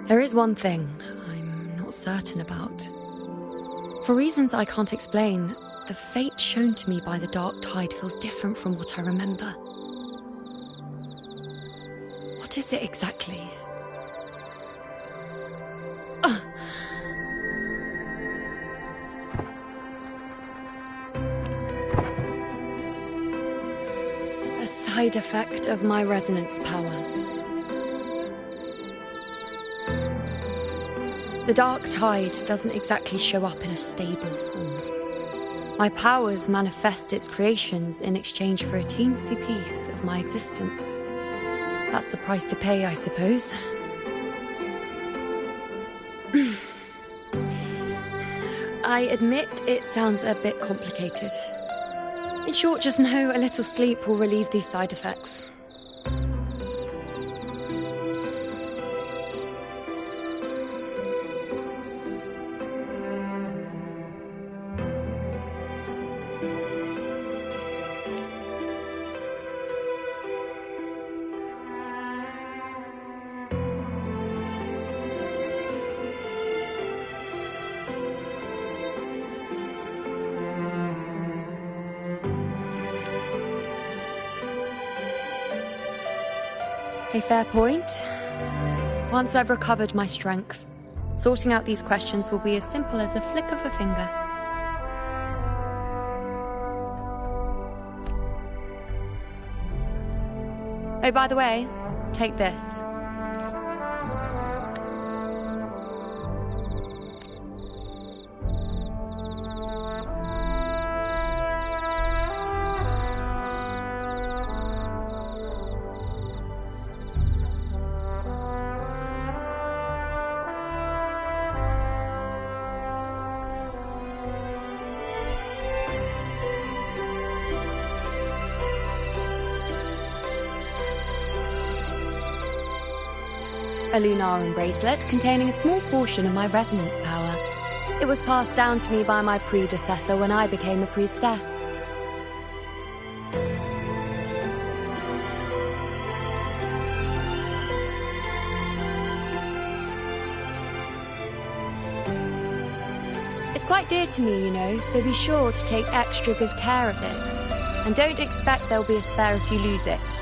There is one thing I'm not certain about. For reasons I can't explain, the fate shown to me by the Dark Tide feels different from what I remember. What is it exactly? A side effect of my resonance power. The Dark Tide doesn't exactly show up in a stable form. My powers manifest its creations in exchange for a teensy piece of my existence. That's the price to pay, I suppose. I admit it sounds a bit complicated. In short, just know a little sleep will relieve these side effects. A fair point. Once I've recovered my strength, sorting out these questions will be as simple as a flick of a finger. Oh, by the way, take this. A Lunarum bracelet containing a small portion of my resonance power. It was passed down to me by my predecessor when I became a priestess. It's quite dear to me, you know, so be sure to take extra good care of it. And don't expect there'll be a spare if you lose it.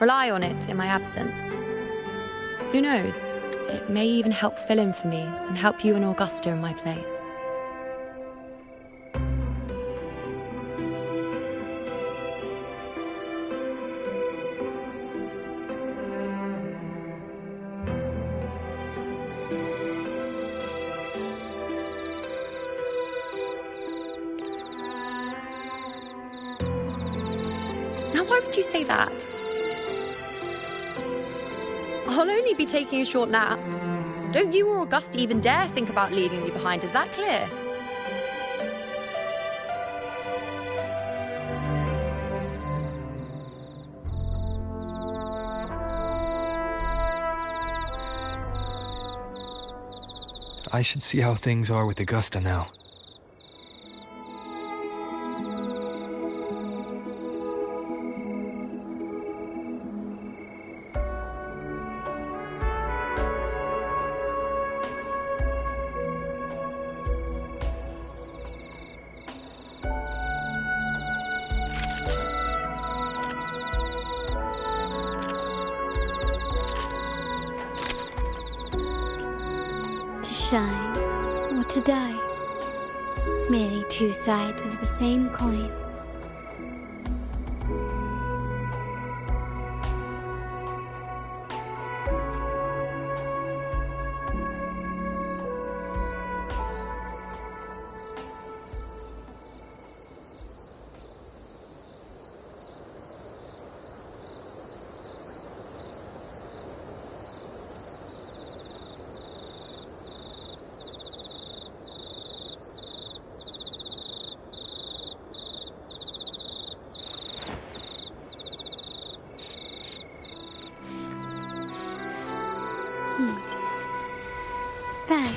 Rely on it in my absence. Who knows? It may even help fill in for me and help you and Augusta in my place. Why would you say that? I'll only be taking a short nap. Don't you or Augusta even dare think about leaving me behind, is that clear? I should see how things are with Augusta now. Shine or to die. Merely two sides of the same coin. Bad.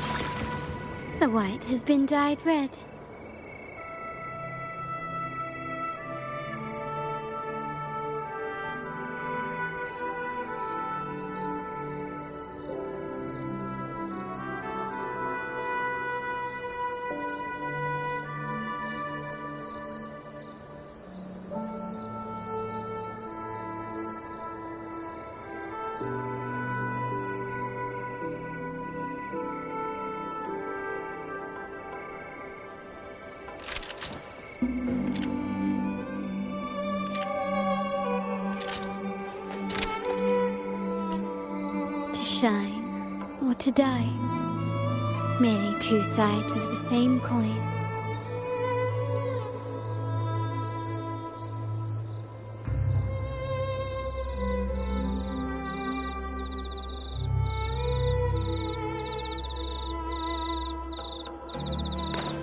The white has been dyed red. Shine or to die. Merely two sides of the same coin.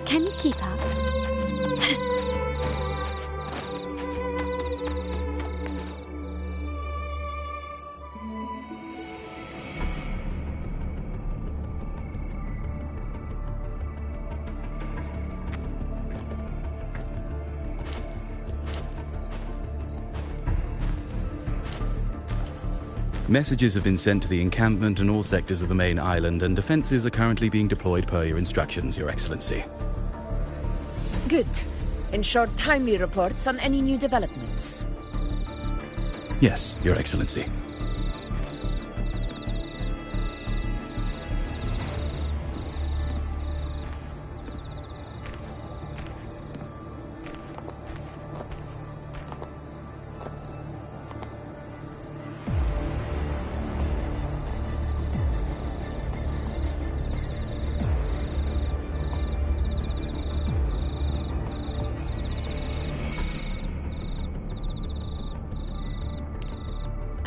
Can you keep up? Messages have been sent to the encampment and all sectors of the main island, and defenses are currently being deployed per your instructions, Your Excellency. Good. Ensure timely reports on any new developments. Yes, Your Excellency.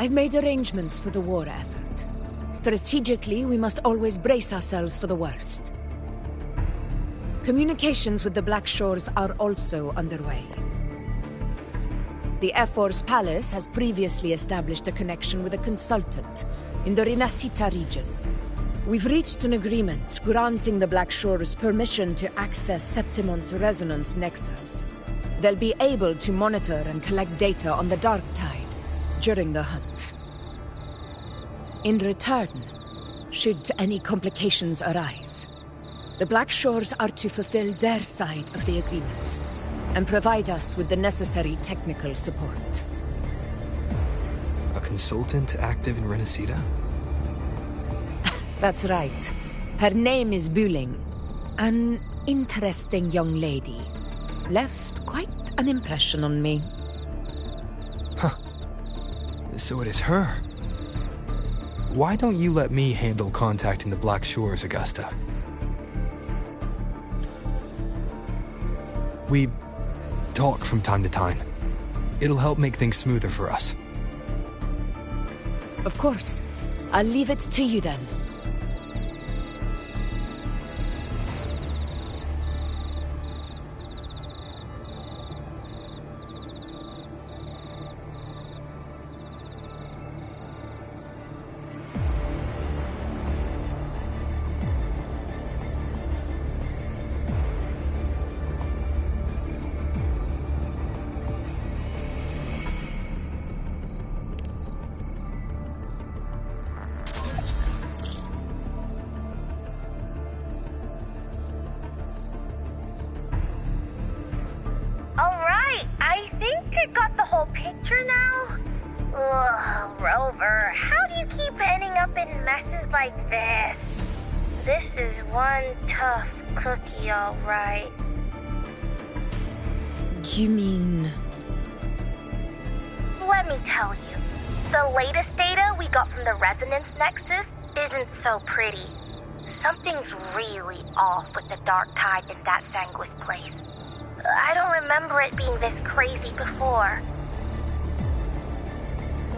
I've made arrangements for the war effort. Strategically, we must always brace ourselves for the worst. Communications with the Black Shores are also underway. The Ephor's palace has previously established a connection with a consultant in the Rinascita region. We've reached an agreement granting the Black Shores permission to access Septimon's resonance nexus. They'll be able to monitor and collect data on the Dark Tide during the hunt. In return, should any complications arise, the Black Shores are to fulfill their side of the agreement and provide us with the necessary technical support. A consultant active in Rinascita? That's right. Her name is Wuthering. An interesting young lady. Left quite an impression on me. Huh. So it is her. Why don't you let me handle contacting the Black Shores, Augusta? We talk from time to time. It'll help make things smoother for us. Of course. I'll leave it to you then. Rover, how do you keep ending up in messes like this? This is one tough cookie, all right. You mean... Let me tell you, the latest data we got from the Resonance Nexus isn't so pretty. Something's really off with the dark tide in that Sanguis place. I don't remember it being this crazy before.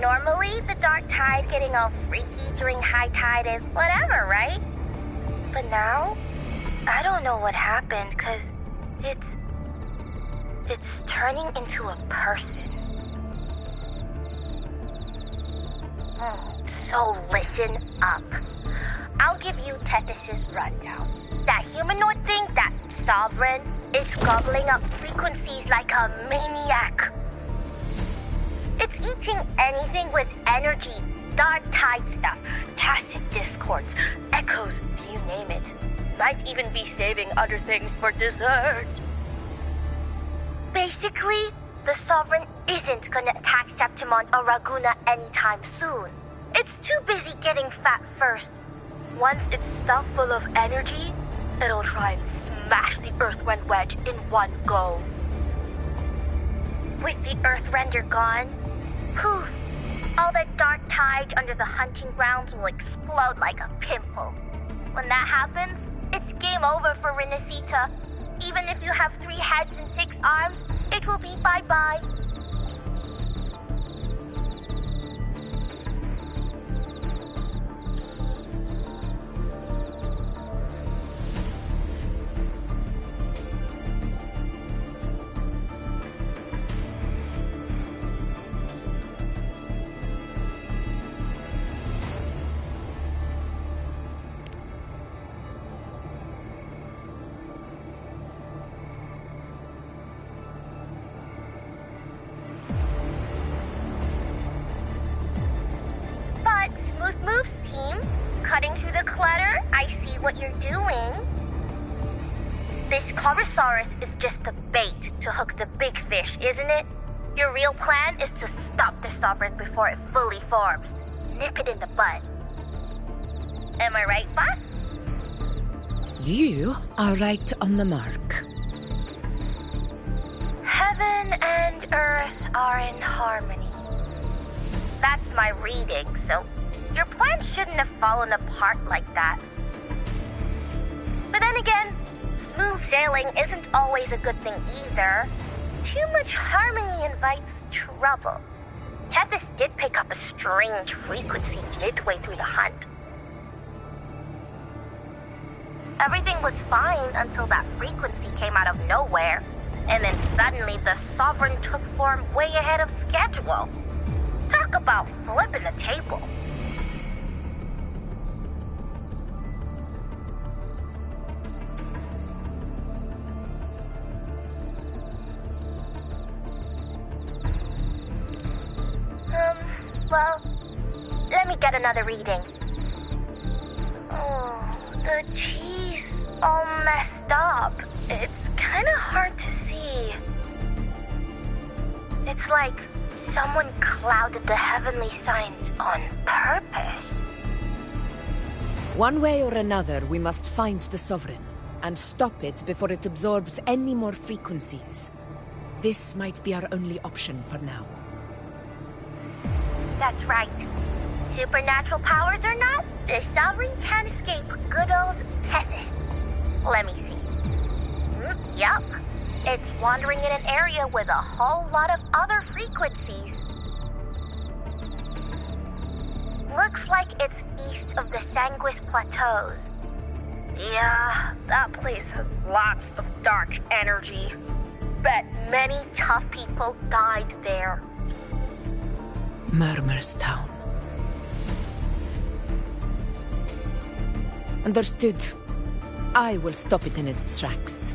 Normally, the dark tide getting all freaky during high tide is whatever, right? But now, I don't know what happened, cause it's turning into a person. So listen up. I'll give you Tethys' rundown. That humanoid thing, that Sovereign, is gobbling up frequencies like a maniac. It's eating anything with energy, dark tide stuff, tacit discords, echoes, you name it. Might even be saving other things for dessert. Basically, the Sovereign isn't gonna attack Septimon or Raguna anytime soon. It's too busy getting fat first. Once it's stuffed full of energy, it'll try and smash the Earthrend wedge in one go. With the Earthrender gone, poof, all that dark tide under the hunting grounds will explode like a pimple. When that happens, it's game over for Rinascita. Even if you have 3 heads and 6 arms, it will be bye-bye. What you're doing. This Corosaurus is just the bait to hook the big fish, isn't it? Your real plan is to stop the Sovereign before it fully forms. Nip it in the bud. Am I right, boss? You are right on the mark. Heaven and Earth are in harmony. That's my reading, so your plan shouldn't have fallen apart like that. But then again, smooth sailing isn't always a good thing either. Too much harmony invites trouble. Tethys did pick up a strange frequency midway through the hunt. Everything was fine until that frequency came out of nowhere, and then suddenly the Sovereign took form way ahead of schedule. Talk about flipping the table. Well, let me get another reading. Oh, the cheese all messed up. It's kind of hard to see. It's like Someone clouded the heavenly signs on purpose. One way or another, we must find the Sovereign and stop it before it absorbs any more frequencies. This might be our only option for now. That's right. Supernatural powers or not, the Sovereign can't escape good old Tethys. Let me see. Yup. It's wandering in an area with a whole lot of other frequencies. Looks like it's east of the Sanguis Plateaus. Yeah, that place has lots of dark energy. Bet many tough people died there. Murmur's Town. Understood. I will stop it in its tracks.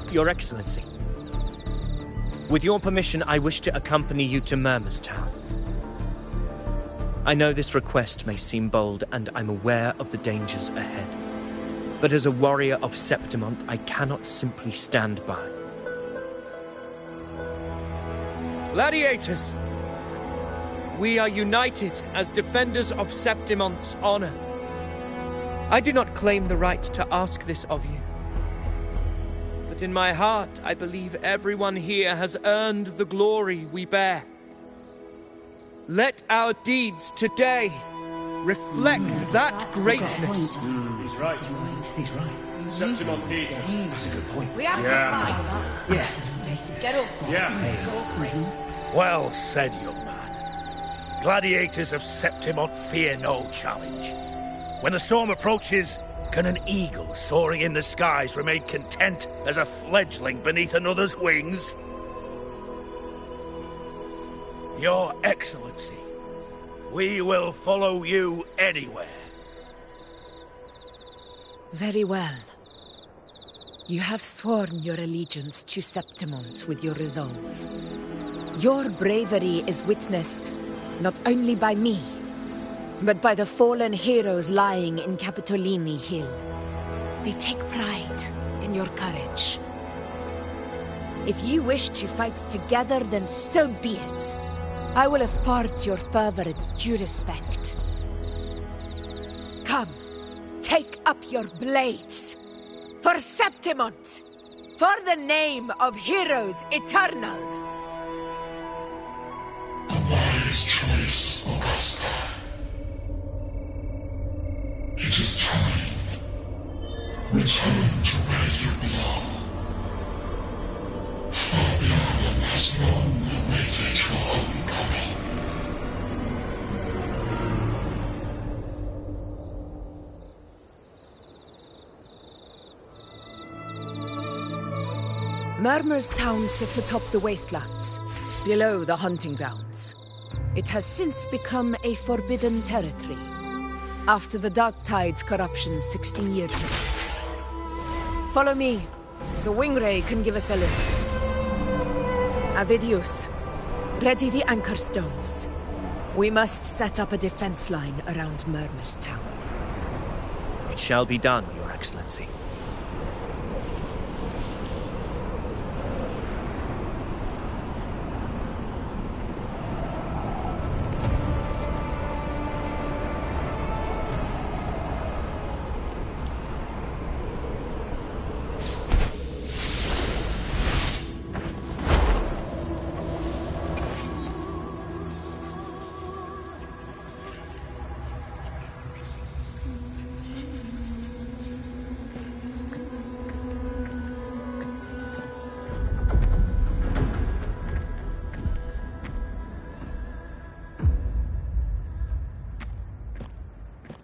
Your Excellency. With your permission, I wish to accompany you to Murmur's Town. I know this request may seem bold, and I'm aware of the dangers ahead. But as a warrior of Septimont, I cannot simply stand by. Gladiators! We are united as defenders of Septimont's honor. I do not claim the right to ask this of you. But in my heart, I believe everyone here has earned the glory we bear. Let our deeds today reflect that greatness. He's right. He's right. Septimont needs us. That's a good point. We have to fight. Yeah. Get up. Yeah. Well said, young man. Gladiators of Septimont fear no challenge. When the storm approaches, can an eagle soaring in the skies remain content as a fledgling beneath another's wings? Your Excellency, we will follow you anywhere. Very well. You have sworn your allegiance to Septimont with your resolve. Your bravery is witnessed not only by me, but by the fallen heroes lying in Capitolini Hill. They take pride in your courage. If you wish to fight together, then so be it. I will afford your fervor its due respect. Come, take up your blades. For Septimont! For the name of heroes eternal! A wise choice, Augusta. It is time. Return to where you belong. Fabian has long awaited your homecoming. Murmur's Town sits atop the wastelands, below the hunting grounds. It has since become a forbidden territory, after the Dark Tide's corruption 16 years ago. Follow me. The Wingray can give us a lift. Avidius, ready the anchor stones. We must set up a defense line around Murmur's Town. It shall be done, Your Excellency.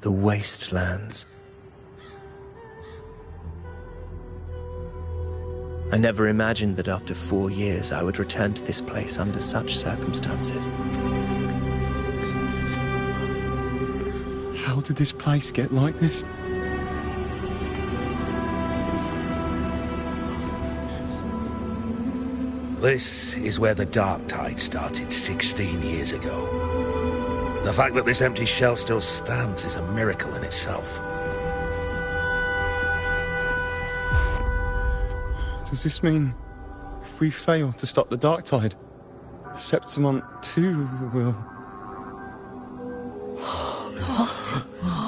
The wastelands. I never imagined that after 4 years I would return to this place under such circumstances. How did this place get like this? This is where the Dark Tide started 16 years ago. The fact that this empty shell still stands is a miracle in itself. Does this mean if we fail to stop the Dark Tide, Septimont too will... What?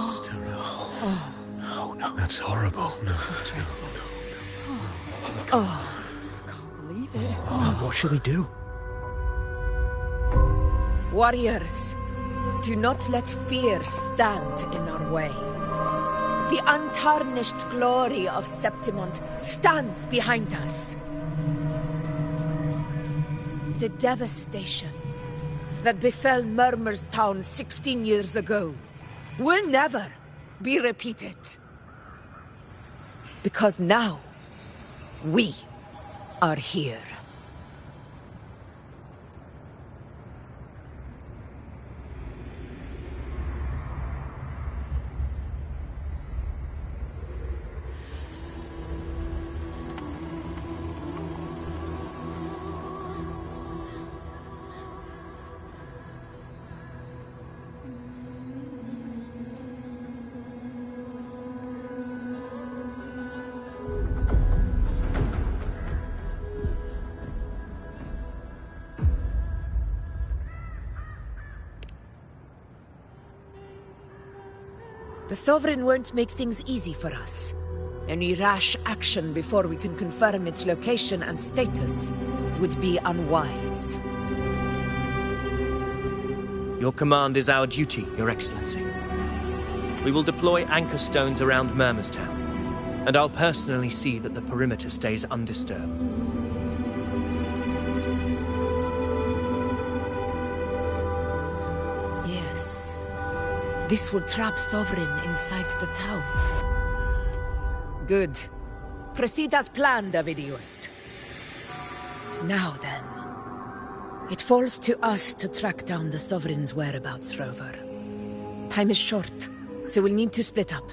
It's terrible. No. That's horrible. No. Oh, I can't believe it. What shall we do? Warriors, do not let fear stand in our way. The untarnished glory of Septimont stands behind us. The devastation that befell Murmur's town 16 years ago will never be repeated. Because now, we are here. The Sovereign won't make things easy for us. Any rash action before we can confirm its location and status would be unwise. Your command is our duty, Your Excellency. We will deploy anchor stones around Murmurstown, and I'll personally see that the perimeter stays undisturbed. Yes. This will trap Sovereign inside the town. Good. Proceed as planned, Davidius. Now then. It falls to us to track down the Sovereign's whereabouts, Rover. Time is short, so we'll need to split up.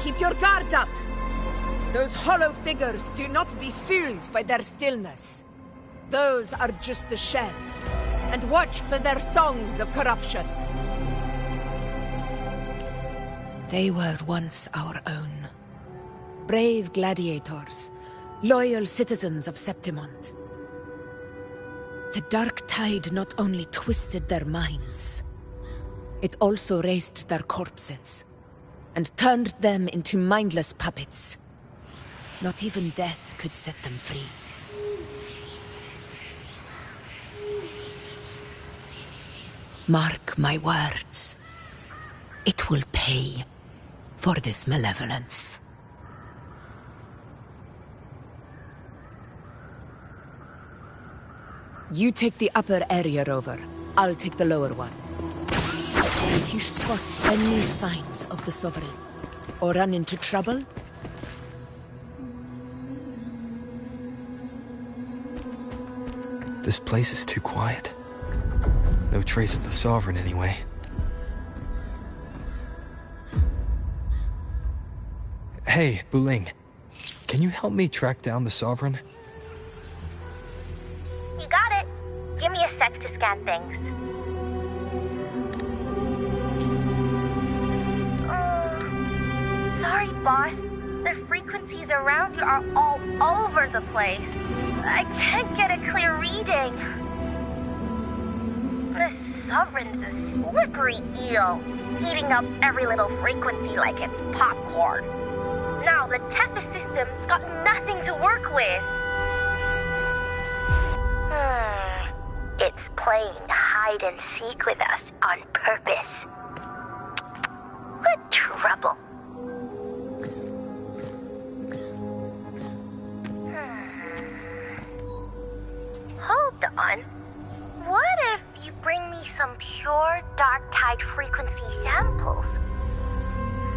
Keep your guard up! Those hollow figures do not be fooled by their stillness. Those are just the shell. And watch for their songs of corruption. They were once our own. Brave gladiators, loyal citizens of Septimont. The Dark Tide not only twisted their minds, it also raised their corpses and turned them into mindless puppets. Not even death could set them free. Mark my words. It will pay for this malevolence. You take the upper area, Rover. I'll take the lower one. If you spot any signs of the Sovereign, or run into trouble, this place is too quiet. No trace of the Sovereign, anyway. Hey, Buling. Can you help me track down the Sovereign? You got it. Give me a sec to scan things. sorry, boss. The frequencies around you are all over the place. I can't get a clear reading. The Sovereign's a slippery eel, eating up every little frequency like it's popcorn. Now the Tethys system's got nothing to work with. It's playing hide and seek with us on purpose. What trouble? Hold on. What if you bring me some pure dark tide frequency samples?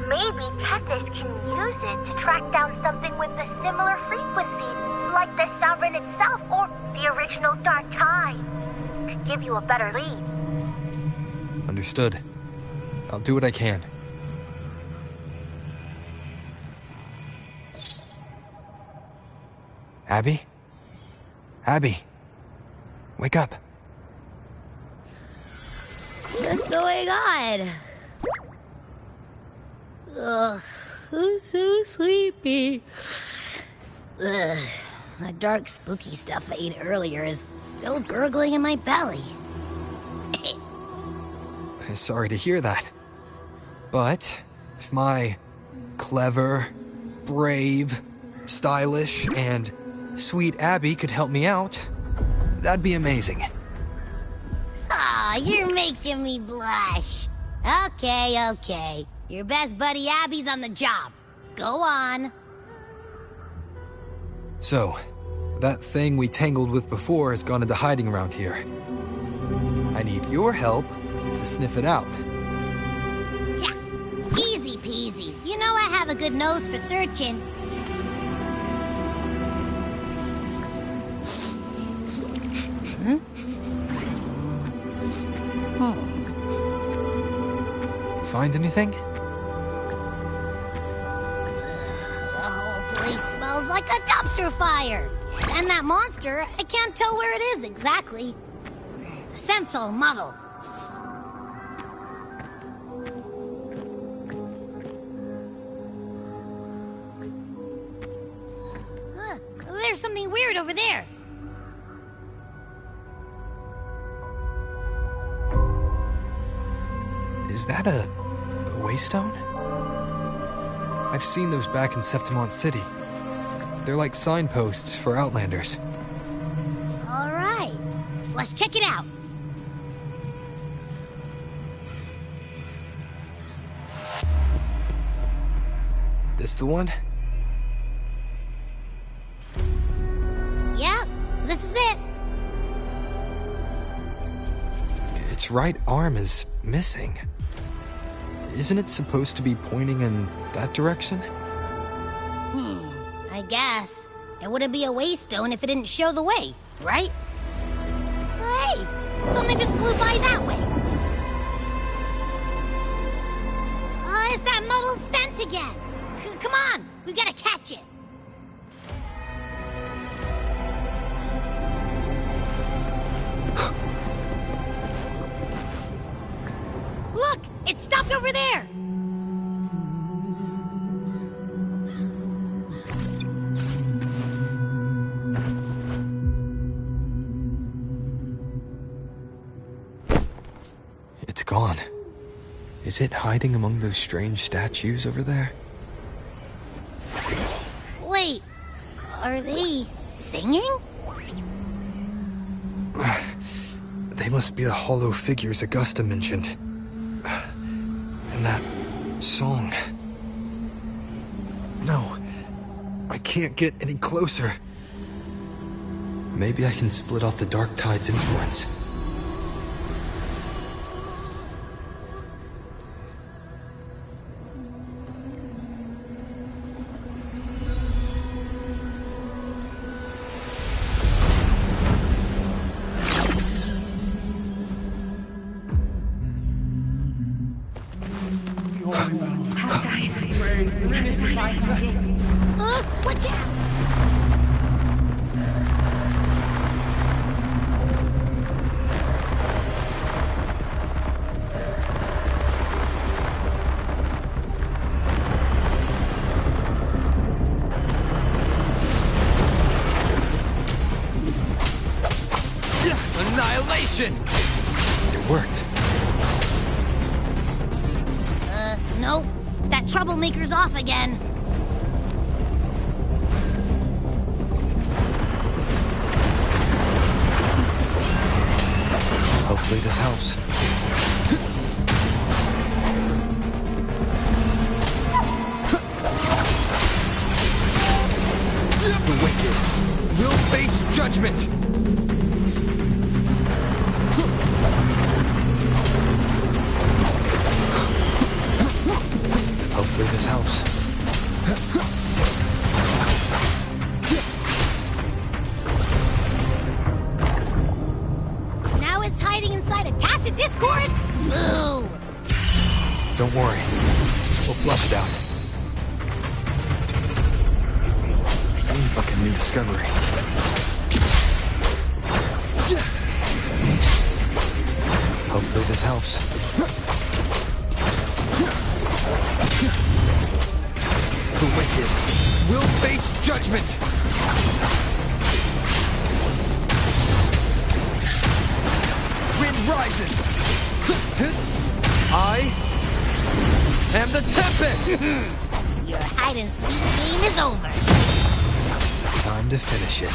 Maybe Tethys can use it to track down something with a similar frequency, like the Sovereign itself or the original dark tide. Could give you a better lead. Understood. I'll do what I can. Abby? Abby? Wake up. What's going on? Ugh, I'm so sleepy. Ugh, that dark, spooky stuff I ate earlier is still gurgling in my belly. Sorry to hear that. But if my clever, brave, stylish, and sweet Abby could help me out, that'd be amazing. Aw, you're making me blush. Okay. Your best buddy Abby's on the job. Go on. So, that thing we tangled with before has gone into hiding around here. I need your help to sniff it out. Yeah, easy peasy. You know I have a good nose for searching. Find anything? The whole place smells like a dumpster fire. And that monster, I can't tell where it is exactly. The scent's all muddled. There's something weird over there. Is that a waystone? I've seen those back in Septimont City. They're like signposts for Outlanders. All right, let's check it out. This the one? Yep, this is it. Its right arm is missing. Isn't it supposed to be pointing in that direction? I guess. It wouldn't be a waystone if it didn't show the way, right? Hey, something just flew by that way. It's that muddled scent again. Come on, we gotta catch it. Look, it stopped over there. It's gone. Is it hiding among those strange statues over there? Wait, are they singing? They must be the hollow figures Augusta mentioned. And that song. No, I can't get any closer. Maybe I can split off the Dark Tide's influence. Watch out! annihilation! It worked. Nope. That troublemaker's off again. Hopefully this helps. The wicked will face judgment! Hopefully this helps. Now it's hiding inside a tacit discord? Boo! Don't worry. We'll flush it out. Seems like a new discovery. Hopefully this helps. The wicked will face judgment! Wind rises! I am the Tempest! Your hide-and-seek game is over. Time to finish it.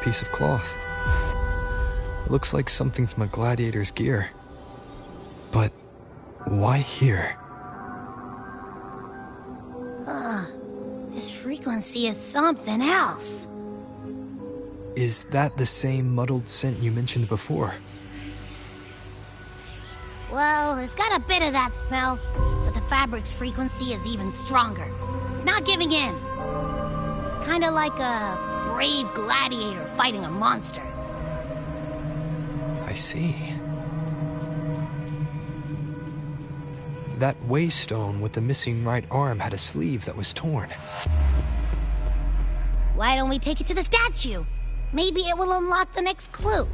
Piece of cloth. It looks like something from a gladiator's gear. But why here? This frequency is something else. Is that the same muddled scent you mentioned before? Well, it's got a bit of that smell, but the fabric's frequency is even stronger. It's not giving in. Kinda like a brave gladiator fighting a monster. I see. That waystone with the missing right arm had a sleeve that was torn. Why don't we take it to the statue? Maybe it will unlock the next clue.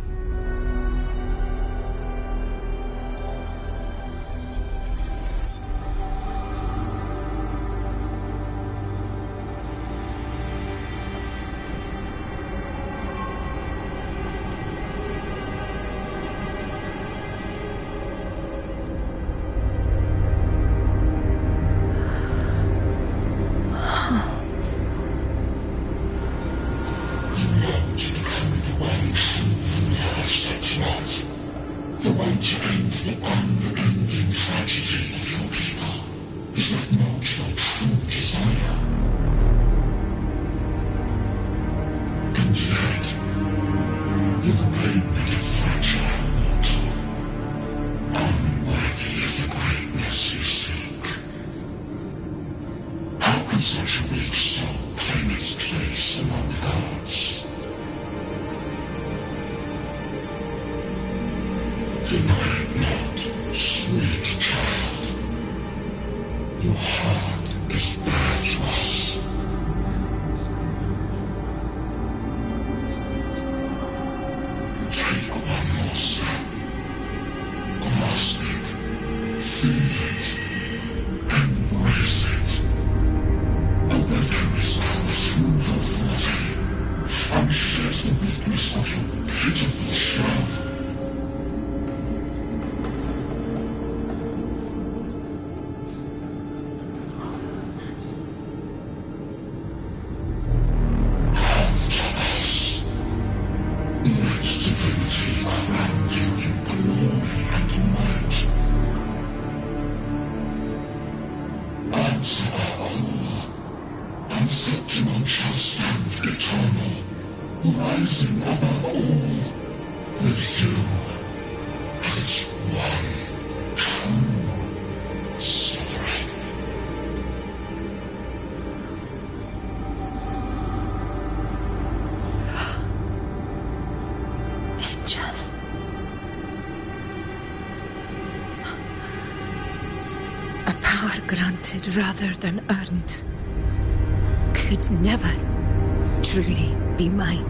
Granted rather than earned, could never truly be mine.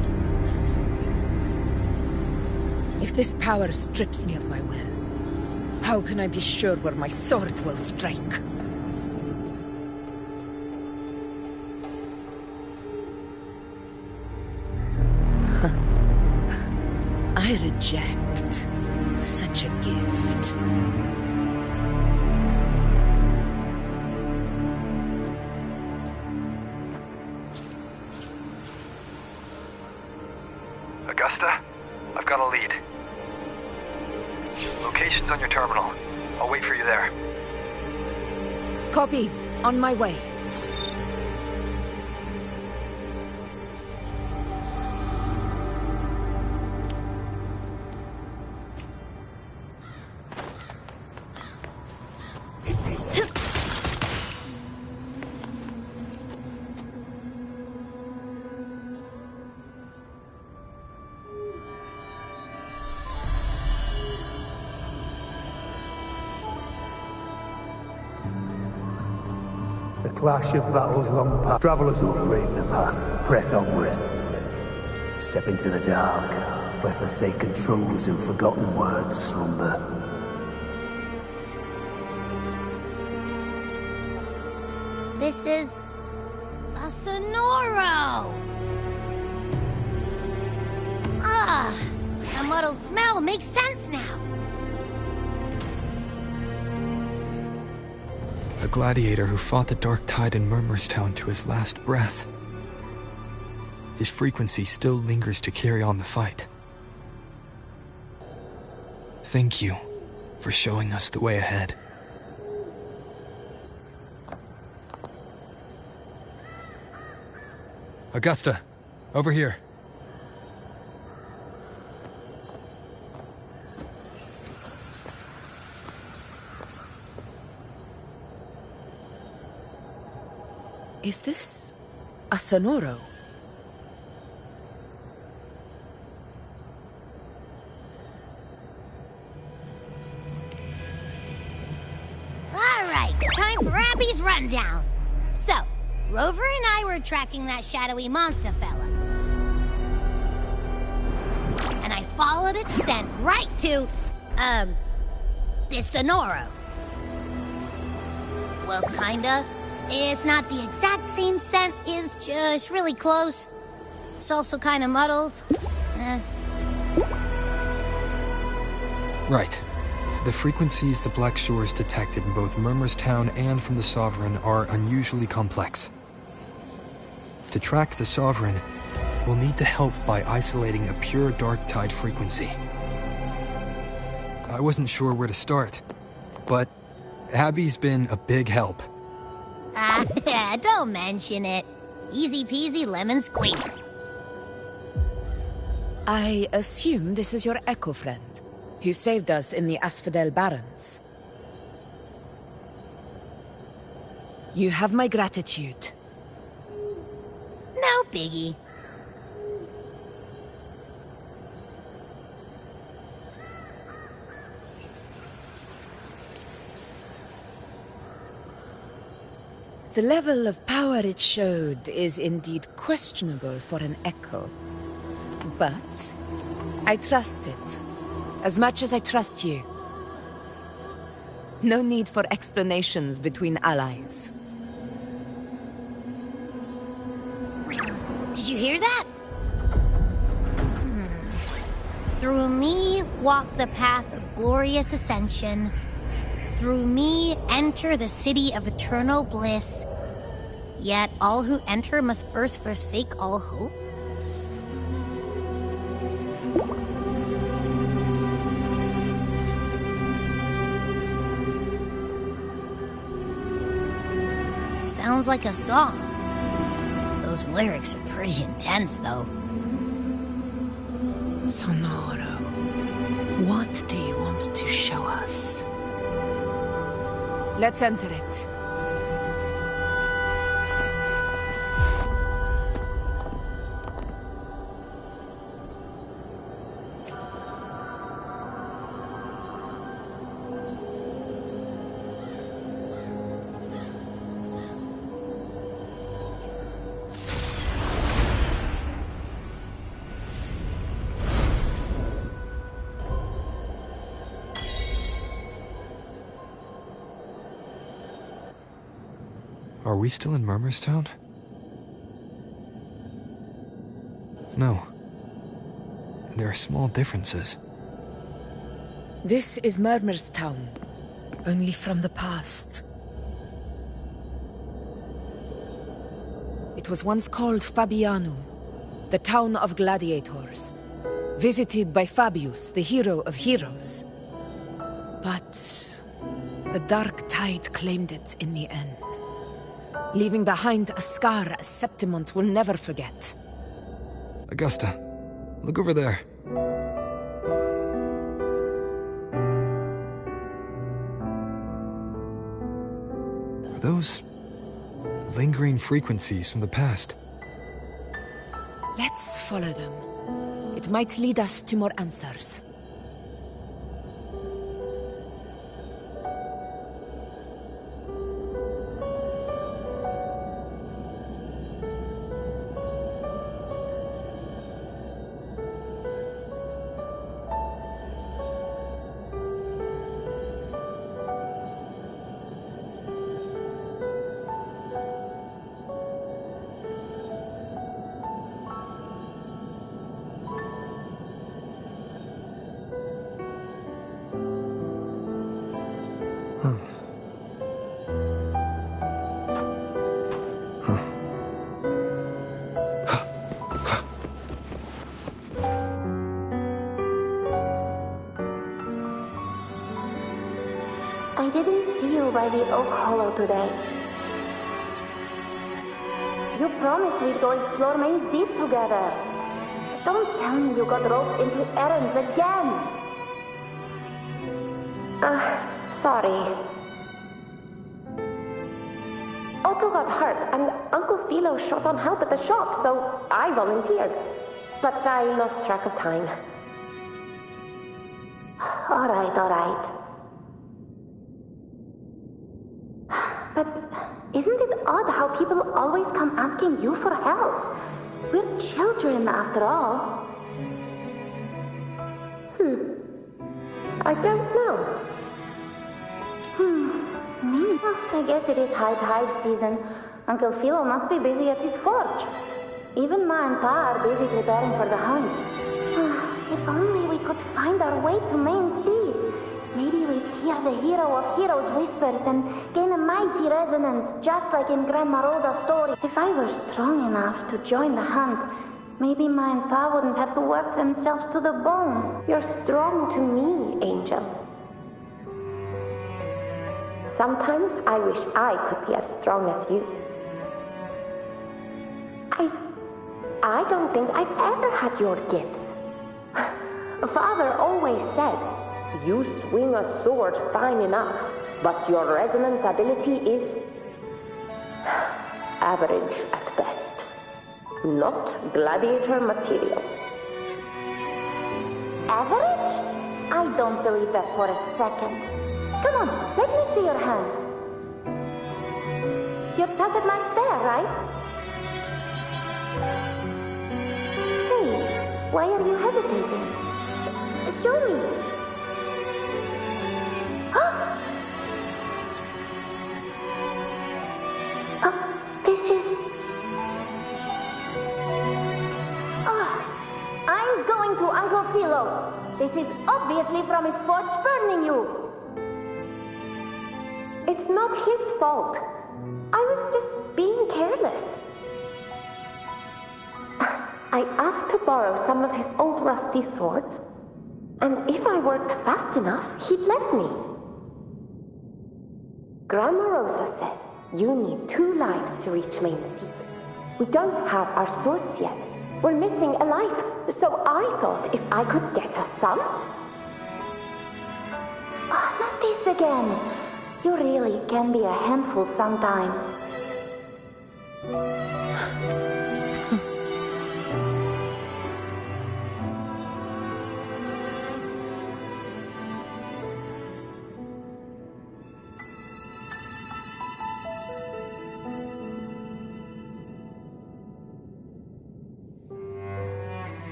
If this power strips me of my will, how can I be sure where my sword will strike? I reject such a gift. Augusta, I've got a lead. Location's on your terminal. I'll wait for you there. Copy. On my way. Clash of battles long past. Travelers who have braved the path, press onward. Step into the dark, where forsaken truths and forgotten words slumber. This is a Sonoro! Ah, that muddled smell makes sense now. A gladiator who fought the dark tide in Murmurstown to his last breath. His frequency still lingers to carry on the fight. Thank you for showing us the way ahead. Augusta, over here. Is this a Sonoro? Alright, time for Abby's rundown. So, Rover and I were tracking that shadowy monster fella. And I followed its scent right to, this Sonoro. Well, kinda. It's not the exact same scent, it's just really close. It's also kinda muddled. Right. The frequencies the Black Shores detected in both Murmurstown and from the Sovereign are unusually complex. To track the Sovereign, we'll need to help by isolating a pure dark tide frequency. I wasn't sure where to start, but Abby's been a big help. Don't mention it. Easy peasy lemon squeezy. I assume this is your Echo friend, who saved us in the Asphodel Barrens. You have my gratitude. No biggie. The level of power it showed is indeed questionable for an Echo. But I trust it, as much as I trust you. No need for explanations between allies. Did you hear that? Through me walk the path of glorious ascension. Through me enter the city of eternal bliss. Yet all who enter must first forsake all hope. Sounds like a song. Those lyrics are pretty intense, though. Sonoro, what do you want to show us? Let's enter it. Are we still in Murmur's Town? No. There are small differences. This is Murmur's Town, only from the past. It was once called Fabianum, the town of gladiators, visited by Fabius, the hero of heroes. But the dark tide claimed it in the end, leaving behind a scar Septimont will never forget. Augusta, look over there. Are those lingering frequencies from the past? Let's follow them. It might lead us to more answers. I didn't see you by the Oak Hollow today. You promised we'd go explore Maze Deep together. Don't tell me you got roped into errands again. Sorry. Otto got hurt, and Uncle Philo shot on help at the shop, so I volunteered. But I lost track of time. All right. But isn't it odd how people always come asking you for help? We're children, after all. I don't know. I guess it is high tide season. Uncle Philo must be busy at his forge. Even Ma and Pa are busy preparing for the hunt. If only we could find our way to Main Steep. Maybe we'd hear the hero of heroes whispers and gain a mighty resonance, just like in Grandma Rosa's story. If I were strong enough to join the hunt, maybe Ma and Pa wouldn't have to work themselves to the bone. You're strong to me, Angel. Sometimes I wish I could be as strong as you. I don't think I've ever had your gifts. Father always said, you swing a sword fine enough, but your resonance ability is average at best. Not gladiator material. Average? I don't believe that for a second. Come on, let me see your hand. Your tattered mark's there, right? Hey, why are you hesitating? Show me. This is... I'm going to Uncle Philo. This is obviously from his forge burning you. It's not his fault. I was just being careless. I asked to borrow some of his old rusty swords, and if I worked fast enough, he'd let me. Grandma Rosa said you need 2 lives to reach Main Steep. We don't have our swords yet. We're missing a life, so I thought if I could get us some... not this again. You really can be a handful sometimes.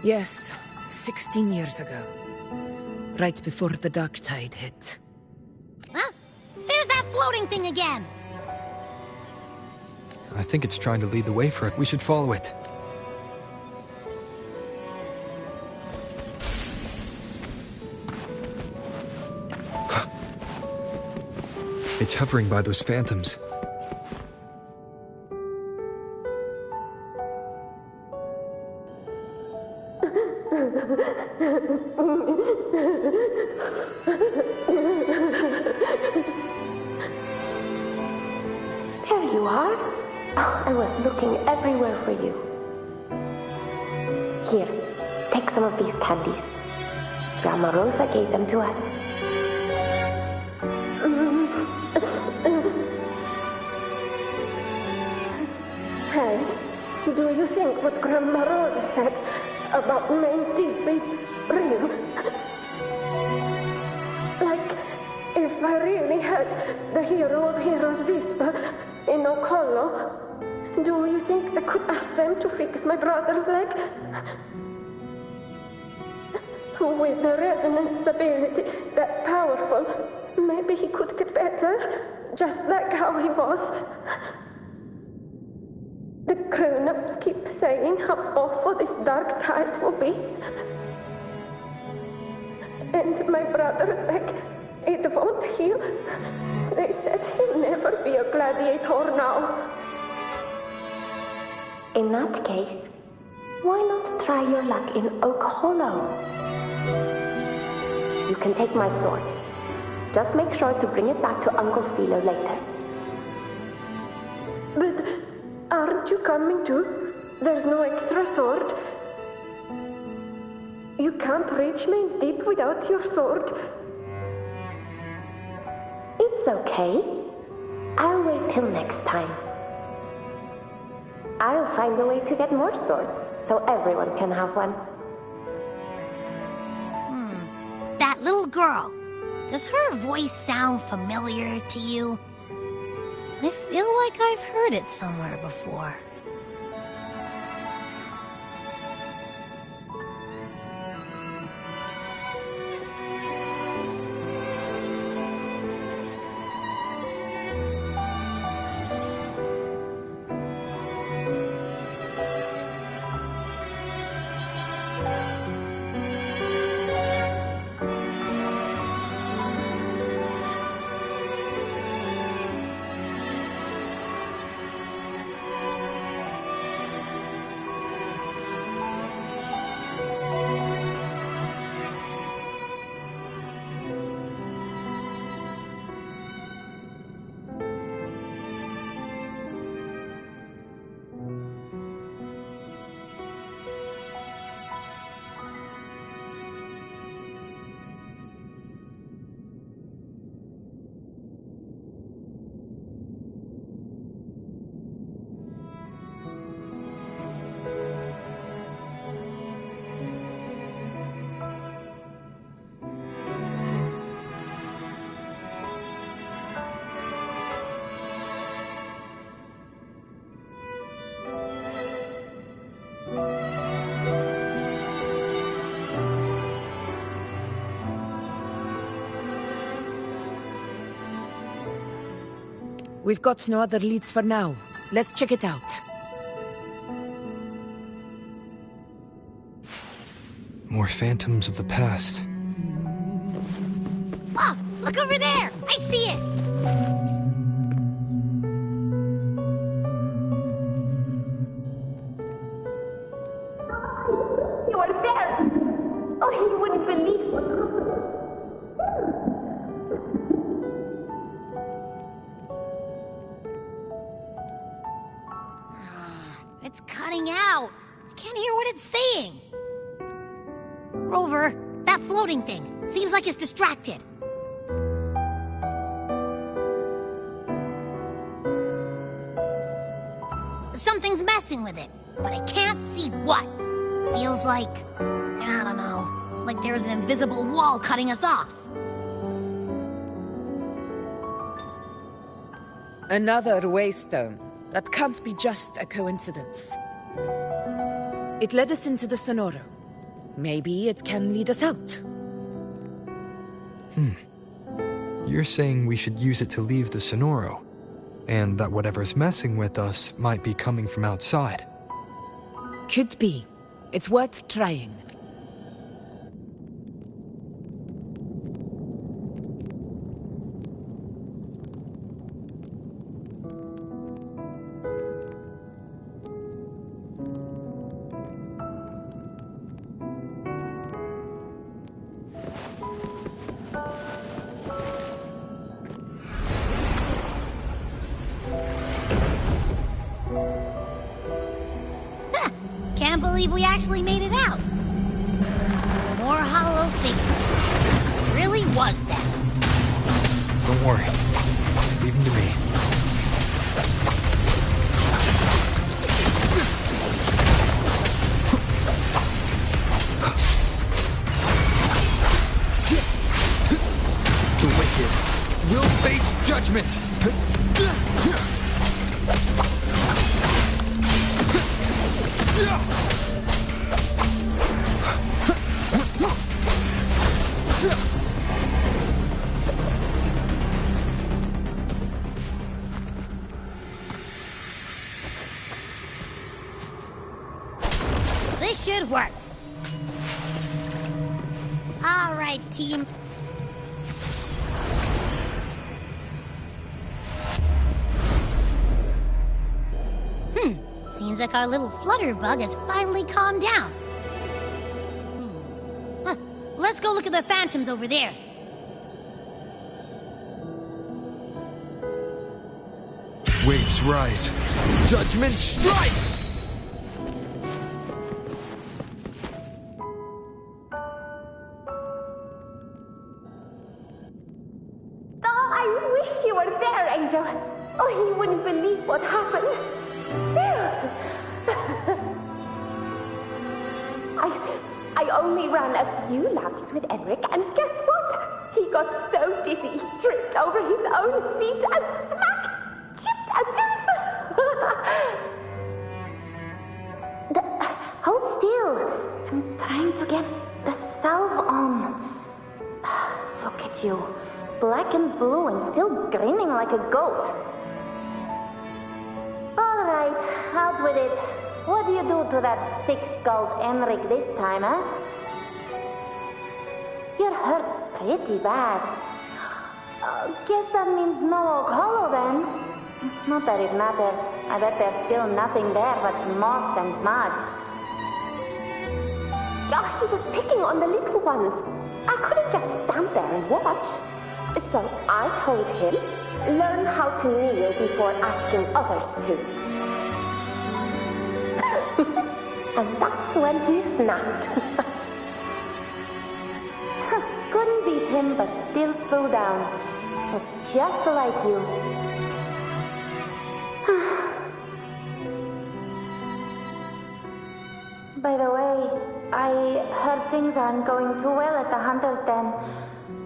Yes, 16 years ago. Right before the dark tide hit. Huh? There's that floating thing again! I think it's trying to lead the way for it. We should follow it. It's hovering by those phantoms. There you are. Oh, I was looking everywhere for you. Here, take some of these candies. Grandma Rosa gave them to us. Hey, do you think what Grandma Rosa said about Main's Deep is real? Like, if I really had the hero of heroes whisper in Okolo, do you think I could ask them to fix my brother's leg? With the resonance ability that powerful, maybe he could get better, just like how he was. The grown-ups keep saying how awful this dark tide will be. And my brother's leg, it won't heal. They said he'll never be a gladiator now. In that case, why not try your luck in Oak Hollow? You can take my sword. Just make sure to bring it back to Uncle Philo later. But aren't you coming too? There's no extra sword. You can't reach Main's Deep without your sword. It's okay. I'll wait till next time. I'll find a way to get more swords, so everyone can have one. That little girl. Does her voice sound familiar to you? I feel like I've heard it somewhere before. We've got no other leads for now. Let's check it out. More phantoms of the past. Oh, look over there! I see it! You are there! Oh, you wouldn't believe what... It's cutting out. I can't hear what it's saying. Rover, that floating thing. Seems like it's distracted. Something's messing with it, but I can't see what. Feels like, I don't know, like there's an invisible wall cutting us off. Another waystone. That can't be just a coincidence. It led us into the Sonoro, Maybe it can lead us out. You're saying we should use it to leave the Sonoro, and that whatever's messing with us might be coming from outside. Could be. It's worth trying. Can't believe we actually made it out. More hollow figures. It really was that. Don't worry. Leave them to me. The wicked will face judgment! This should work. All right, team. Seems like our little flutterbug has finally calmed down. Let's go look at the phantoms over there. Waves rise. Judgment strikes! Oh, I wish you were there, Angel. Oh, you wouldn't believe what happened. I only ran a few laps with Edric, and guess what? He got so dizzy, he tripped over his own feet and smack! Chipped a tooth! Hold still. I'm trying to get the salve on. Look at you. Black and blue and still grinning like a goat. All right, out with it. What do you do to that thick-skulled Emmerich this time, huh? You're hurt pretty bad. Guess that means no Oak Hollow, then. Not that it matters. I bet there's still nothing there but moss and mud. Oh, he was picking on the little ones. I couldn't just stand there and watch. So I told him, learn how to kneel before asking others to. And that's when he snapped. Couldn't beat him, but still threw down. It's just like you. By the way, I heard things aren't going too well at the Hunter's Den.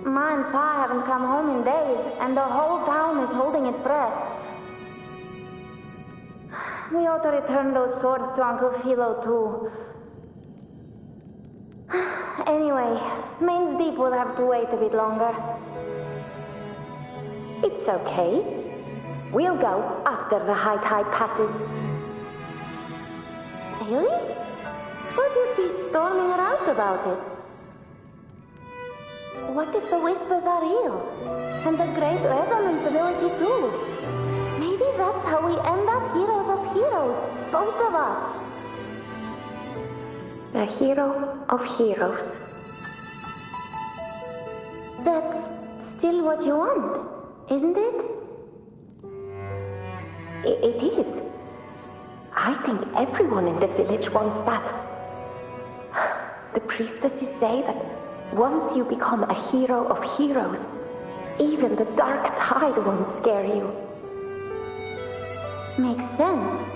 Ma and Pa haven't come home in days, and the whole town is holding its breath. We ought to return those swords to Uncle Philo, too. Anyway, Main's Deep will have to wait a bit longer. It's okay. We'll go after the high tide passes. Really? But you'd be storming around about it. What if the whispers are real? And the great resonance ability, too? Maybe that's how we end up heroes of heroes, both of us. A hero of heroes. That's still what you want, isn't it? It is. I think everyone in the village wants that. The priestesses say that once you become a hero of heroes, even the dark tide won't scare you. Makes sense.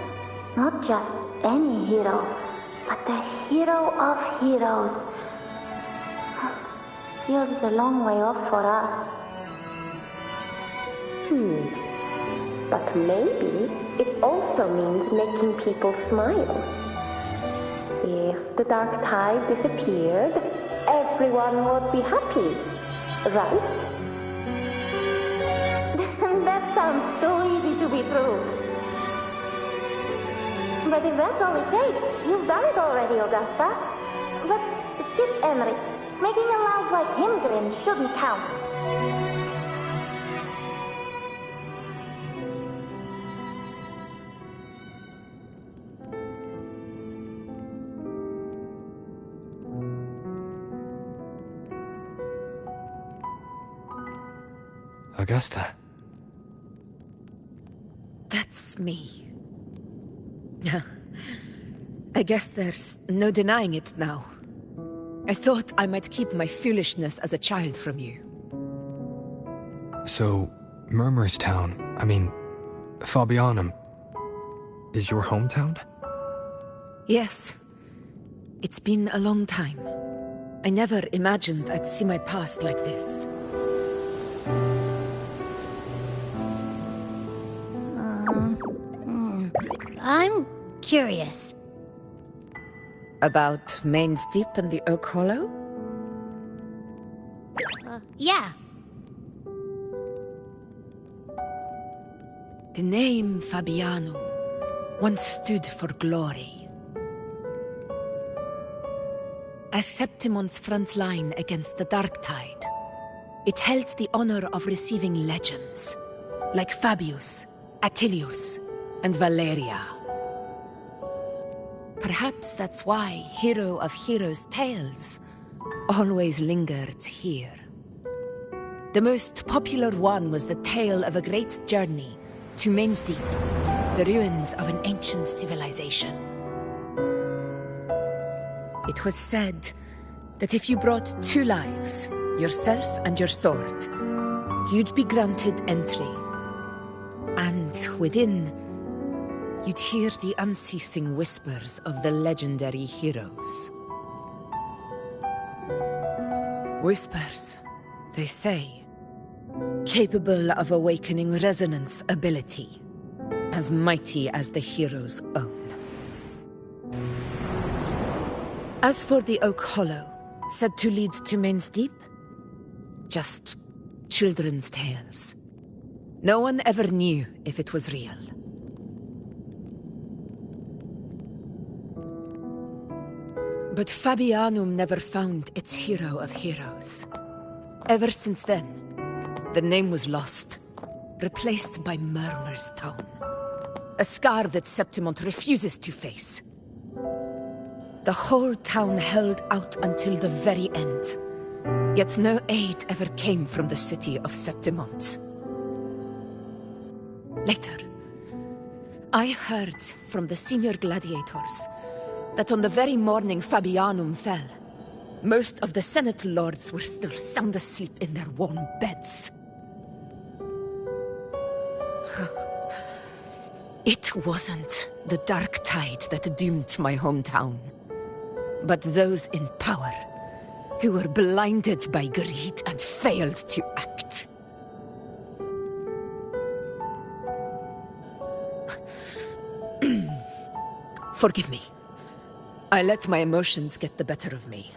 Not just any hero, but the hero of heroes. Feels a long way off for us. But maybe it also means making people smile. If the dark tide disappeared, everyone would be happy, right? That sounds too easy to be true. But if that's all it takes, you've done it already, Augusta. But skip Emmerich. Making a louse like him grin shouldn't count. Augusta. That's me. I guess there's no denying it now. I thought I might keep my foolishness as a child from you. So, Fabianum, is your hometown? Yes. It's been a long time. I never imagined I'd see my past like this. I'm curious. About Main's Deep and the Oak Hollow? Yeah. The name Fabiano once stood for glory. As Septimon's front line against the Dark Tide, it held the honor of receiving legends, like Fabius, Attilius, and Valeria. Perhaps that's why Hero of Heroes' tales always lingered here. The most popular one was the tale of a great journey to Main's Deep, the ruins of an ancient civilization. It was said that if you brought 2 lives, yourself and your sword, you'd be granted entry. And within, you'd hear the unceasing whispers of the legendary heroes. Whispers, they say, capable of awakening resonance ability, as mighty as the hero's own. As for the Oak Hollow, said to lead to Main's Deep, just children's tales. No one ever knew if it was real. But Fabianum never found its hero of heroes. Ever since then, the name was lost, replaced by Murmur's Town. A scar that Septimont refuses to face. The whole town held out until the very end, yet no aid ever came from the city of Septimont. Later, I heard from the senior gladiators that on the very morning Fabianum fell, most of the Senate lords were still sound asleep in their warm beds. It wasn't the Dark Tide that doomed my hometown, but those in power who were blinded by greed and failed to act. Forgive me. I let my emotions get the better of me.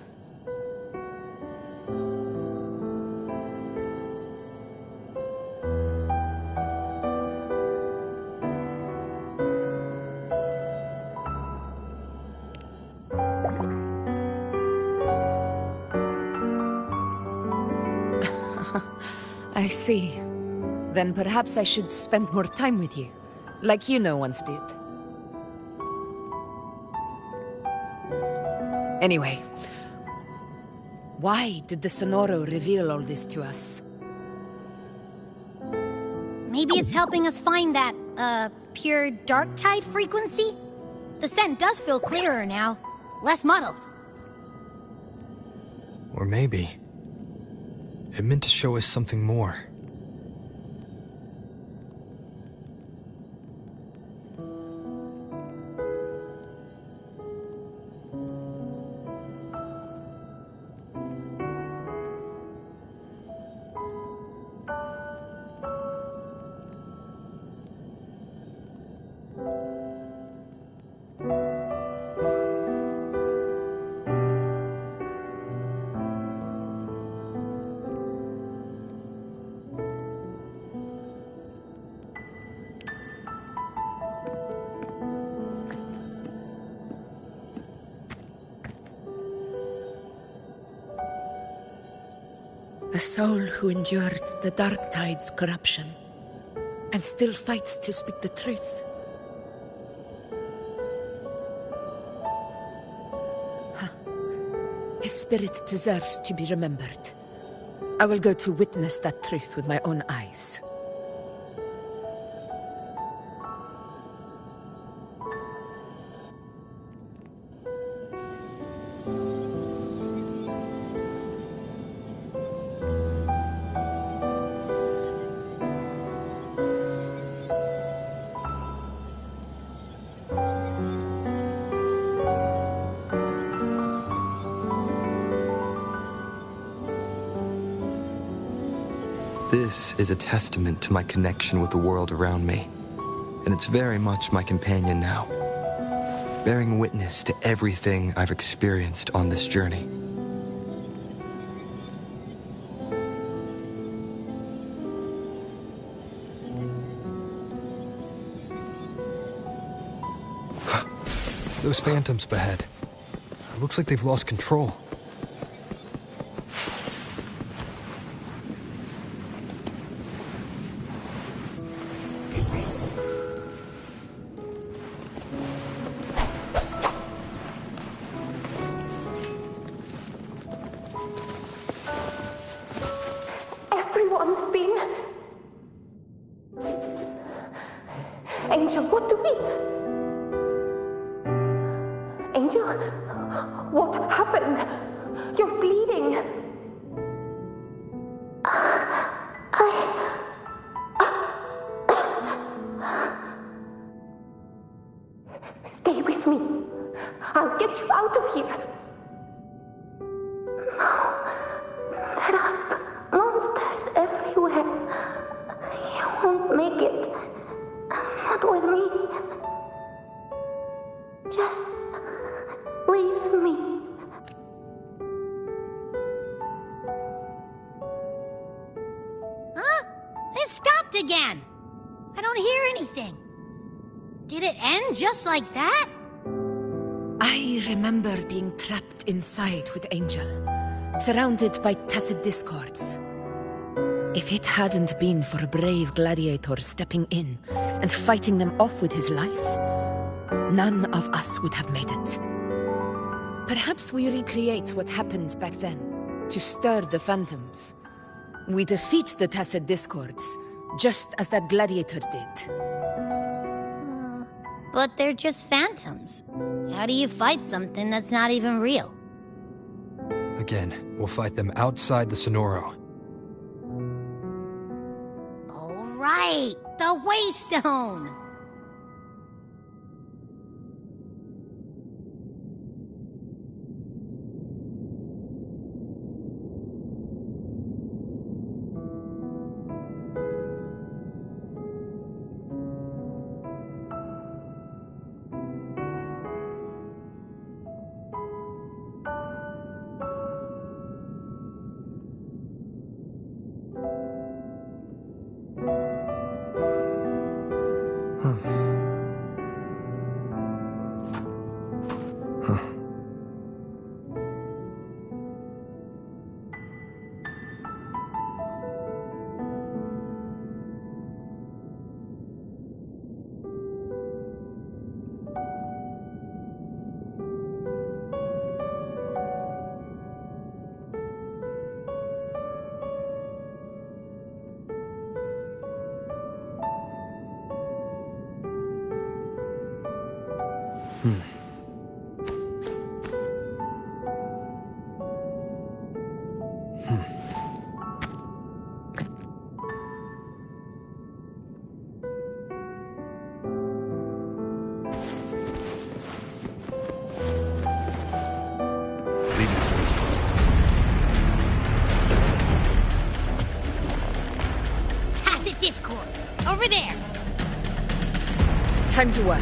I see. Then perhaps I should spend more time with you, like you once did. Anyway, why did the Sonoro reveal all this to us? Maybe it's helping us find that, pure dark tide frequency? The scent does feel clearer now, less muddled. Or maybe it meant to show us something more. A soul who endured the Dark Tide's corruption, and still fights to speak the truth. His spirit deserves to be remembered. I will go to witness that truth with my own eyes. This is a testament to my connection with the world around me, and it's very much my companion now, bearing witness to everything I've experienced on this journey. Those phantoms ahead. It looks like they've lost control. Everyone's been... Angel, what do we... Angel, what happened? You're bleeding. Stay with me. I'll get you out of here. No, there are monsters everywhere. You won't make it. Not with me. Just leave me. Huh? It stopped again. I don't hear anything. Did it end just like that? I remember being trapped inside with Angel, surrounded by tacit discords. If it hadn't been for a brave gladiator stepping in and fighting them off with his life, none of us would have made it. Perhaps we recreate what happened back then, to stir the phantoms. We defeat the tacit discords, just as that gladiator did. But they're just phantoms. How do you fight something that's not even real? Again, we'll fight them outside the Sonoro. All right, the Waystone! Tacit discords! Over there! Time to work.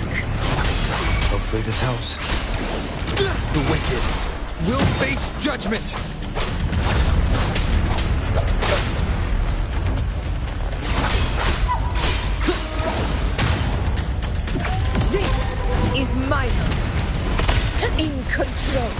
Hopefully this helps. The wicked will face judgment! This is my moment. In control.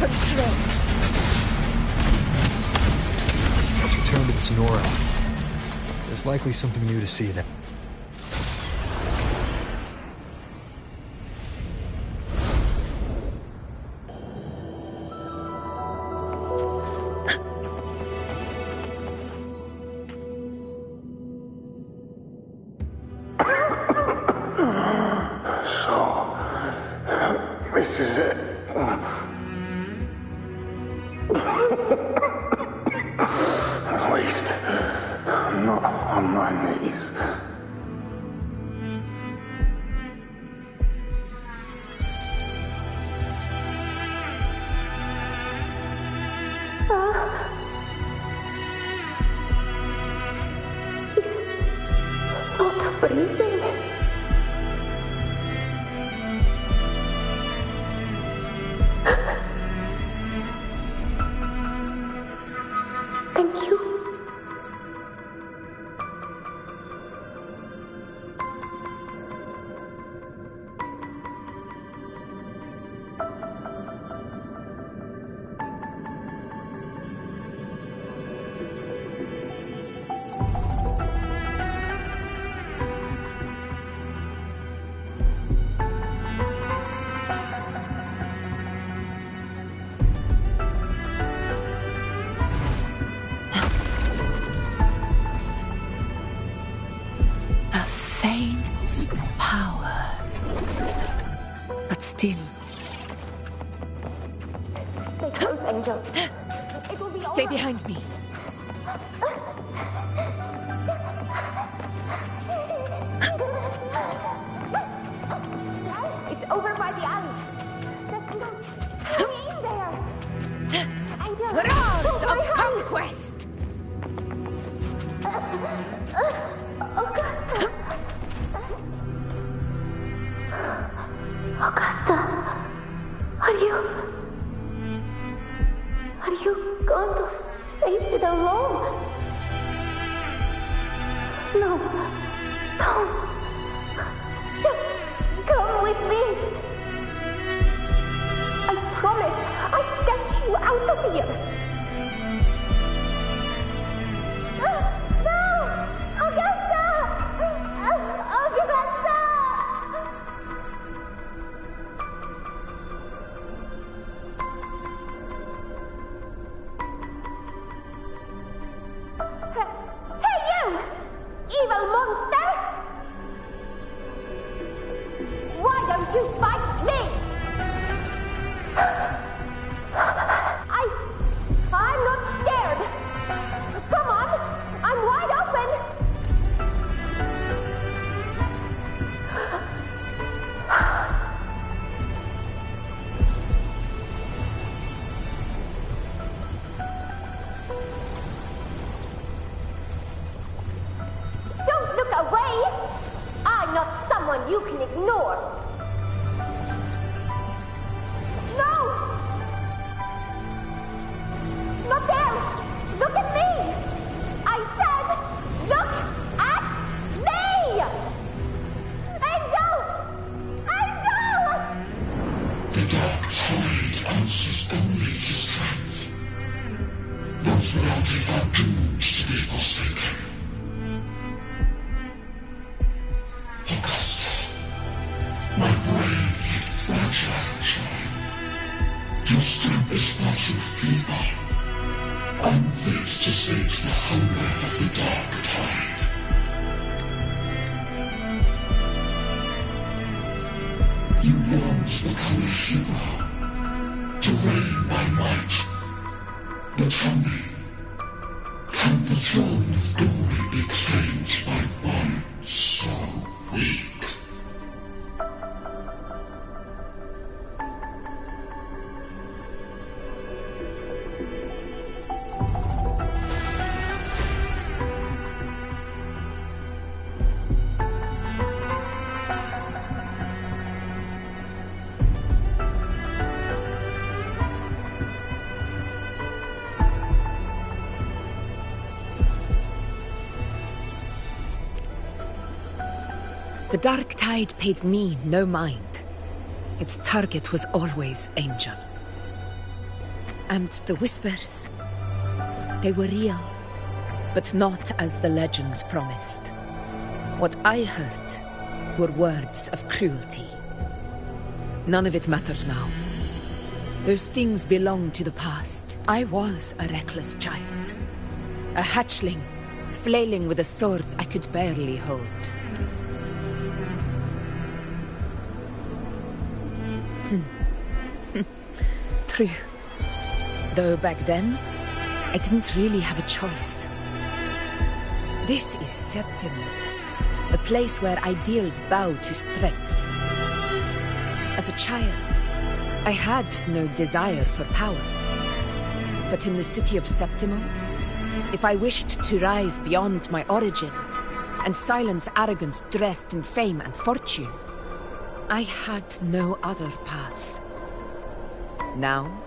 control. Let's return to the Sonora. There's likely something new to see there. This is it. At least, I'm not on my knees. He's not breathing. Thank you. Stay behind me. It's over by the alley. There's no way in there. Angel, Roars of conquest! Augusta, are you going to face it alone? No, just come with me. I promise I'll get you out of here. No, Augusta! Augusta! Hey, you! Evil monster! Why don't you fight me? I'm not scared. Come on, I'm wide open. Don't look away! I'm not someone you can ignore! No! Not there! Look at me! I said, look at me! Angel! Angel! The dark tide answers only to strength. Those without it are doomed to be forsaken. Augusta, my brave yet fragile child, your strength is far too feeble, unfit to sate the hunger of the dark tide. You long to become a hero, to reign by might. But tell me, can the throne of glory be claimed by one so weak? The Dark Tide paid me no mind. Its target was always Angel. And the whispers, they were real, but not as the legends promised. What I heard were words of cruelty. None of it matters now. Those things belong to the past. I was a reckless child. A hatchling, flailing with a sword I could barely hold. True. Though back then, I didn't really have a choice. This is Septimont, a place where ideals bow to strength. As a child, I had no desire for power. But in the city of Septimont, if I wished to rise beyond my origin and silence arrogance dressed in fame and fortune, I had no other path. Now,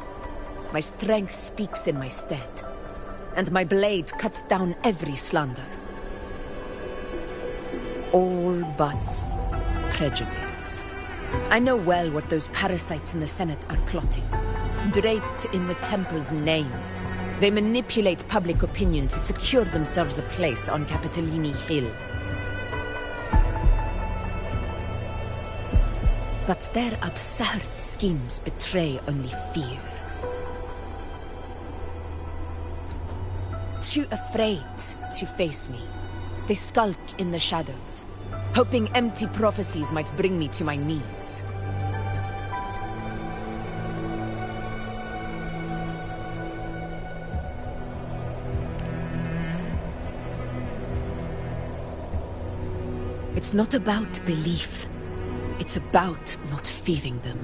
my strength speaks in my stead, and my blade cuts down every slander. All but prejudice. I know well what those parasites in the Senate are plotting. Draped in the Temple's name, they manipulate public opinion to secure themselves a place on Capitolini Hill. But their absurd schemes betray only fear. Too afraid to face me, they skulk in the shadows, hoping empty prophecies might bring me to my knees. It's not about belief. It's about not fearing them.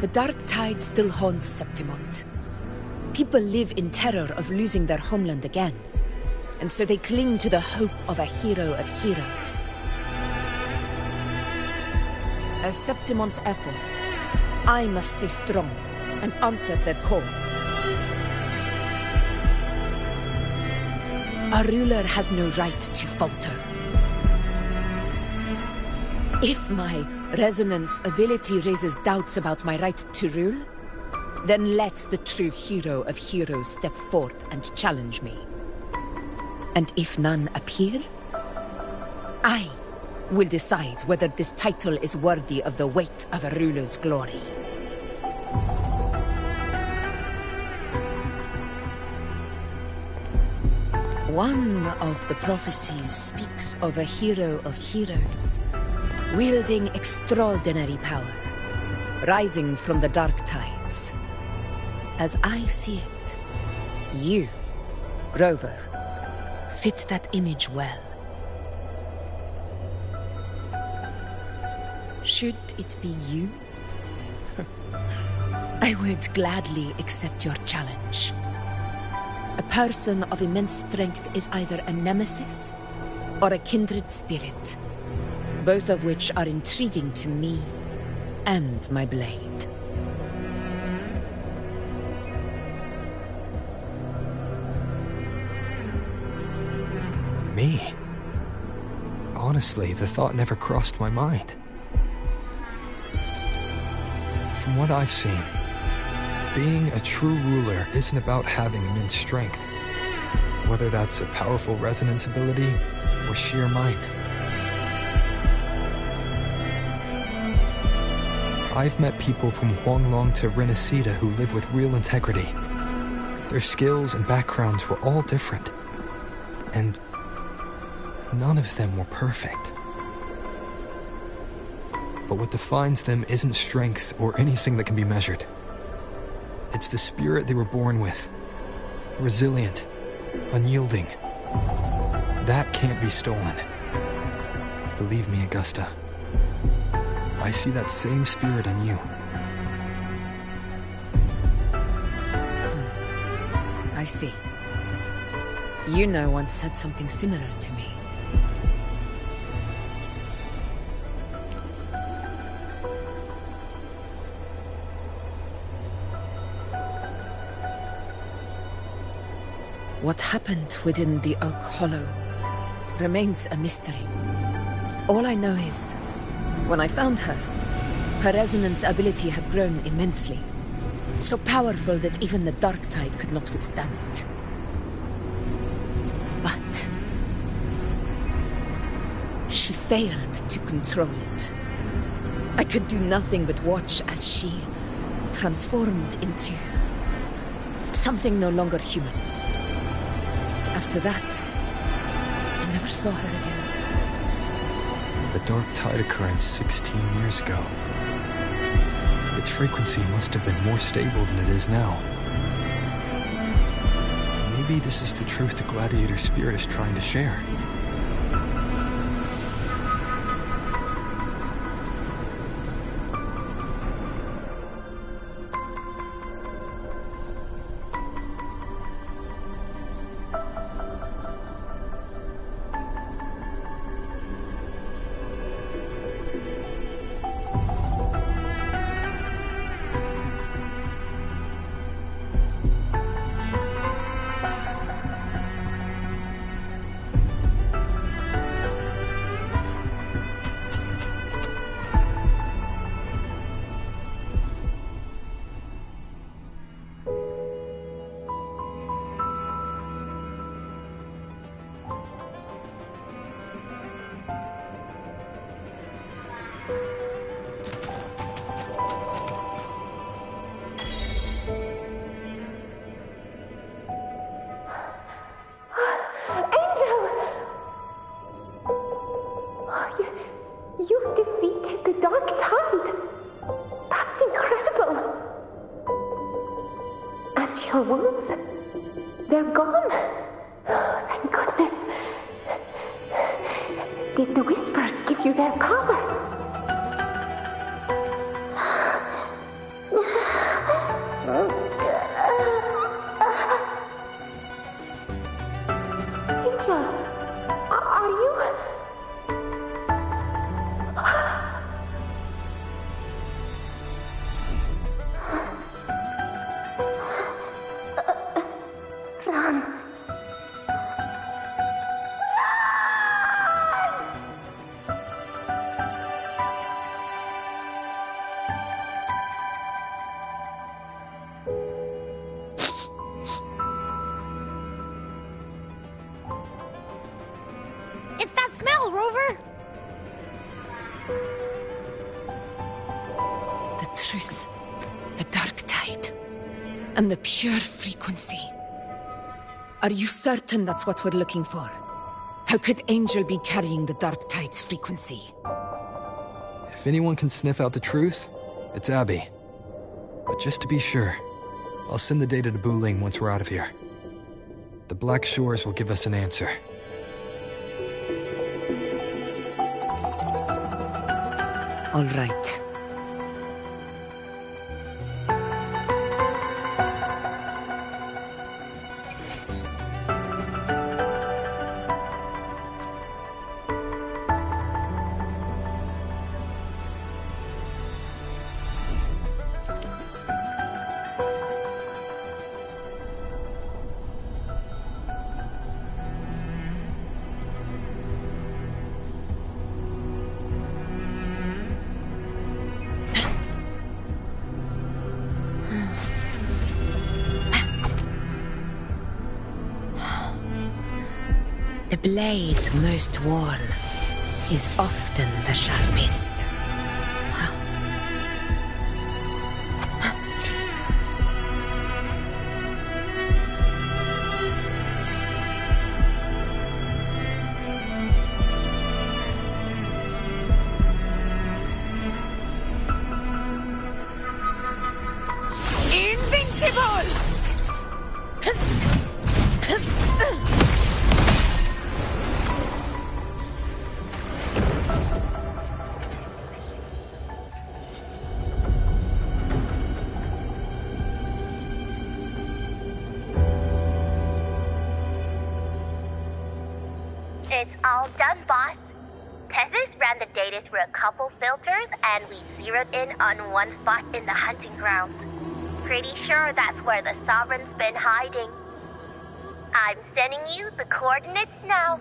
The dark tide still haunts Septimont. People live in terror of losing their homeland again, and so they cling to the hope of a hero of heroes. As Septimont's Ephor, I must stay strong and answer their call. A ruler has no right to falter. If my resonance ability raises doubts about my right to rule, then let the true hero of heroes step forth and challenge me. And if none appear, I will decide whether this title is worthy of the weight of a ruler's glory. One of the prophecies speaks of a hero of heroes, wielding extraordinary power, rising from the dark tides. As I see it, you, Rover, fit that image well. Should it be you, I would gladly accept your challenge. A person of immense strength is either a nemesis or a kindred spirit, both of which are intriguing to me and my blade. Me? Honestly, the thought never crossed my mind. From what I've seen, being a true ruler isn't about having immense strength, whether that's a powerful resonance ability or sheer might. I've met people from Huanglong to Rinascita who live with real integrity. Their skills and backgrounds were all different, and none of them were perfect. But what defines them isn't strength or anything that can be measured. It's the spirit they were born with. Resilient, unyielding. That can't be stolen. Believe me, Augusta. I see that same spirit in you. I see. Yuno once said something similar to me. What happened within the Oak Hollow remains a mystery. All I know is, when I found her, her resonance ability had grown immensely. So powerful that even the dark tide could not withstand it. But she failed to control it. I could do nothing but watch as she transformed into something no longer human. After that, I never saw her again. The dark tide occurrence 16 years ago. Its frequency must have been more stable than it is now. Maybe this is the truth the gladiator spirit is trying to share. Your wounds, they're gone. Oh, thank goodness. Did the whispers give you their power? Angel, are you... It's that smell, Rover! The truth, the dark tide, and the pure frequency. Are you certain that's what we're looking for? How could Angel be carrying the dark tide's frequency? If anyone can sniff out the truth, it's Abby. But just to be sure, I'll send the data to Buling once we're out of here. The Black Shores will give us an answer. All right. The blade most worn is often the sharpest. It's all done, boss. Tethys ran the data through a couple filters, and we zeroed in on one spot in the hunting grounds. Pretty sure that's where the Sovereign's been hiding. I'm sending you the coordinates now.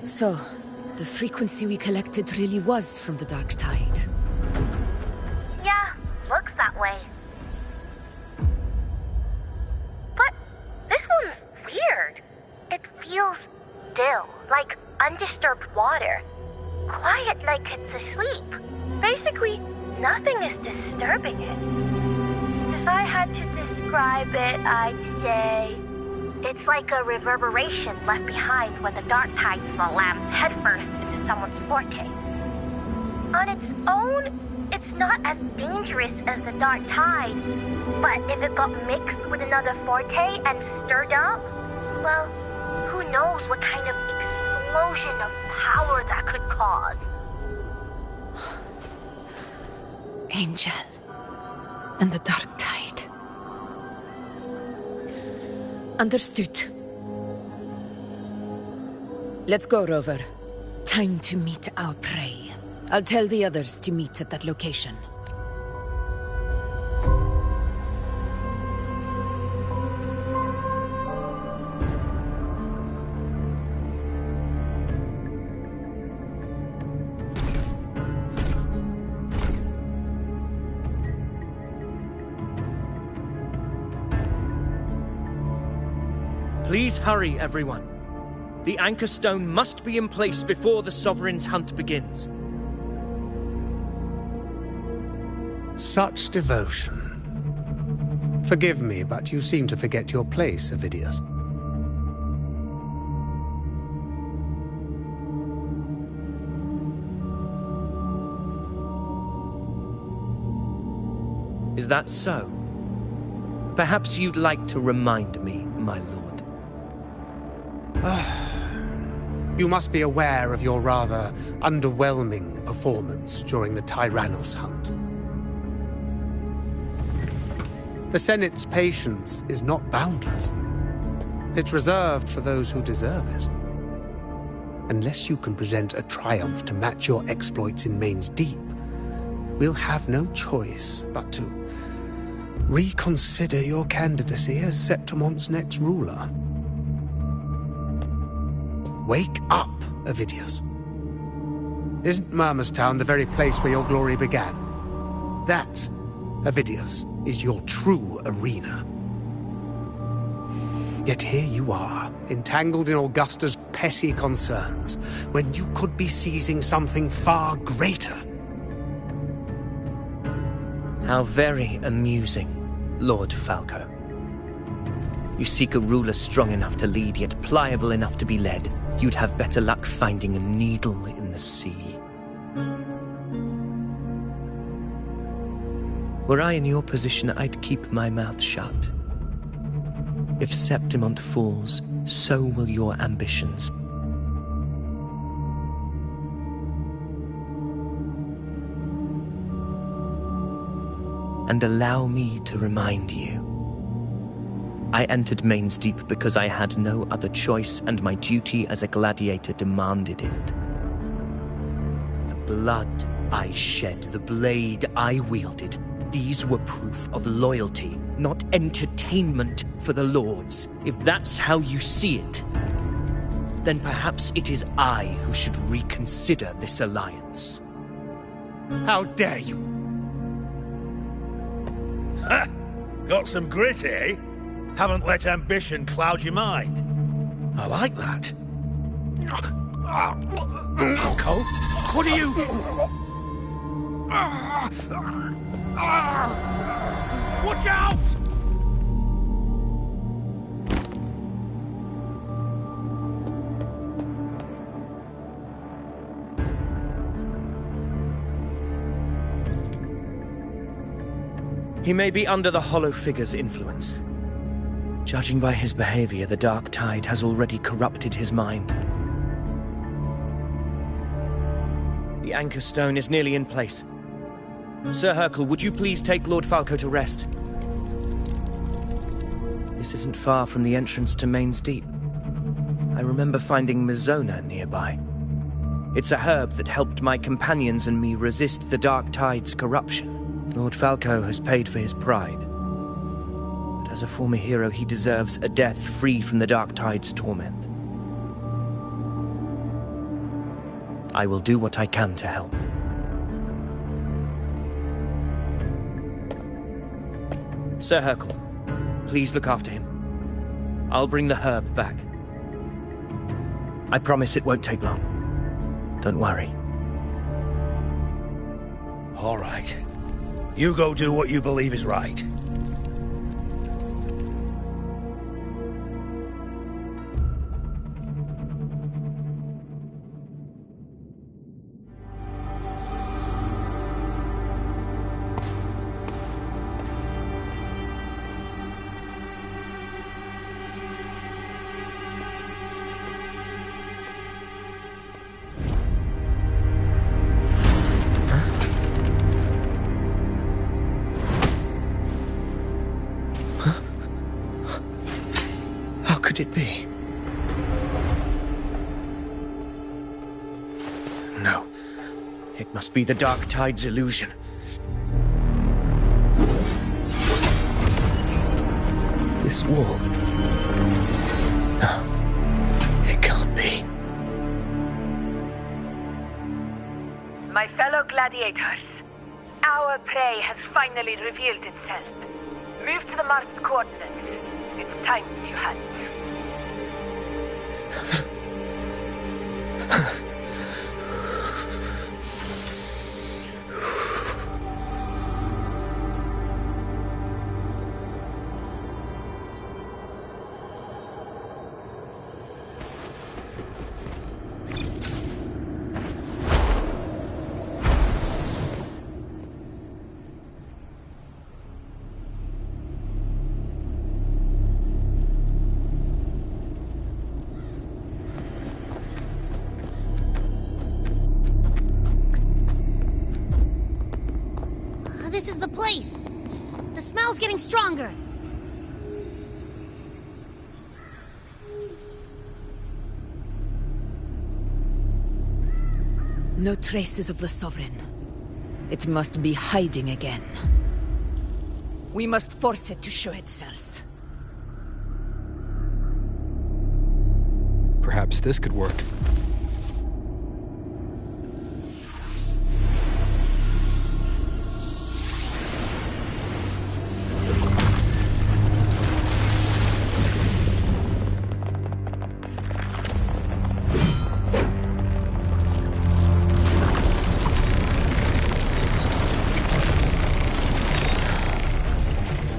So, the frequency we collected really was from the dark tide. Yeah, looks water. Quiet like it's asleep. Basically, nothing is disturbing it. If I had to describe it, I'd say it's like a reverberation left behind when the dark tide slams headfirst into someone's forte. On its own, it's not as dangerous as the dark tide, but if it got mixed with another forte and stirred up, well, who knows what kind of explosion of power that could cause. Angel and the dark tide. Understood. Let's go, Rover. Time to meet our prey. I'll tell the others to meet at that location. Please hurry, everyone. The anchor stone must be in place before the Sovereign's hunt begins. Such devotion. Forgive me, but you seem to forget your place, Avidius. Is that so? Perhaps you'd like to remind me, my lord. You must be aware of your rather underwhelming performance during the Tyrannos hunt. The Senate's patience is not boundless. It's reserved for those who deserve it. Unless you can present a triumph to match your exploits in Main's Deep, we'll have no choice but to reconsider your candidacy as Septimon's next ruler. Wake up, Avidius. Isn't Murmurstown the very place where your glory began? That, Avidius, is your true arena. Yet here you are, entangled in Augusta's petty concerns, when you could be seizing something far greater. How very amusing, Lord Falco. You seek a ruler strong enough to lead, yet pliable enough to be led. You'd have better luck finding a needle in the sea. Were I in your position, I'd keep my mouth shut. If Septimont falls, so will your ambitions. And allow me to remind you. I entered Main's Deep because I had no other choice, and my duty as a gladiator demanded it. The blood I shed, the blade I wielded, these were proof of loyalty, not entertainment for the Lords. If that's how you see it, then perhaps it is I who should reconsider this alliance. How dare you! Ha! Got some grit, eh? Haven't let ambition cloud your mind. I like that. Falco? What are you... Watch out! He may be under the Hollow Figure's influence. Judging by his behavior, the Dark Tide has already corrupted his mind. The anchor stone is nearly in place. Sir Hercule, would you please take Lord Falco to rest? This isn't far from the entrance to Main's Deep. I remember finding Mizona nearby. It's a herb that helped my companions and me resist the Dark Tide's corruption. Lord Falco has paid for his pride. But as a former hero, he deserves a death free from the Dark Tide's torment. I will do what I can to help. Sir Hercule, please look after him. I'll bring the herb back. I promise it won't take long. Don't worry. All right. You go do what you believe is right. Could it be? No. It must be the Dark Tide's illusion. This wall. No. It can't be. My fellow gladiators, our prey has finally revealed itself. Move to the marked coordinates. It's time to hunt. This is the place! The smell's getting stronger! No traces of the Sovereign. It must be hiding again. We must force it to show itself. Perhaps this could work.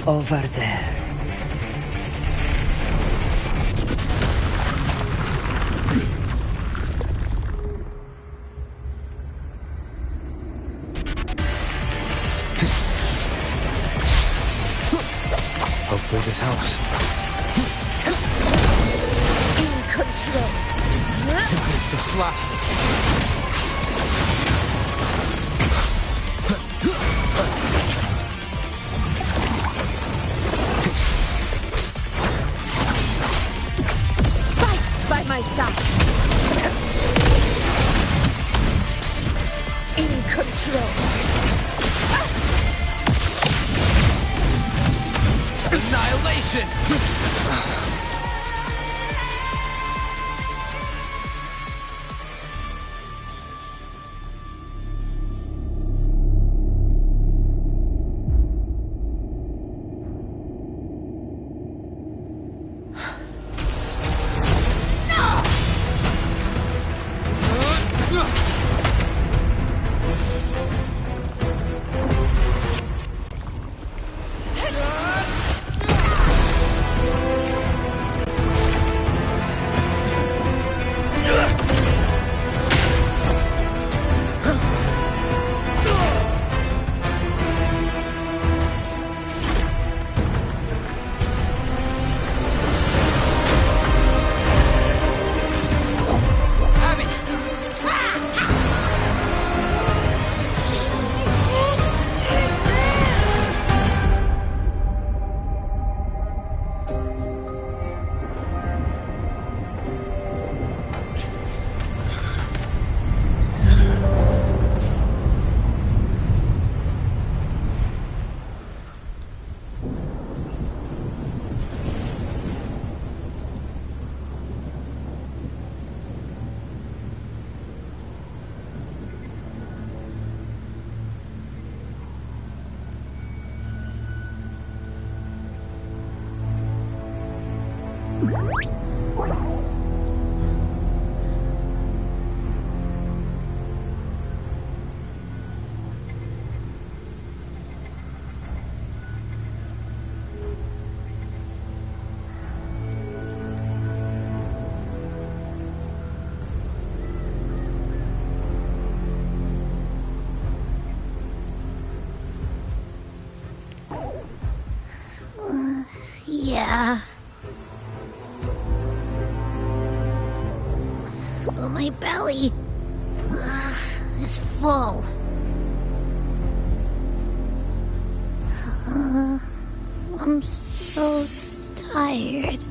Over there. Hopefully this helps. In control. It's the slashes. By my side. In control. Annihilation! Yeah. But my belly is full. I'm so tired.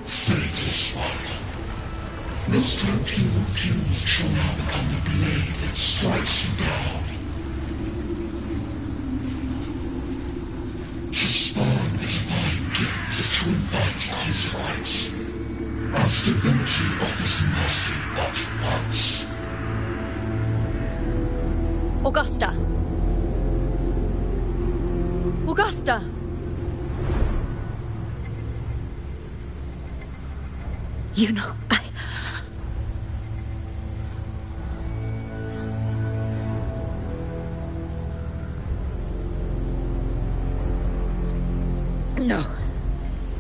Faithless one. The stroke you refuse shall now become the blade that strikes you down. To spawn a divine gift is to invite consequence. And Divinity offers mercy but once. Augusta! Augusta! You know, No.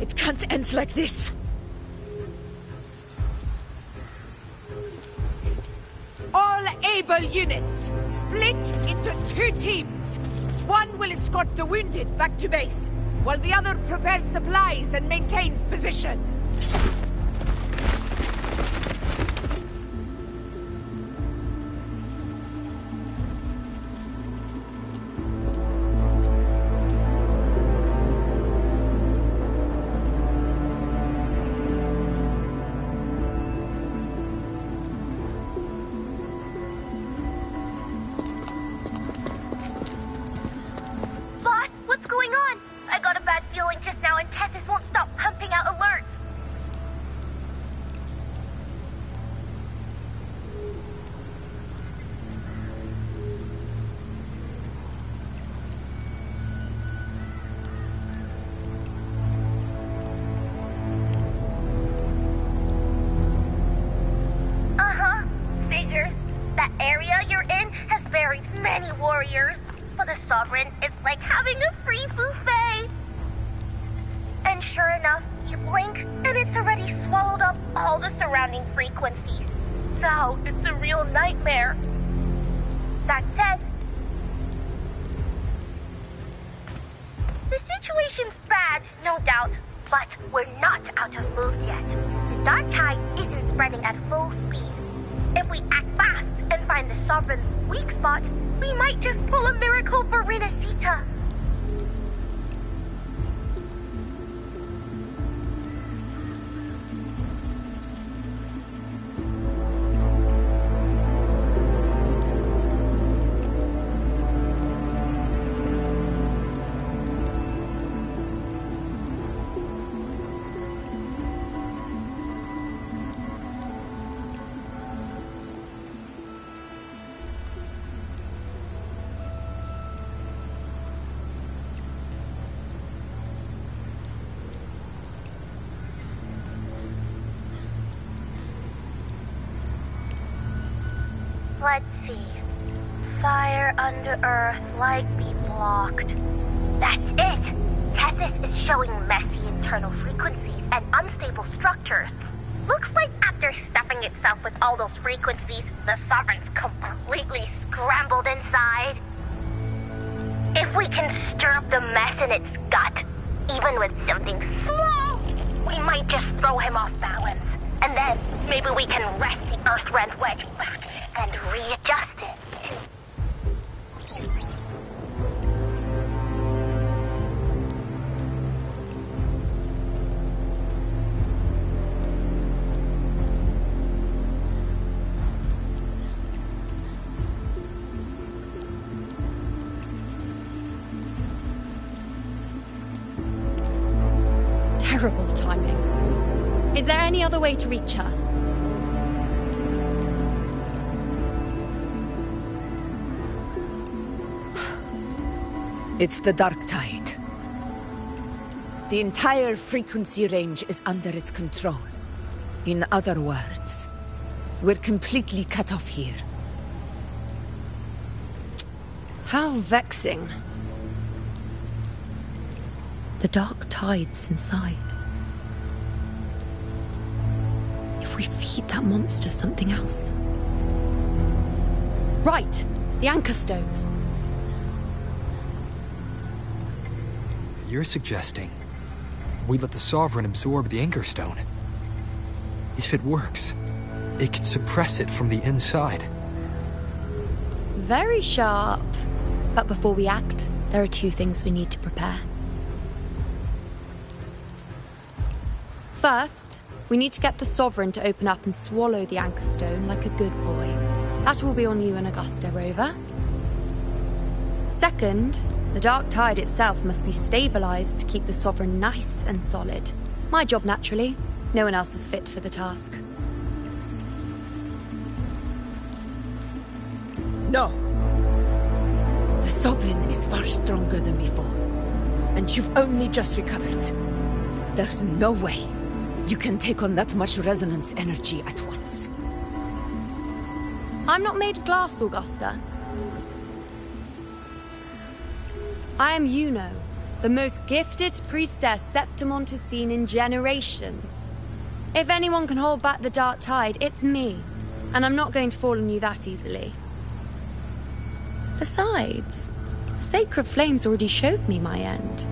It can't end like this. All able units, split into 2 teams. One will escort the wounded back to base, while the other prepares supplies and maintains position. For the Sovereign, it's like having a free buffet. And sure enough, you blink, and it's already swallowed up all the surrounding frequencies. So, it's a real nightmare. That said, the situation's bad, no doubt, but we're not out of moves yet. The dark tide isn't spreading at full speed. If we act fast and find the Sovereign's weak spot, we might just pull a miracle for Rinascita. Let's see. Fire under earth, light be blocked. That's it! Tethys is showing messy internal frequencies and unstable structures. Looks like after stuffing itself with all those frequencies, the Sovereign's completely scrambled inside. If we can stir up the mess in its gut, even with something small, we might just throw him off balance. And then maybe we can wrest the Earthrend wedge back and readjust it. Terrible timing. Is there any other way to reach her? It's the dark tide. The entire frequency range is under its control. In other words, we're completely cut off here. How vexing. The dark tide's inside. If we feed that monster something else. Right! The Anchor Stone. You're suggesting we let the Sovereign absorb the Anchor Stone. If it works, it could suppress it from the inside. Very sharp. But before we act, there are 2 things we need to prepare. First, we need to get the Sovereign to open up and swallow the Anchor Stone like a good boy. That will be on you and Augusta, Rover. Second, the dark tide itself must be stabilized to keep the Sovereign nice and solid. My job, naturally. No one else is fit for the task. No. The Sovereign is far stronger than before. And you've only just recovered. There's no way you can take on that much resonance energy at once. I'm not made of glass, Augusta. I am Yuno, the most gifted priestess Septimont has seen in generations. If anyone can hold back the dark tide, it's me. And I'm not going to fall on you that easily. Besides, the sacred flames already showed me my end.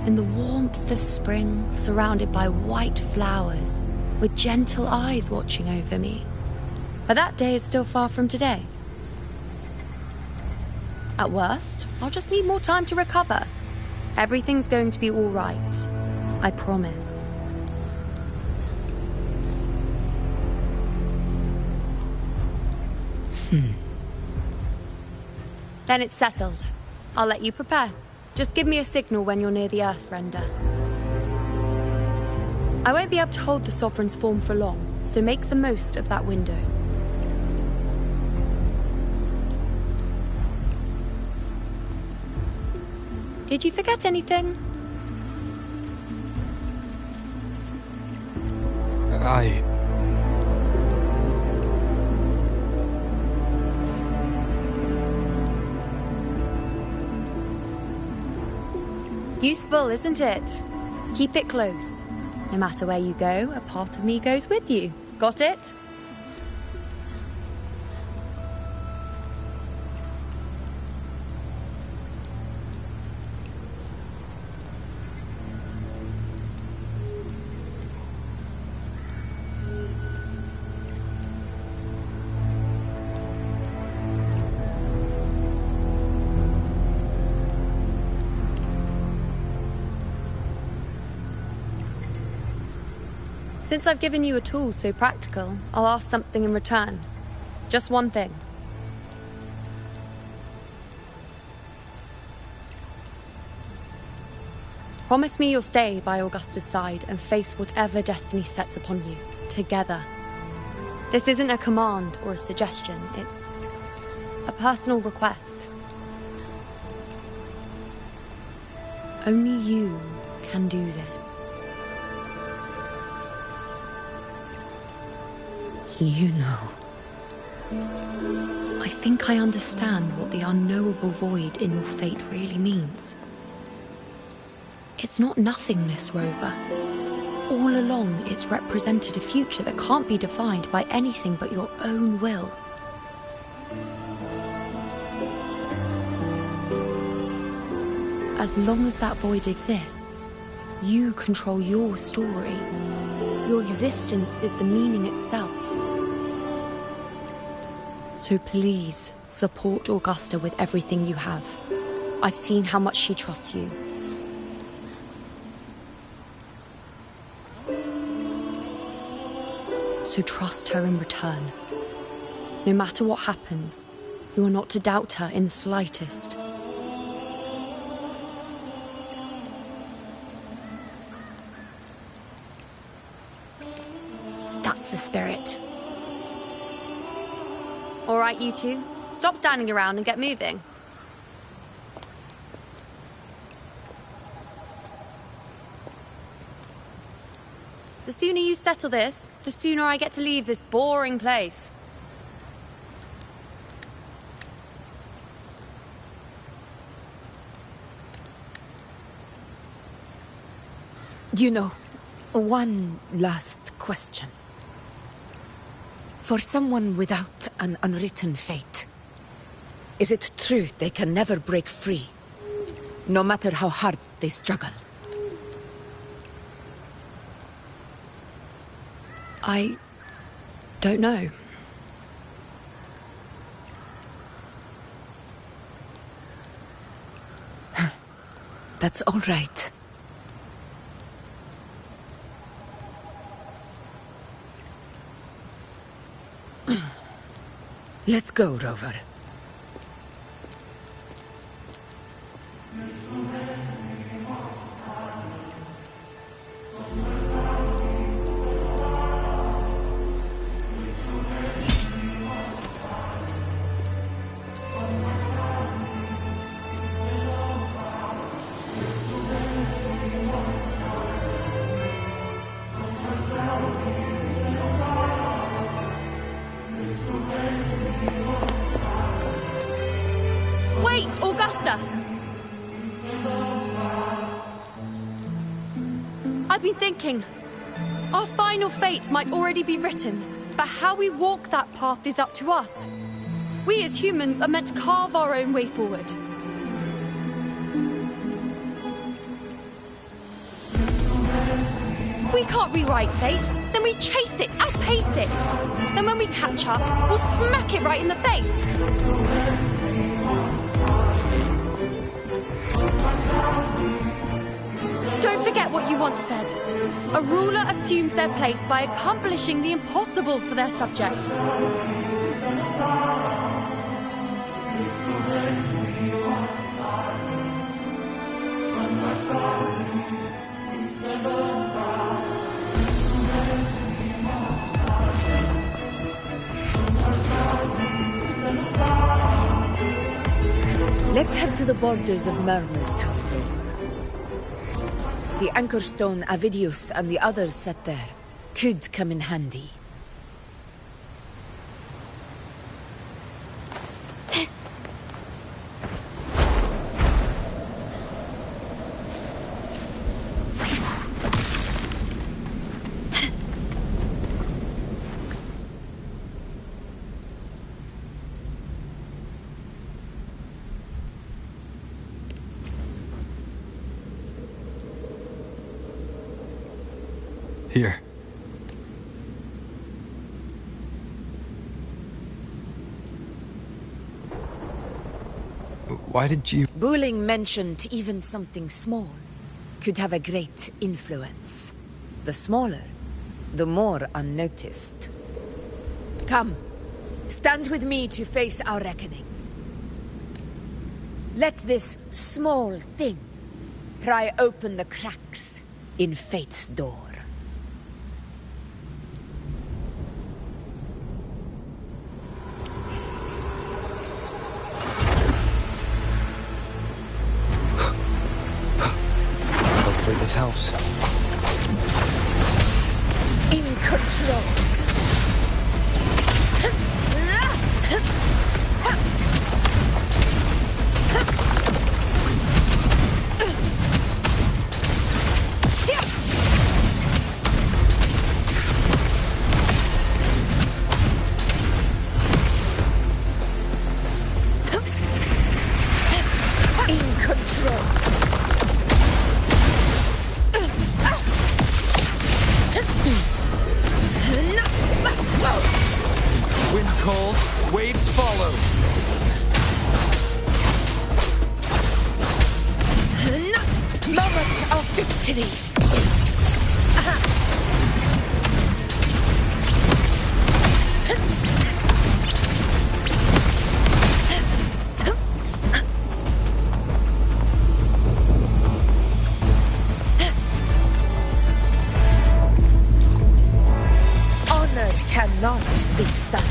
In the warmth of spring, surrounded by white flowers, with gentle eyes watching over me. But that day is still far from today. At worst, I'll just need more time to recover. Everything's going to be all right. I promise. Then it's settled. I'll let you prepare. Just give me a signal when you're near the Earthrender. I won't be able to hold the Sovereign's form for long, so make the most of that window. Did you forget anything? Useful, isn't it? Keep it close. No matter where you go, a part of me goes with you. Got it? Since I've given you a tool so practical, I'll ask something in return. Just one thing. Promise me you'll stay by Augusta's side and face whatever destiny sets upon you, together. This isn't a command or a suggestion, it's a personal request. Only you can do this. You know. I think I understand what the unknowable void in your fate really means. It's not nothingness, Rover. All along, it's represented a future that can't be defined by anything but your own will. As long as that void exists, you control your story. Your existence is the meaning itself. So please, support Augusta with everything you have. I've seen how much she trusts you. So trust her in return. No matter what happens, you are not to doubt her in the slightest. That's the spirit. All right, you two. Stop standing around and get moving. The sooner you settle this, the sooner I get to leave this boring place. You know, one last question. For someone without an unwritten fate, is it true they can never break free, no matter how hard they struggle? I don't know. That's all right. Let's go, Rover. Wait, Augusta! I've been thinking. Our final fate might already be written, but how we walk that path is up to us. We as humans are meant to carve our own way forward. If we can't rewrite fate, then we chase it, outpace it. Then when we catch up, we'll smack it right in the face. Don't forget what you once said. A ruler assumes their place by accomplishing the impossible for their subjects. Let's head to the borders of Myrna's town, Rover. The anchor stone Avidius and the others set there could come in handy. Here. Why did you... Buling mentioned even something small could have a great influence. The smaller, the more unnoticed. Come, stand with me to face our reckoning. Let this small thing pry open the cracks in fate's door. Hopefully this helps. In control. Wind cold, waves follow. Moment of victory. Honor cannot be sung.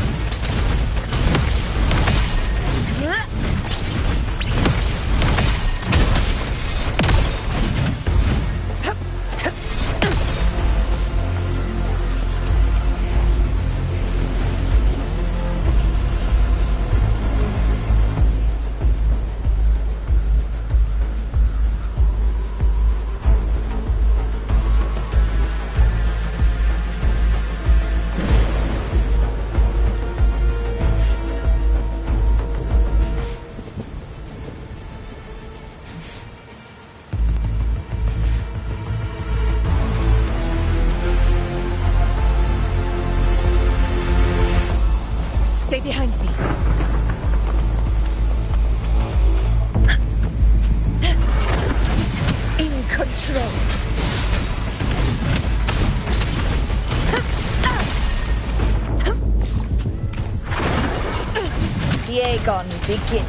fun begins.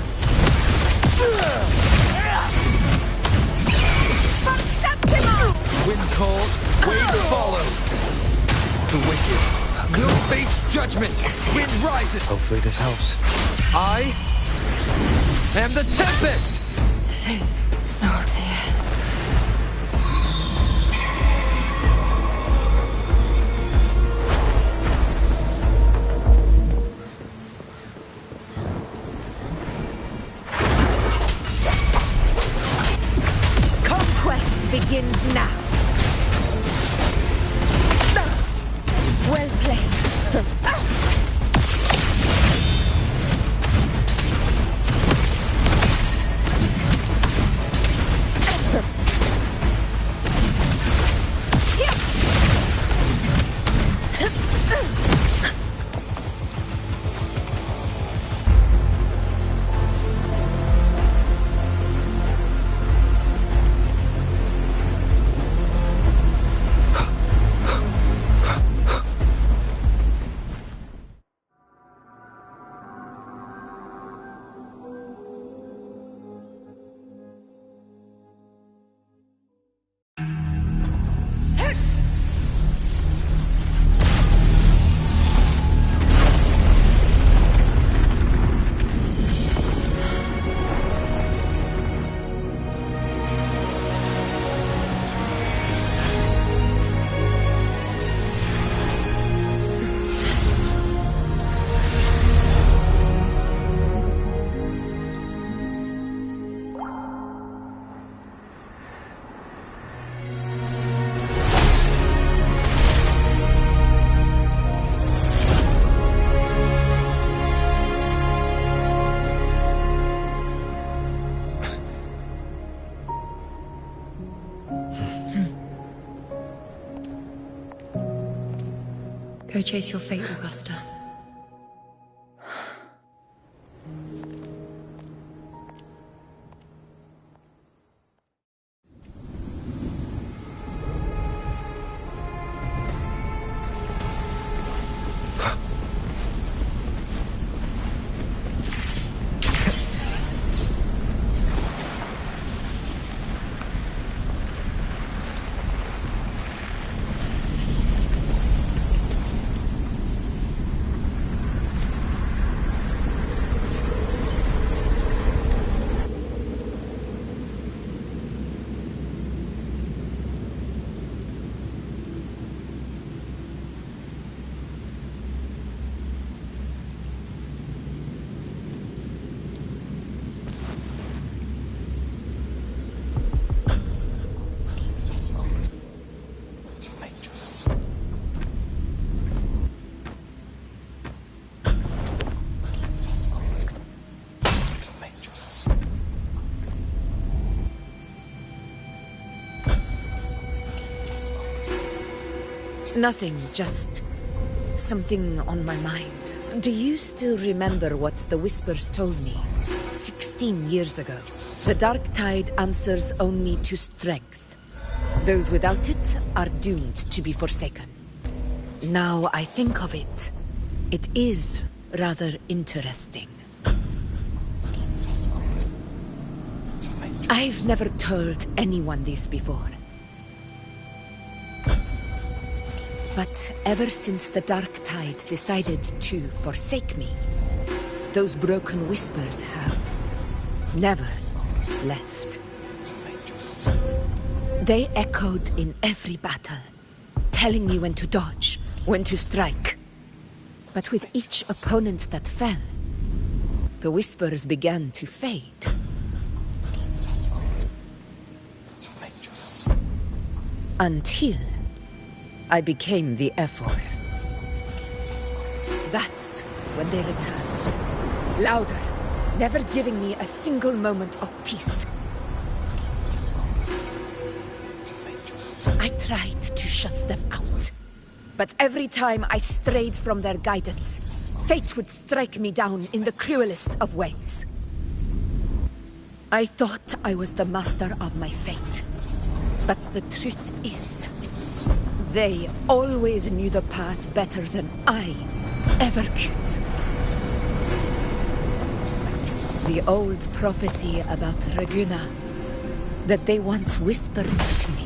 Wind calls, waves follow. The wicked will face judgment. Wind rises. Hopefully this helps. I am the Tempest! No fear. Conquest begins now. Well played. Go chase your fate, Augusta. Nothing, just something on my mind. Do you still remember what the Whispers told me 16 years ago? The Dark Tide answers only to strength. Those without it are doomed to be forsaken. Now I think of it, it is rather interesting. I've never told anyone this before. But ever since the Dark Tide decided to forsake me, those broken whispers have never left. They echoed in every battle, telling me when to dodge, when to strike. But with each opponent that fell, the whispers began to fade. Until I became the F4. That's when they returned. Louder, never giving me a single moment of peace. I tried to shut them out. But every time I strayed from their guidance, fate would strike me down in the cruelest of ways. I thought I was the master of my fate. But the truth is, they always knew the path better than I ever could. The old prophecy about Reguna that they once whispered to me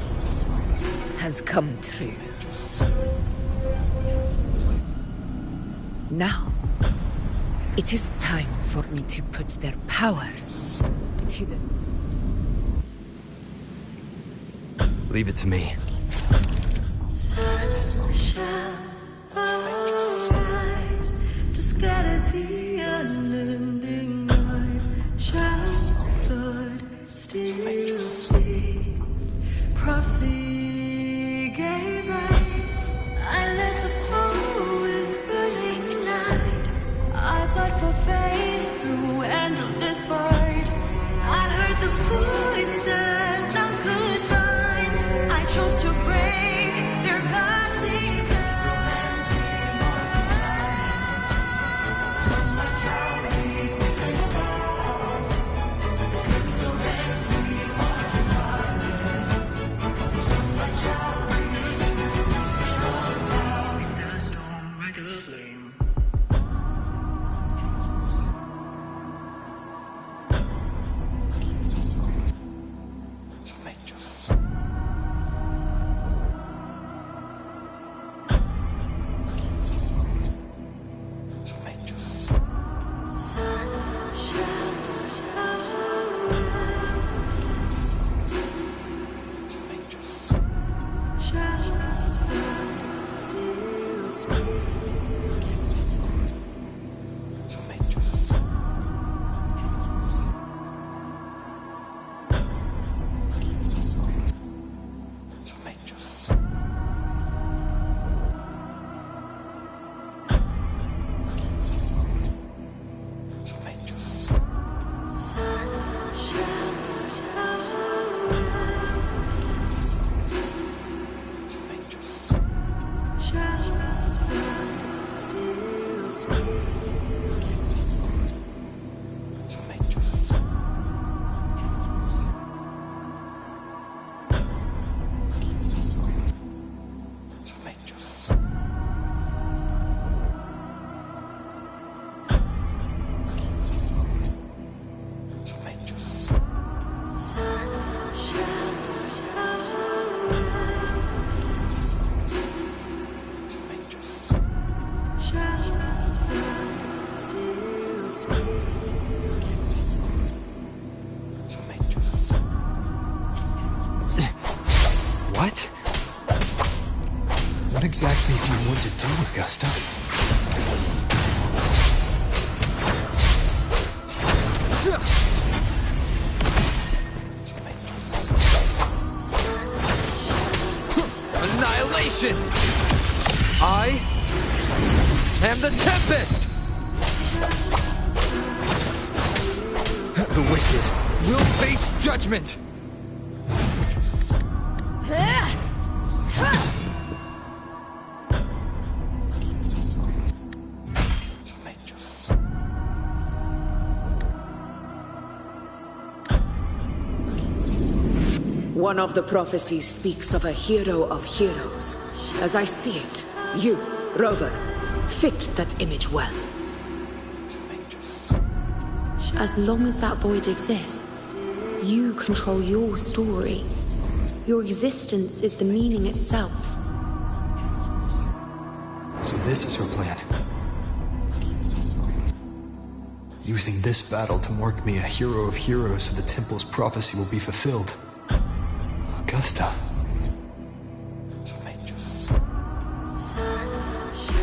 has come true. Now, it is time for me to put their power to the... Leave it to me. Sun shall arise to scatter the unending night. Shall God still speak? Prophecy gave rise. I led the foe with burning light. I fought for faith through endless fight. I heard the voice that none could find. I chose to break their godsend. What exactly do you want to do, Augusta? Annihilation! I am the Tempest! The wicked will face judgment! One of the prophecies speaks of a hero of heroes. As I see it, you, Rover, fit that image well. As long as that void exists, you control your story. Your existence is the meaning itself. So this is her plan. Using this battle to mark me a hero of heroes so the temple's prophecy will be fulfilled. Augusta.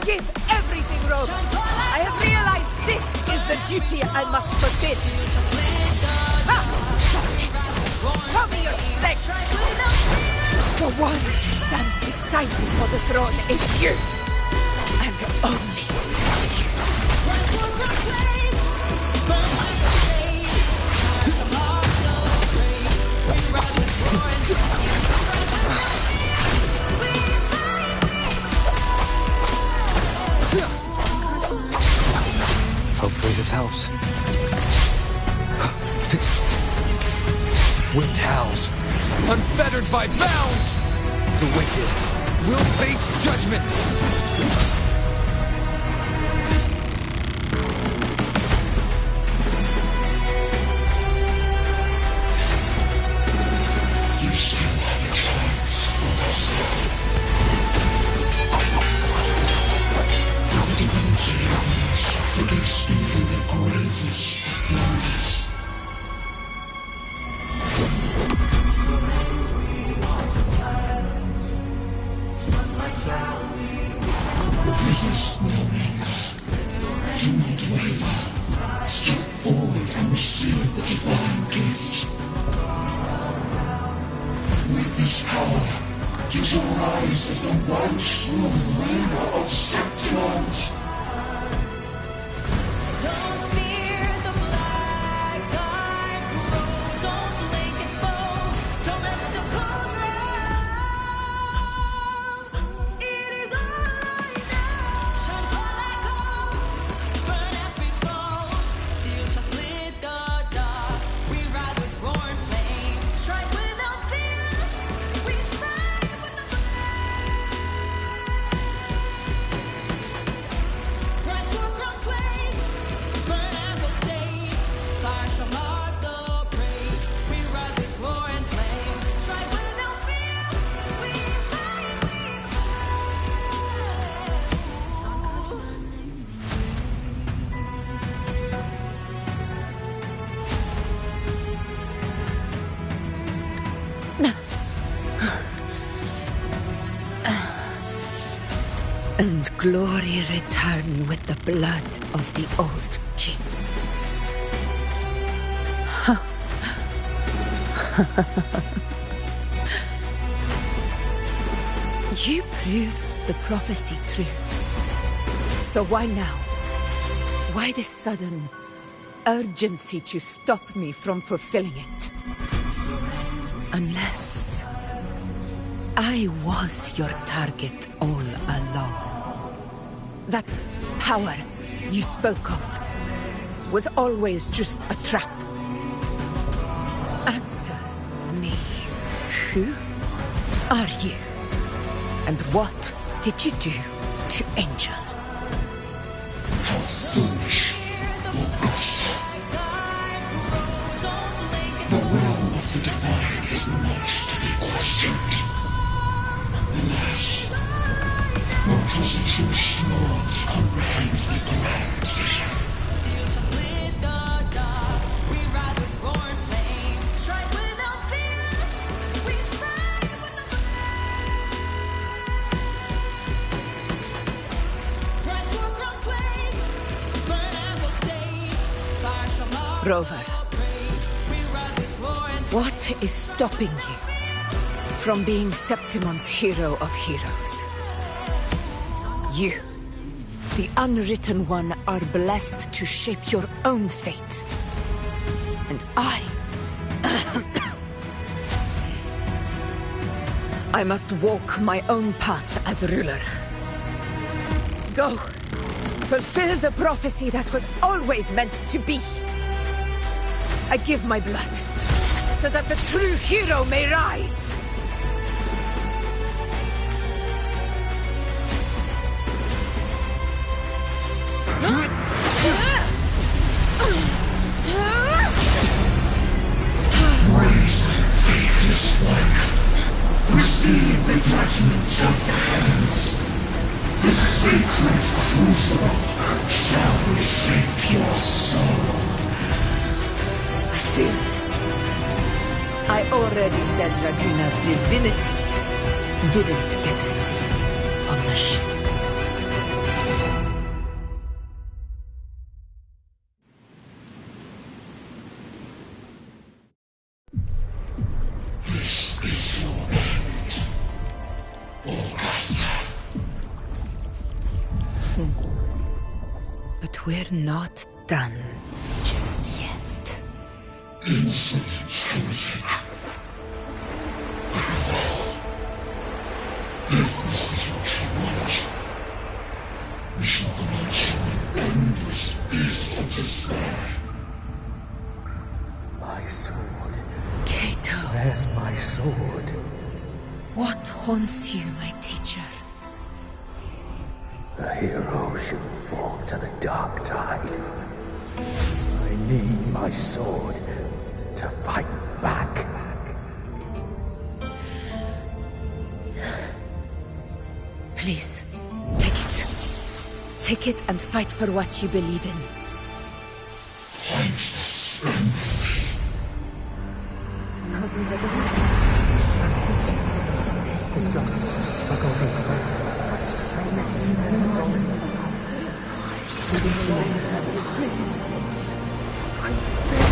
Give everything, Rover. I have realized this is the duty I must fulfill. That's it. Show me your strength. The one who stands beside me for the throne is you. And only Hopefully this helps. Wind howls, unfettered by bounds! The wicked will face judgment! receive the divine gift. With this power, you shall rise as the one true ruler of Septimont. Don't fear the black eyed crow. Don't make it fall. Don't let the cold grow. It is all I know. Shine far like coals, burn as we fall. Steel shall split the dark. We ride with roaring flame. Strike without fear. We fight with the rise for crossways. Burn and we'll save. Fire shall mark the praise. We ride with roaring flame. Strike without fear. We fight, we And glory return with the blood of the old king. You proved the prophecy true. So why now? Why this sudden urgency to stop me from fulfilling it? Unless I was your target all along. That power you spoke of was always just a trap. Answer me. Who are you? And what did you do to Angel? How foolish, Augusta. The will of the divine is not to be questioned. Alas, one was too small to comprehend the grand vision. Rover, what is stopping you from being Septimon's hero of heroes? You, the unwritten one, are blessed to shape your own fate. And I must walk my own path as ruler. Go, fulfill the prophecy that was always meant to be. I give my blood, so that the true hero may rise. Raise, faithless one. Receive the judgment of the heavens. The sacred crucible shall reshape your soul. Fool. I already said Raguna's divinity didn't get a seat on the ship. This is your end, Augusta. But we're not done just yet. Insolent heretic. Very well. If this is what you want, we shall grant you an endless beast of despair. My sword. Cato. Where's my sword? What haunts you, my teacher? A hero shouldn't fall to the dark tide. I need my sword to fight back. Please, take it. Take it and fight for what you believe in. Pointless empathy. Please. I'm begging.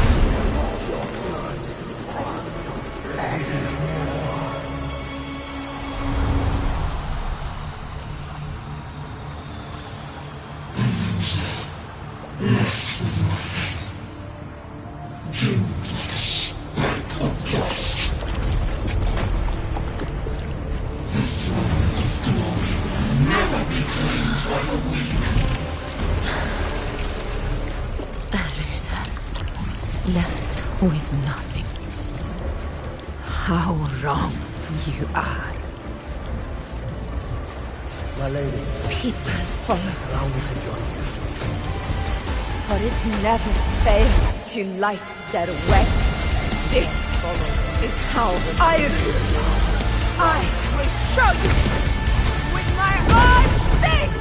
doomed like a speck of dust. The throne of glory will never be claimed by the weak. A loser, left with nothing. How wrong you are. My lady. People follow Allow me to join you. For it never fails to light their way. This is how I lose now. I will show you with my own fist!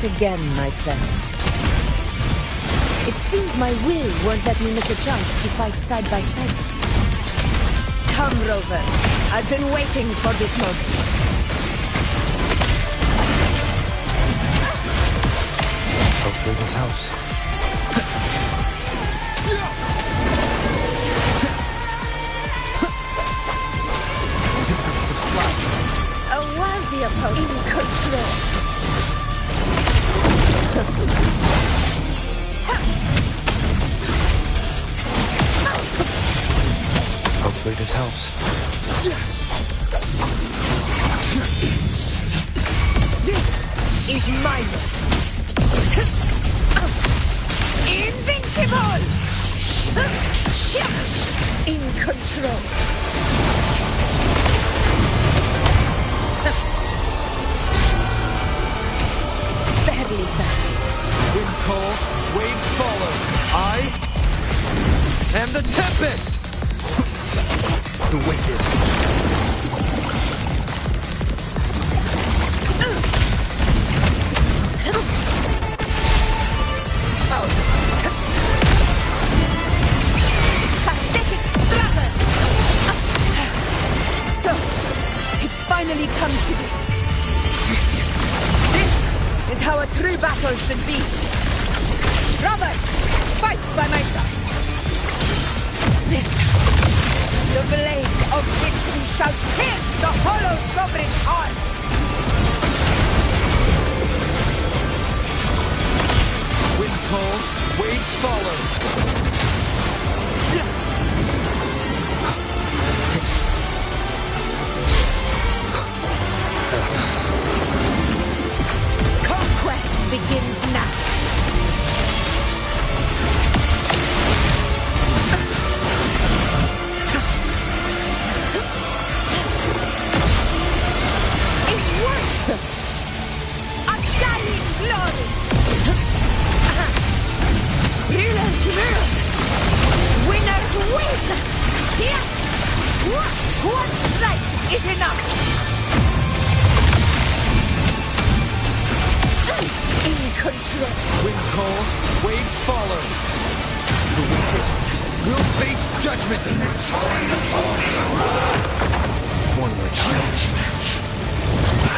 Again, my friend. It seems my will won't let me miss a chance to fight side by side. Come, Rover. I've been waiting for this moment. Hopefully this helps. A worthy opponent. In control. Hopefully this helps. This is my moment. Invincible! In control. Barely that. Wind calls, waves follow. I am the Tempest! The wicked. Pathetic struggle! So, it's finally come to this. This is how a true battle should be. Robert, fight by my side. This time, the blade of victory shall pierce the hollow sovereign's heart. Wind calls, waves follow. Conquest begins now. It worked! Undying glory! Brilliant move! Winners win! Here! One strike is enough! In control. Wind calls, waves follow. The wicked will face judgment. One more time.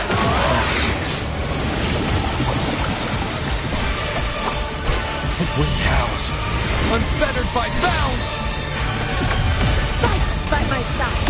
Last chance. Wind howls, unfettered by bounds. Fight by my side.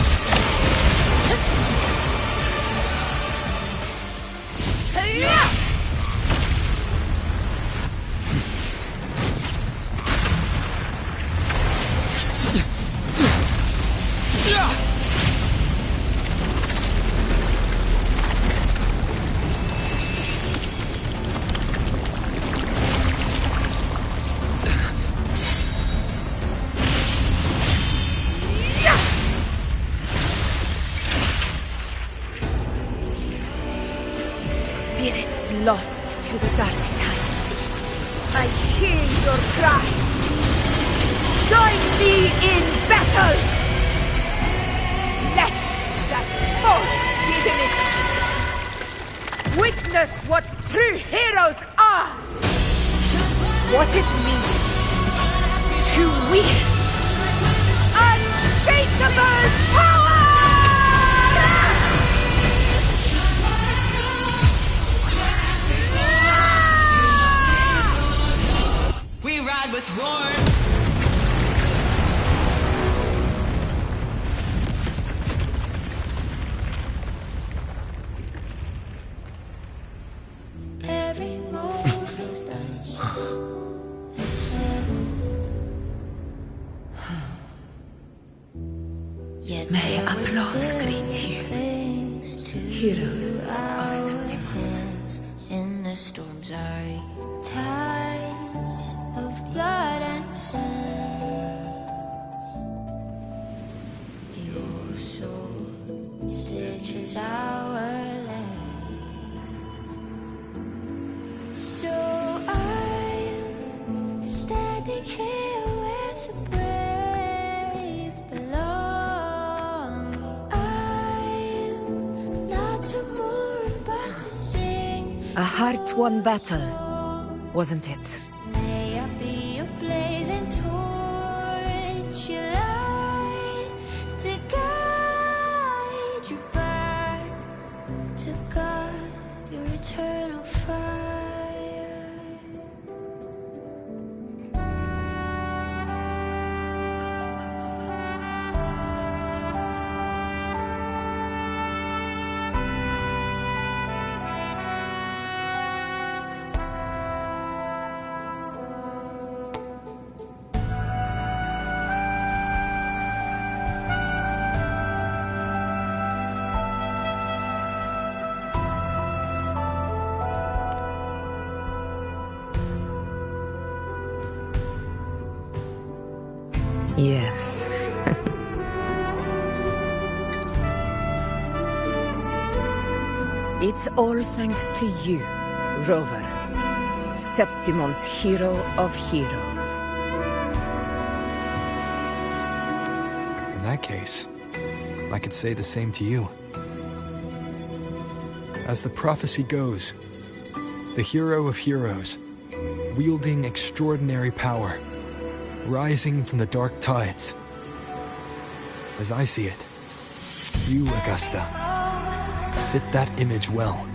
spirits lost to the dark tide, I hear your cries. Join me in battle! Let that false divinity witness what true heroes are! What it means to wield unshakable power! We ride with roar. Every moment is settled. Yet May applause greet you, heroes of Septima. In the storms are tides of blood and sand. Your soul stitches our land. So I'm standing here with the brave below. I'm not to mourn but to sing. A hard-won battle, wasn't it? May I be a blazing torch, your light to guide you back to God, your eternal fire. Yes. It's all thanks to you, Rover, Septimon's hero of heroes. In that case, I could say the same to you. As the prophecy goes, the hero of heroes, wielding extraordinary power, rising from the dark tides. As I see it, you, Augusta, fit that image well.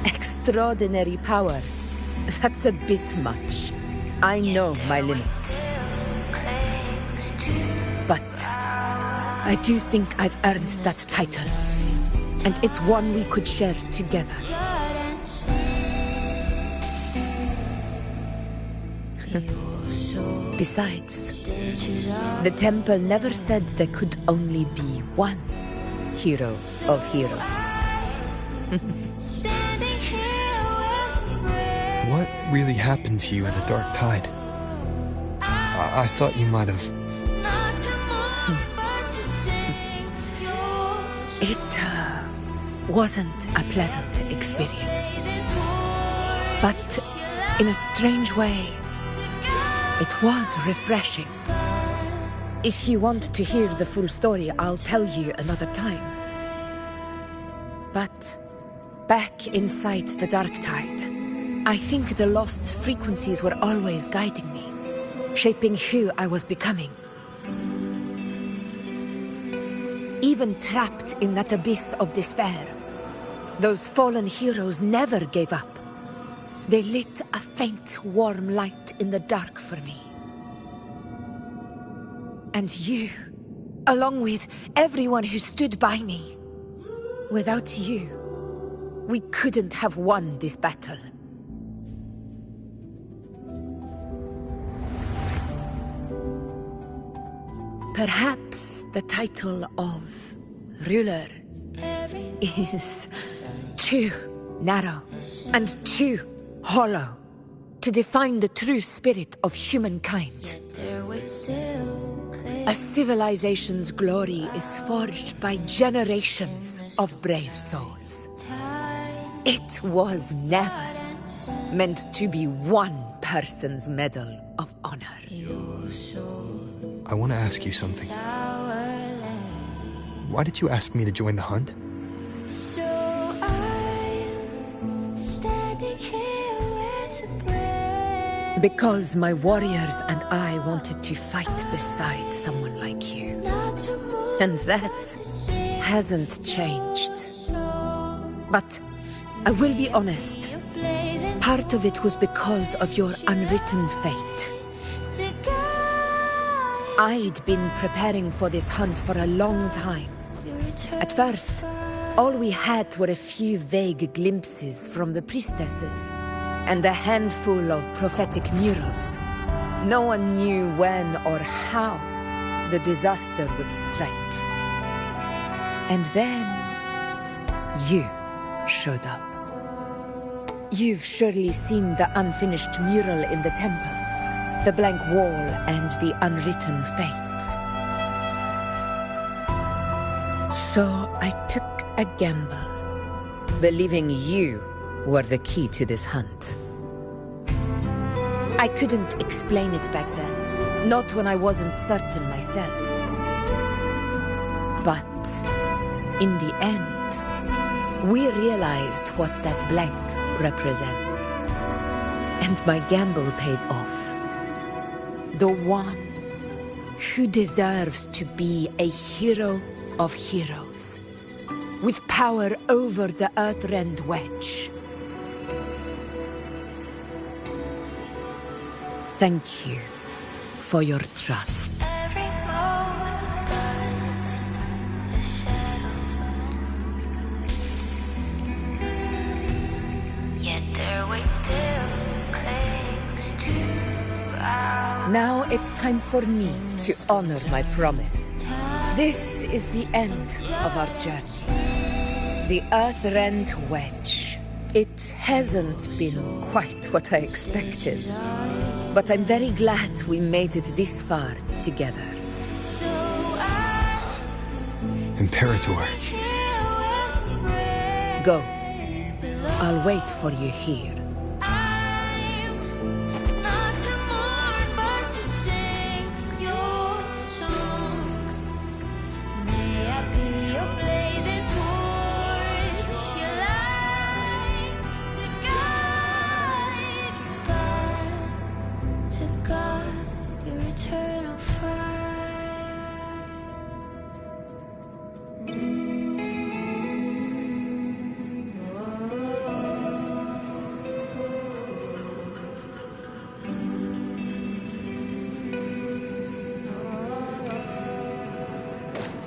Extraordinary power. That's a bit much. I know my limits. But I do think I've earned that title. And it's one we could share together. Besides, the temple never said there could only be one hero of heroes. What really happened to you in the dark tide? I thought you might have... It wasn't a pleasant experience. But in a strange way, it was refreshing. If you want to hear the full story, I'll tell you another time. But back inside the dark tide, I think the lost frequencies were always guiding me, shaping who I was becoming. Even trapped in that abyss of despair, those fallen heroes never gave up. They lit a faint, warm light in the dark for me. And you, along with everyone who stood by me. Without you, we couldn't have won this battle. Perhaps the title of ruler is too narrow and too hollow to define the true spirit of humankind. A civilization's glory is forged by generations of brave souls. It was never meant to be one person's Medal of Honor. I want to ask you something. Why did you ask me to join the hunt? So I'm standing here with a breath. Because my warriors and I wanted to fight beside someone like you. And that hasn't changed. But I will be honest. Part of it was because of your unwritten fate. I'd been preparing for this hunt for a long time. At first, all we had were a few vague glimpses from the priestesses, and a handful of prophetic murals. No one knew when or how the disaster would strike. And then, you showed up. You've surely seen the unfinished mural in the temple, the blank wall and the unwritten fate. So I took a gamble, believing you were the key to this hunt. I couldn't explain it back then, not when I wasn't certain myself. But in the end, we realized what that blank represents. And my gamble paid off. The one who deserves to be a hero of heroes, with power over the Earthrend Wedge. Thank you for your trust. Now it's time for me to honor my promise. This is the end of our journey. The Earthrend Wedge. It hasn't been quite what I expected, but I'm very glad we made it this far together. Imperator. Go. I'll wait for you here.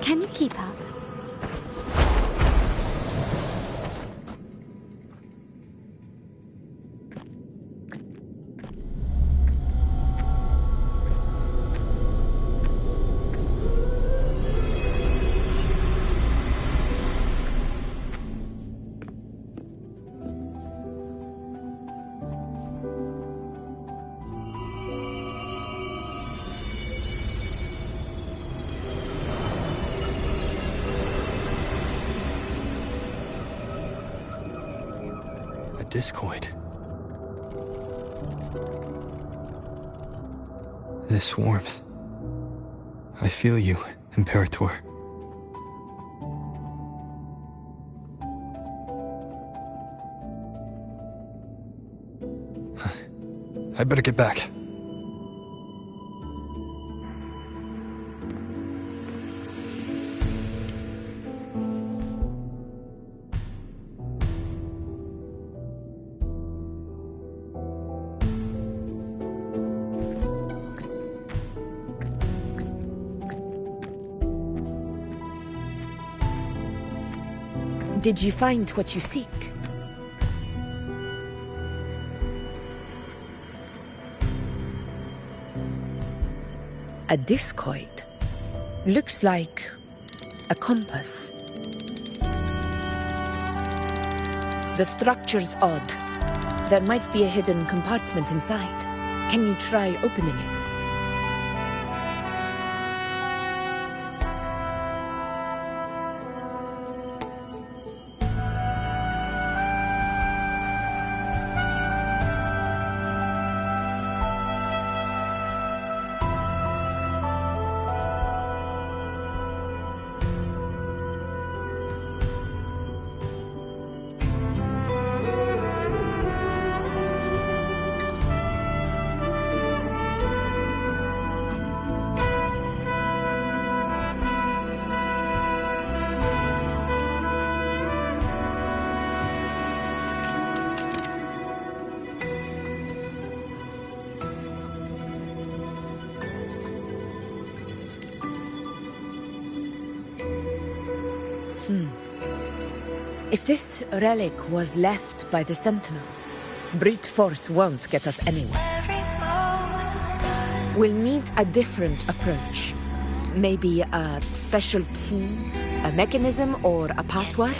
Can you keep up? Discoid. This warmth. I feel you, Imperator. I better get back. Did you find what you seek? A discoid. Looks like a compass. The structure's odd. There might be a hidden compartment inside. Can you try opening it? If this relic was left by the Sentinel, brute force won't get us anywhere. We'll need a different approach. Maybe a special key, a mechanism, or a password?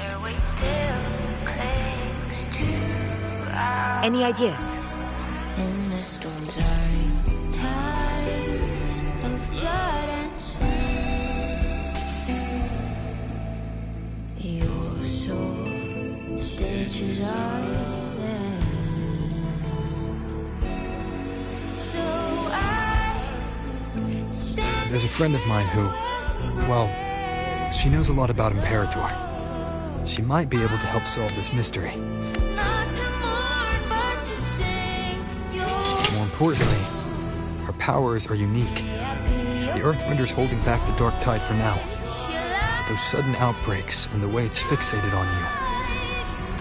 Any ideas? In the storms are tides of blood and sand. Your soul stitches are there. So There's a friend of mine who, well, she knows a lot about Imperator. She might be able to help solve this mystery. More importantly, her powers are unique. The Earthrender's holding back the dark tide for now. Those sudden outbreaks and the way it's fixated on you,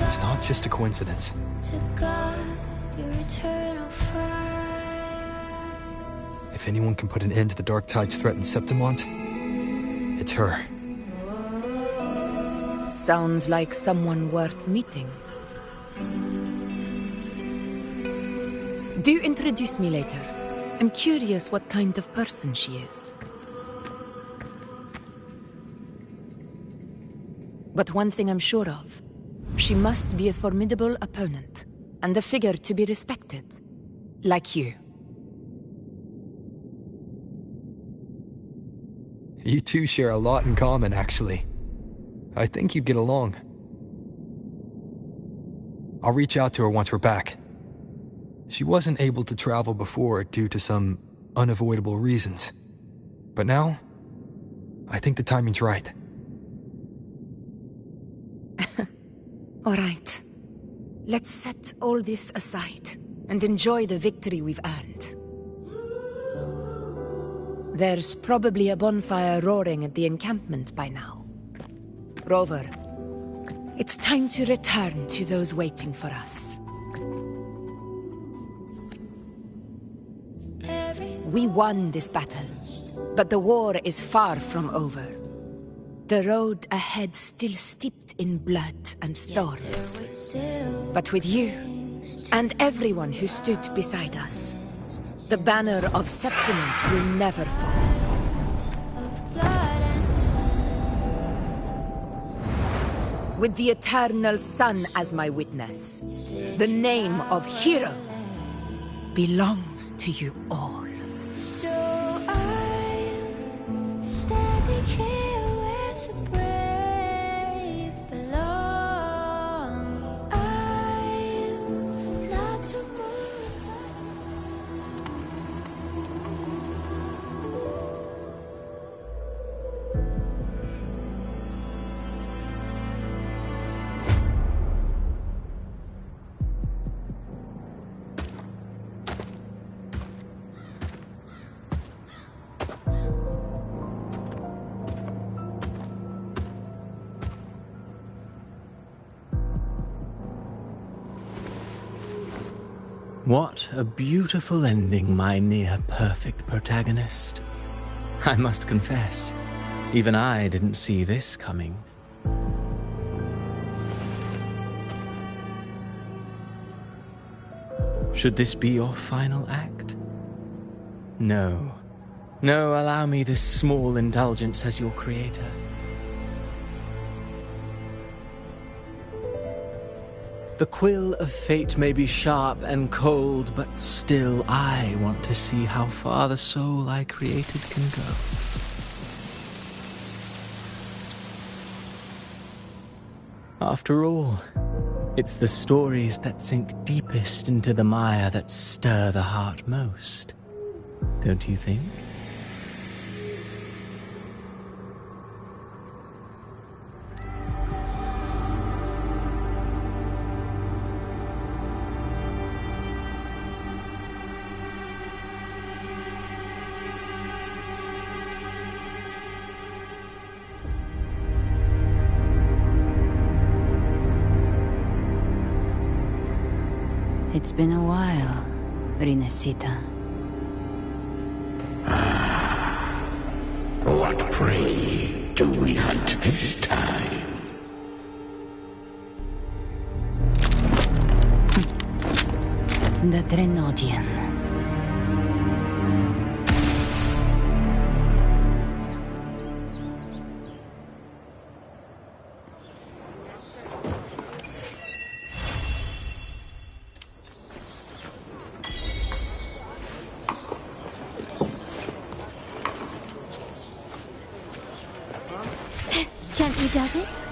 it's not just a coincidence. to guard your eternal fire. If anyone can put an end to the dark tide's threat in Septimont, it's her. Sounds like someone worth meeting. Do introduce me later. I'm curious what kind of person she is. But one thing I'm sure of. She must be a formidable opponent, and a figure to be respected. Like you. You two share a lot in common, actually. I think you'd get along. I'll reach out to her once we're back. She wasn't able to travel before due to some unavoidable reasons. But now, I think the timing's right. All right. Let's set all this aside and enjoy the victory we've earned. There's probably a bonfire roaring at the encampment by now. Rover, it's time to return to those waiting for us. We won this battle, but the war is far from over. The road ahead still steeped in blood and thorns. But with you, and everyone who stood beside us, the banner of Septimont will never fall. With the eternal sun as my witness, the name of hero belongs to you all. So I'm standing here with the brave belong. I'm not to What a beautiful ending, my near-perfect protagonist. I must confess, even I didn't see this coming. Should this be your final act? No. No, allow me this small indulgence as your creator. The quill of fate may be sharp and cold, but still I want to see how far the soul I created can go. After all, it's the stories that sink deepest into the mire that stir the heart most, don't you think? It's been a while, Rinascita. What prey do we hunt this time? The Drenodian. Gently does it?